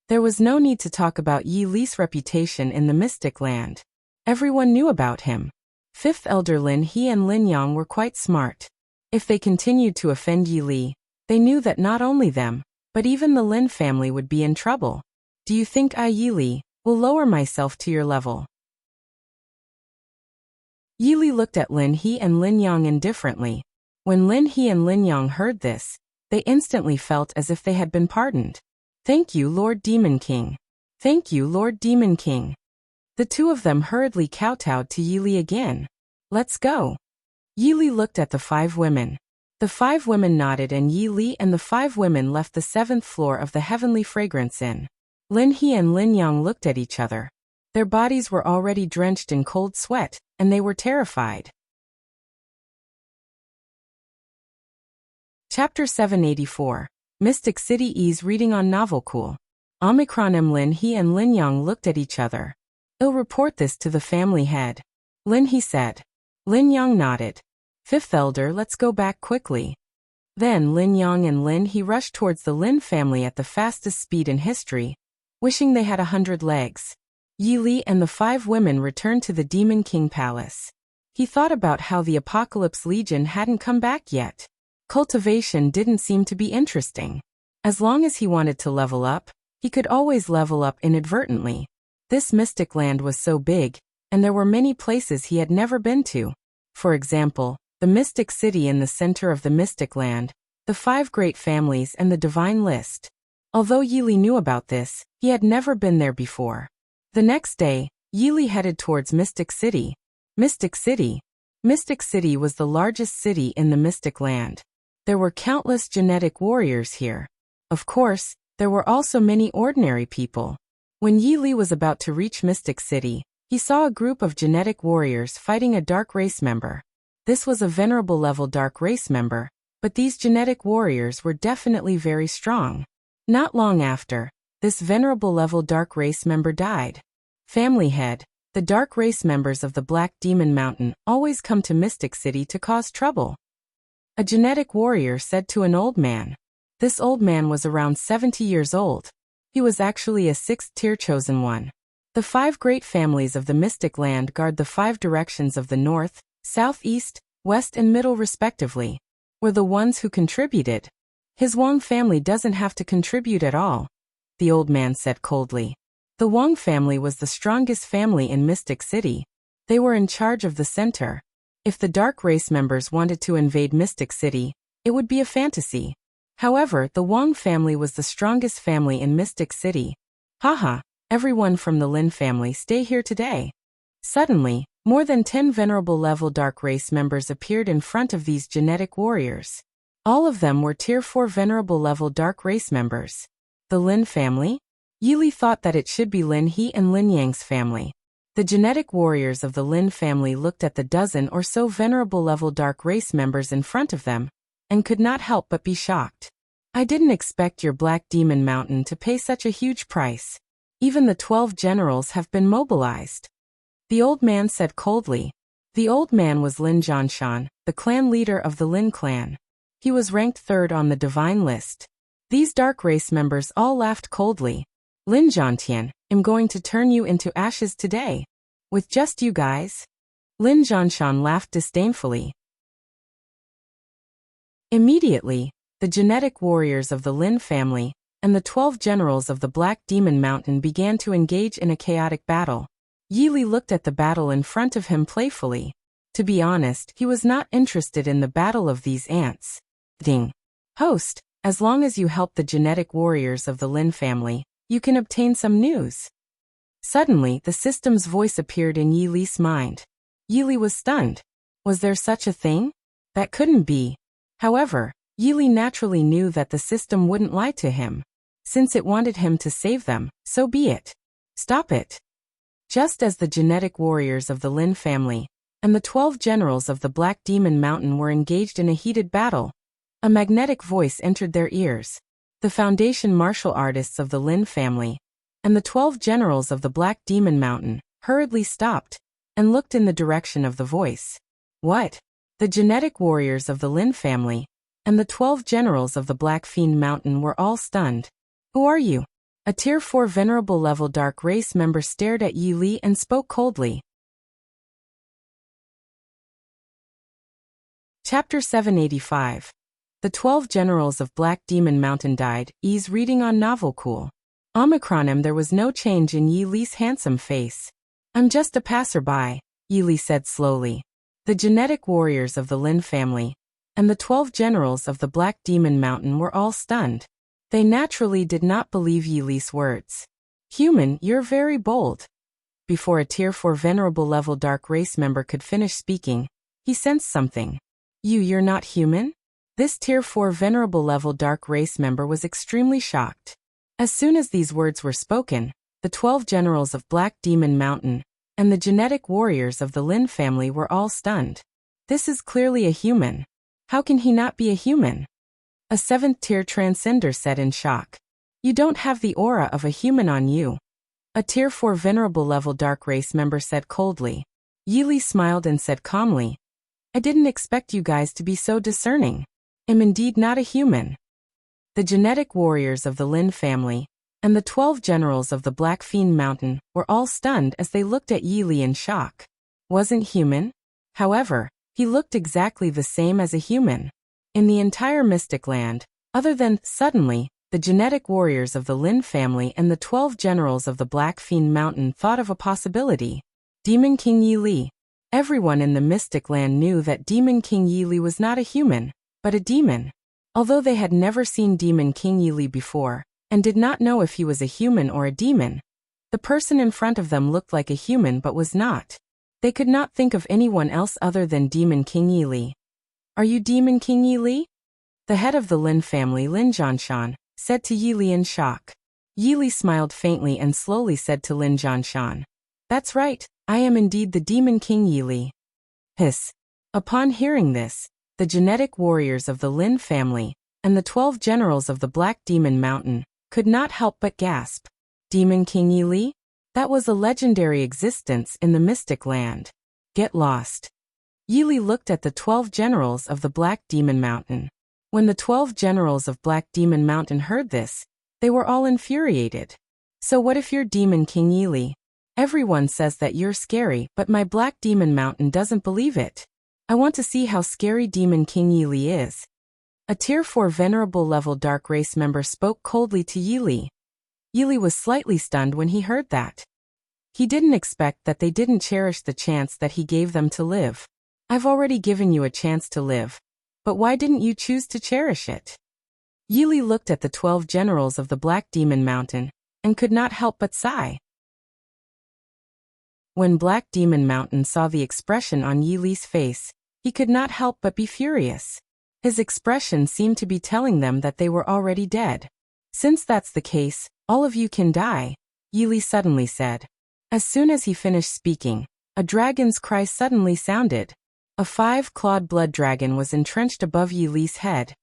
There was no need to talk about Yi Li's reputation in the Mystic Land. Everyone knew about him. Fifth Elder Lin He and Lin Yang were quite smart. If they continued to offend Yi Li, they knew that not only them, but even the Lin family would be in trouble. Do you think I, Yi Li, will lower myself to your level? Yi Li looked at Lin He and Lin Yang indifferently. When Lin He and Lin Yang heard this, they instantly felt as if they had been pardoned. Thank you, Lord Demon King. Thank you, Lord Demon King. The two of them hurriedly kowtowed to Yi Li again. Let's go. Yi Li looked at the 5 women. The 5 women nodded and Yi Li and the 5 women left the 7th floor of the Heavenly Fragrance Inn. Lin He and Lin Yang looked at each other. Their bodies were already drenched in cold sweat, and they were terrified. Chapter 784. Mystic City Ease reading on Novel Cool. Omicron M. Lin He and Lin Yang looked at each other. I'll report this to the family head. Lin He said. Lin Yang nodded. Fifth Elder, let's go back quickly. Then Lin Yang and Lin He rushed towards the Lin family at the fastest speed in history, wishing they had 100 legs. Yi Li and the 5 women returned to the Demon King Palace. He thought about how the Apocalypse Legion hadn't come back yet. Cultivation didn't seem to be interesting. As long as he wanted to level up, he could always level up inadvertently. This mystic land was so big, and there were many places he had never been to. For example, the Mystic City in the center of the Mystic Land, the 5 great families and the Divine List. Although Yi Li knew about this, he had never been there before. The next day, Yi Li headed towards Mystic City. Mystic City. Mystic City was the largest city in the Mystic Land. There were countless genetic warriors here. Of course, there were also many ordinary people. When Yi Li was about to reach Mystic City, he saw a group of genetic warriors fighting a dark race member. This was a venerable level dark race member, but these genetic warriors were definitely very strong. Not long after, this venerable level dark race member died. Family head, the dark race members of the Black Demon Mountain always come to Mystic City to cause trouble. A genetic warrior said to an old man. This old man was around 70 years old. He was actually a 6th-tier chosen one. The 5 great families of the Mystic Land guard the 5 directions of the north, south, east, west and middle respectively. Were the ones who contributed. His Wang family doesn't have to contribute at all, the old man said coldly. The Wang family was the strongest family in Mystic City. They were in charge of the center. If the dark race members wanted to invade Mystic City, it would be a fantasy. However, the Wang family was the strongest family in Mystic City. Haha, everyone from the Lin family stay here today. Suddenly, more than 10 venerable level dark race members appeared in front of these genetic warriors. All of them were tier 4 venerable level dark race members. The Lin family? Yi Li thought that it should be Lin He and Lin Yang's family. The genetic warriors of the Lin family looked at the dozen or so venerable level dark race members in front of them, and could not help but be shocked. I didn't expect your Black Demon Mountain to pay such a huge price. Even the 12 generals have been mobilized. The old man said coldly. The old man was Lin Zhanshan, the clan leader of the Lin clan. He was ranked 3rd on the divine list. These dark race members all laughed coldly. Lin Zhantian, I'm going to turn you into ashes today. With just you guys? Lin Zhanshan laughed disdainfully. Immediately, the genetic warriors of the Lin family and the 12 generals of the Black Demon Mountain began to engage in a chaotic battle. Yi Li looked at the battle in front of him playfully. To be honest, he was not interested in the battle of these ants. Ding. Host, as long as you help the genetic warriors of the Lin family, you can obtain some news. Suddenly, the system's voice appeared in Yi Li's mind. Yi Li was stunned. Was there such a thing? That couldn't be. However, Yi Li naturally knew that the system wouldn't lie to him. Since it wanted him to save them, so be it. Stop it. Just as the genetic warriors of the Lin family and the 12 generals of the Black Demon Mountain were engaged in a heated battle, a magnetic voice entered their ears. the foundation martial artists of the Lin family, and the 12 generals of the Black Demon Mountain, hurriedly stopped and looked in the direction of the voice. What? The genetic warriors of the Lin family and the 12 generals of the Black Fiend Mountain were all stunned. Who are you? A Tier 4 venerable level dark race member stared at Yi Li and spoke coldly. Chapter 785. The 12 generals of Black Demon Mountain died. Ease reading on Novel Cool. Omicron. There was no change in Yi Li's handsome face. I'm just a passerby, Yi Li said slowly. The genetic warriors of the Lin family and the 12 generals of the Black Demon Mountain were all stunned. They naturally did not believe Yi Li's words. Human, you're very bold. Before a Tier 4 venerable level dark race member could finish speaking, he sensed something. You're not human? This Tier 4 venerable level dark race member was extremely shocked. As soon as these words were spoken, the 12 generals of Black Demon Mountain and the genetic warriors of the Lin family were all stunned. This is clearly a human. How can he not be a human? A 7th tier transcender said in shock. You don't have the aura of a human on you. A Tier 4 venerable level dark race member said coldly. Yi Li smiled and said calmly, I didn't expect you guys to be so discerning. I'm indeed not a human. The genetic warriors of the Lin family and the 12 generals of the Black Fiend Mountain were all stunned as they looked at Yi Li in shock. Wasn't human? However, he looked exactly the same as a human. In the entire Mystic Land, other than, suddenly, the genetic warriors of the Lin family and the 12 generals of the Black Fiend Mountain thought of a possibility. Demon King Yi Li. Everyone in the Mystic Land knew that Demon King Yi Li was not a human, but a demon. Although they had never seen Demon King Yi Li before, and did not know if he was a human or a demon, the person in front of them looked like a human but was not. They could not think of anyone else other than Demon King Yi Li. Are you Demon King Yi Li? The head of the Lin family, Lin Zhanshan, said to Yi Li in shock. Yi Li smiled faintly and slowly said to Lin Zhanshan, That's right, I am indeed the Demon King Yi Li. Hiss. Upon hearing this, the genetic warriors of the Lin family and the 12 generals of the Black Demon Mountain could not help but gasp. Demon King Yi Li? That was a legendary existence in the Mystic Land. Get lost. Yi Li looked at the 12 generals of the Black Demon Mountain. When the 12 generals of Black Demon Mountain heard this, they were all infuriated. So what if you're Demon King Yi Li? Everyone says that you're scary, but my Black Demon Mountain doesn't believe it. I want to see how scary Demon King Yi Li is. A Tier 4 venerable level dark race member spoke coldly to Yi Li. Yi Li was slightly stunned when he heard that. He didn't expect that they didn't cherish the chance that he gave them to live. I've already given you a chance to live. But why didn't you choose to cherish it? Yi Li looked at the 12 generals of the Black Demon Mountain and could not help but sigh. When Black Demon Mountain saw the expression on Yi Li's face, he could not help but be furious. His expression seemed to be telling them that they were already dead. Since that's the case, all of you can die, Yi Li suddenly said. As soon as he finished speaking, a dragon's cry suddenly sounded. A 5-clawed blood dragon was entrenched above Yi Li's head,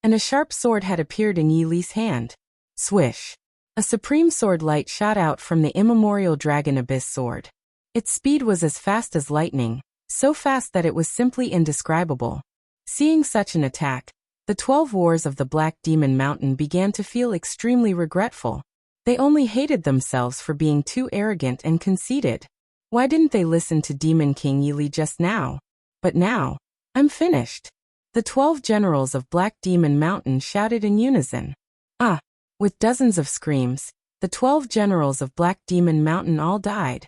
and a sharp sword had appeared in Yi Li's hand. Swish! A supreme sword light shot out from the immemorial dragon abyss sword. Its speed was as fast as lightning, so fast that it was simply indescribable. Seeing such an attack, the 12 wars of the Black Demon Mountain began to feel extremely regretful. They only hated themselves for being too arrogant and conceited. Why didn't they listen to Demon King Yi Li just now? But now, I'm finished. The 12 generals of Black Demon Mountain shouted in unison. Ah! With dozens of screams, the 12 generals of Black Demon Mountain all died.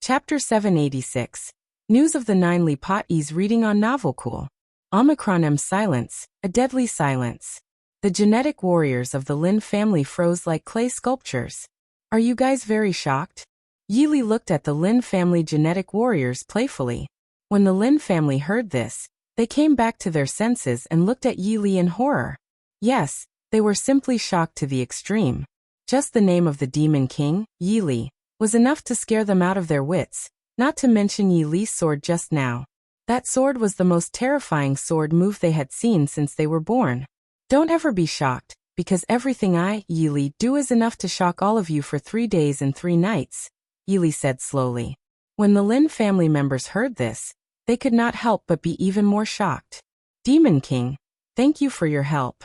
Chapter 786. News of the 9 Li Pot Ease reading on Novel Cool. Omicron silence, a deadly silence. The genetic warriors of the Lin family froze like clay sculptures. Are you guys very shocked? Yi Li looked at the Lin family genetic warriors playfully. When the Lin family heard this, they came back to their senses and looked at Yi Li in horror. Yes, they were simply shocked to the extreme. Just the name of the Demon King, Yi Li, was enough to scare them out of their wits, not to mention Yi Li's sword just now. That sword was the most terrifying sword move they had seen since they were born. Don't ever be shocked, because everything I, Yili, do is enough to shock all of you for 3 days and 3 nights, Yili said slowly. When the Lin family members heard this, they could not help but be even more shocked. Demon King, thank you for your help.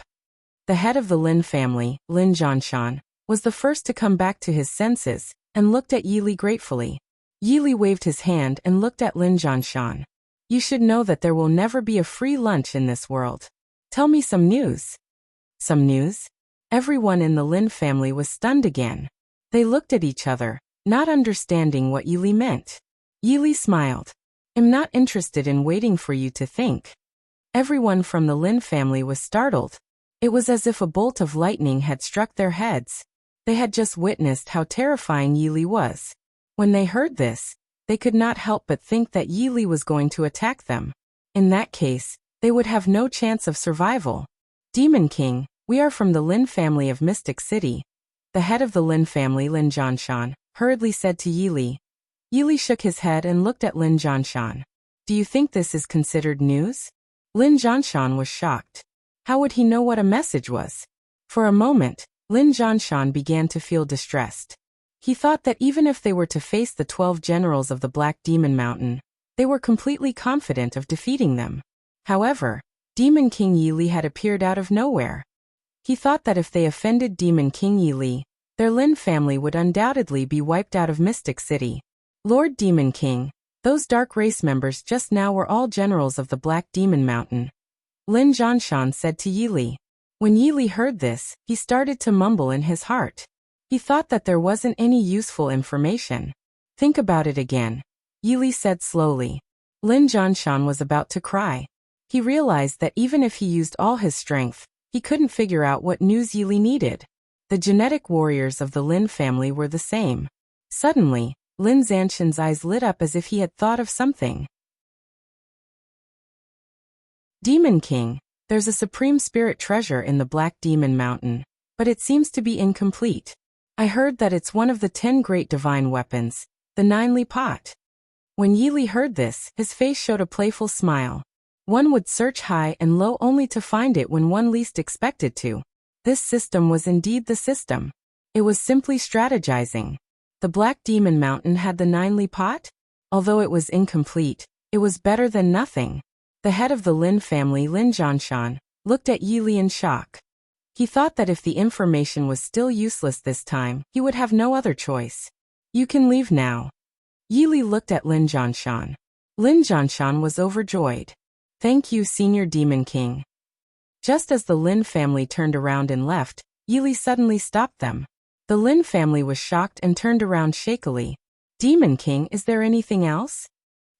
The head of the Lin family, Lin Zhanshan, was the first to come back to his senses, and looked at Yili gratefully. Yili waved his hand and looked at Lin Zhanshan. You should know that there will never be a free lunch in this world. Tell me some news. Some news? Everyone in the Lin family was stunned again. They looked at each other, not understanding what Yili meant. Yili smiled. I'm not interested in waiting for you to think. Everyone from the Lin family was startled. It was as if a bolt of lightning had struck their heads. They had just witnessed how terrifying Yili was. When they heard this, they could not help but think that Yili was going to attack them. In that case, they would have no chance of survival. Demon King, we are from the Lin family of Mystic City. The head of the Lin family, Lin Zhanshan, hurriedly said to Yili. Yili shook his head and looked at Lin Zhanshan. Do you think this is considered news? Lin Zhanshan was shocked. How would he know what a message was? For a moment, Lin Zhanshan began to feel distressed. He thought that even if they were to face the 12 generals of the Black Demon Mountain, they were completely confident of defeating them. However, Demon King Yili had appeared out of nowhere. He thought that if they offended Demon King Yili, their Lin family would undoubtedly be wiped out of Mystic City. Lord Demon King, those dark race members just now were all generals of the Black Demon Mountain. Lin Zhanshan said to Yili. When Yili heard this, he started to mumble in his heart. He thought that there wasn't any useful information. Think about it again, Yili said slowly. Lin Zhanshan was about to cry. He realized that even if he used all his strength, he couldn't figure out what news Yili needed. The genetic warriors of the Lin family were the same. Suddenly, Lin Zhanshan's eyes lit up as if he had thought of something. Demon King, there's a supreme spirit treasure in the Black Demon Mountain, but it seems to be incomplete. I heard that it's one of the 10 great divine weapons, the Ninely Pot. When Yili heard this, his face showed a playful smile. One would search high and low only to find it when one least expected to. This system was indeed the system. It was simply strategizing. The Black Demon Mountain had the Ninely Pot? Although it was incomplete, it was better than nothing. The head of the Lin family, Lin Zhanshan, looked at Yili in shock. He thought that if the information was still useless this time, he would have no other choice. You can leave now. Yili looked at Lin Zhanshan. Lin Zhanshan was overjoyed. Thank you, Senior Demon King. Just as the Lin family turned around and left, Yili suddenly stopped them. The Lin family was shocked and turned around shakily. Demon King, is there anything else?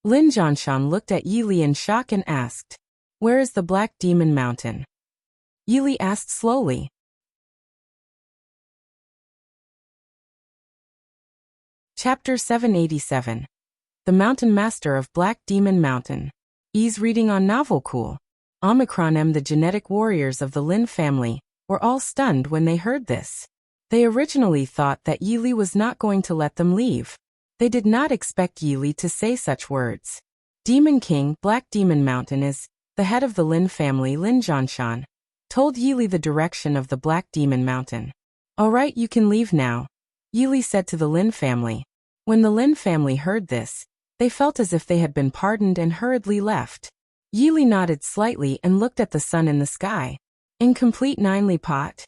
Lin Zhanshan looked at Yili in shock and asked, where is the Black Demon Mountain? Yili asked slowly. Chapter 787. The Mountain Master of Black Demon Mountain. Ease reading on Novel Cool. Omicron the genetic warriors of the Lin family were all stunned when they heard this. They originally thought that Yili was not going to let them leave. They did not expect Yili to say such words. Demon King, Black Demon Mountain is, the head of the Lin family, Lin Zhanshan, told Yili the direction of the Black Demon Mountain. All right, you can leave now, Yili said to the Lin family. When the Lin family heard this, they felt as if they had been pardoned and hurriedly left. Yili nodded slightly and looked at the sun in the sky. Incomplete Ninely Pot.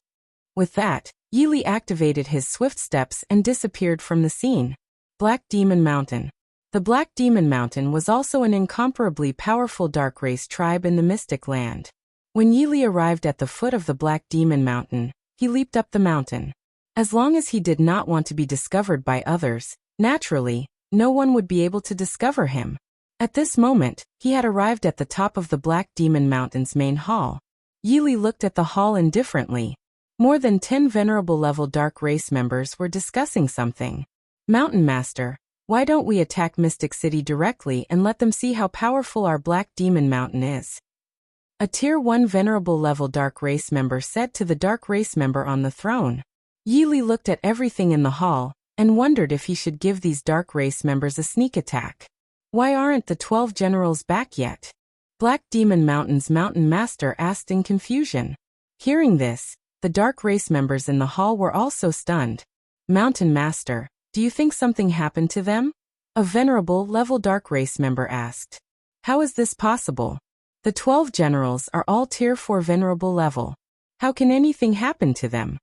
With that, Yili activated his swift steps and disappeared from the scene. Black Demon Mountain. The Black Demon Mountain was also an incomparably powerful dark race tribe in the Mystic Land. When Yili arrived at the foot of the Black Demon Mountain, he leaped up the mountain. As long as he did not want to be discovered by others, naturally, no one would be able to discover him. At this moment, he had arrived at the top of the Black Demon Mountain's main hall. Yili looked at the hall indifferently. More than 10 venerable level dark race members were discussing something. Mountain Master, why don't we attack Mystic City directly and let them see how powerful our Black Demon Mountain is? A Tier 1 venerable level dark race member said to the dark race member on the throne. Yili looked at everything in the hall and wondered if he should give these dark race members a sneak attack. Why aren't the 12 generals back yet? Black Demon Mountain's Mountain Master asked in confusion. Hearing this, the Dark Race members in the hall were also stunned. Mountain Master, do you think something happened to them? A venerable level Dark Race member asked. How is this possible? The 12 generals are all tier 4 venerable level. How can anything happen to them?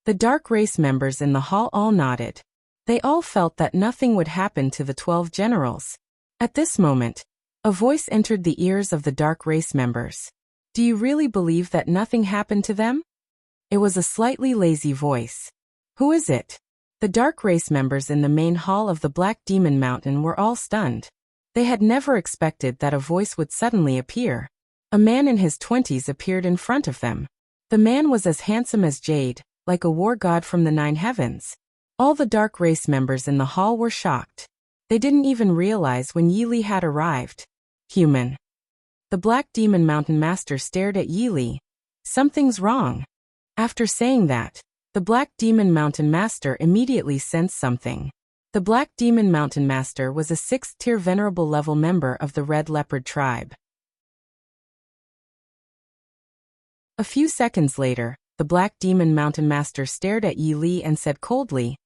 The Dark Race members in the hall all nodded. They all felt that nothing would happen to the 12 generals. At this moment, a voice entered the ears of the Dark Race members. Do you really believe that nothing happened to them? It was a slightly lazy voice. Who is it? The Dark Race members in the main hall of the Black Demon Mountain were all stunned. They had never expected that a voice would suddenly appear. A man in his 20s appeared in front of them. The man was as handsome as jade, like a war god from the 9 heavens. All the Dark Race members in the hall were shocked. They didn't even realize when Yili had arrived. Human. The Black Demon Mountain Master stared at Yili. Something's wrong. After saying that, the Black Demon Mountain Master immediately sensed something. The Black Demon Mountain Master was a 6th-tier venerable level member of the Red Leopard tribe. A few seconds later, the Black Demon Mountain Master stared at Yi Li and said coldly,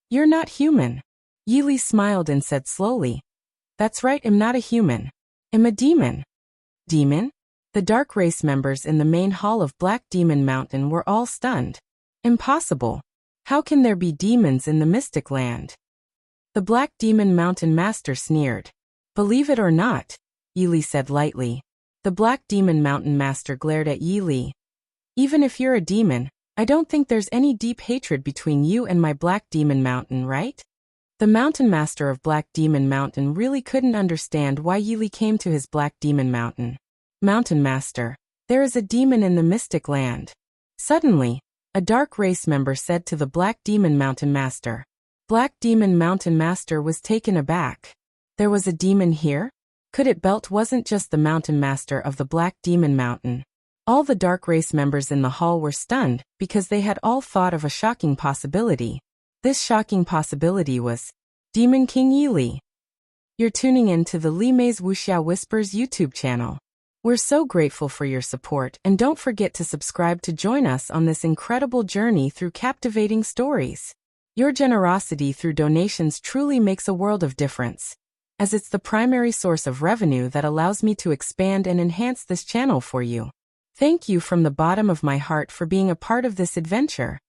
"You're not human." Yi Li smiled and said slowly, "That's right, I'm not a human. I'm a demon." Demon? The Dark Race members in the main hall of Black Demon Mountain were all stunned. Impossible. How can there be demons in the Mystic Land? The Black Demon Mountain Master sneered. "Believe it or not," Yi Li said lightly. The Black Demon Mountain Master glared at Yi Li. "Even if you're a demon, I don't think there's any deep hatred between you and my Black Demon Mountain, right?" The Mountain Master of Black Demon Mountain really couldn't understand why Yi Li came to his Black Demon Mountain. "Mountain Master, there is a demon in the Mystic Land." Suddenly, a Dark Race member said to the Black Demon Mountain Master. Black Demon Mountain Master was taken aback. There was a demon here? Could it Belt wasn't just the Mountain Master of the Black Demon Mountain? All the Dark Race members in the hall were stunned because they had all thought of a shocking possibility. This shocking possibility was Demon King Yi Li. You're tuning in to the Li Mei's Wuxia Whispers YouTube channel. We're so grateful for your support, and don't forget to subscribe to join us on this incredible journey through captivating stories. Your generosity through donations truly makes a world of difference, as it's the primary source of revenue that allows me to expand and enhance this channel for you. Thank you from the bottom of my heart for being a part of this adventure.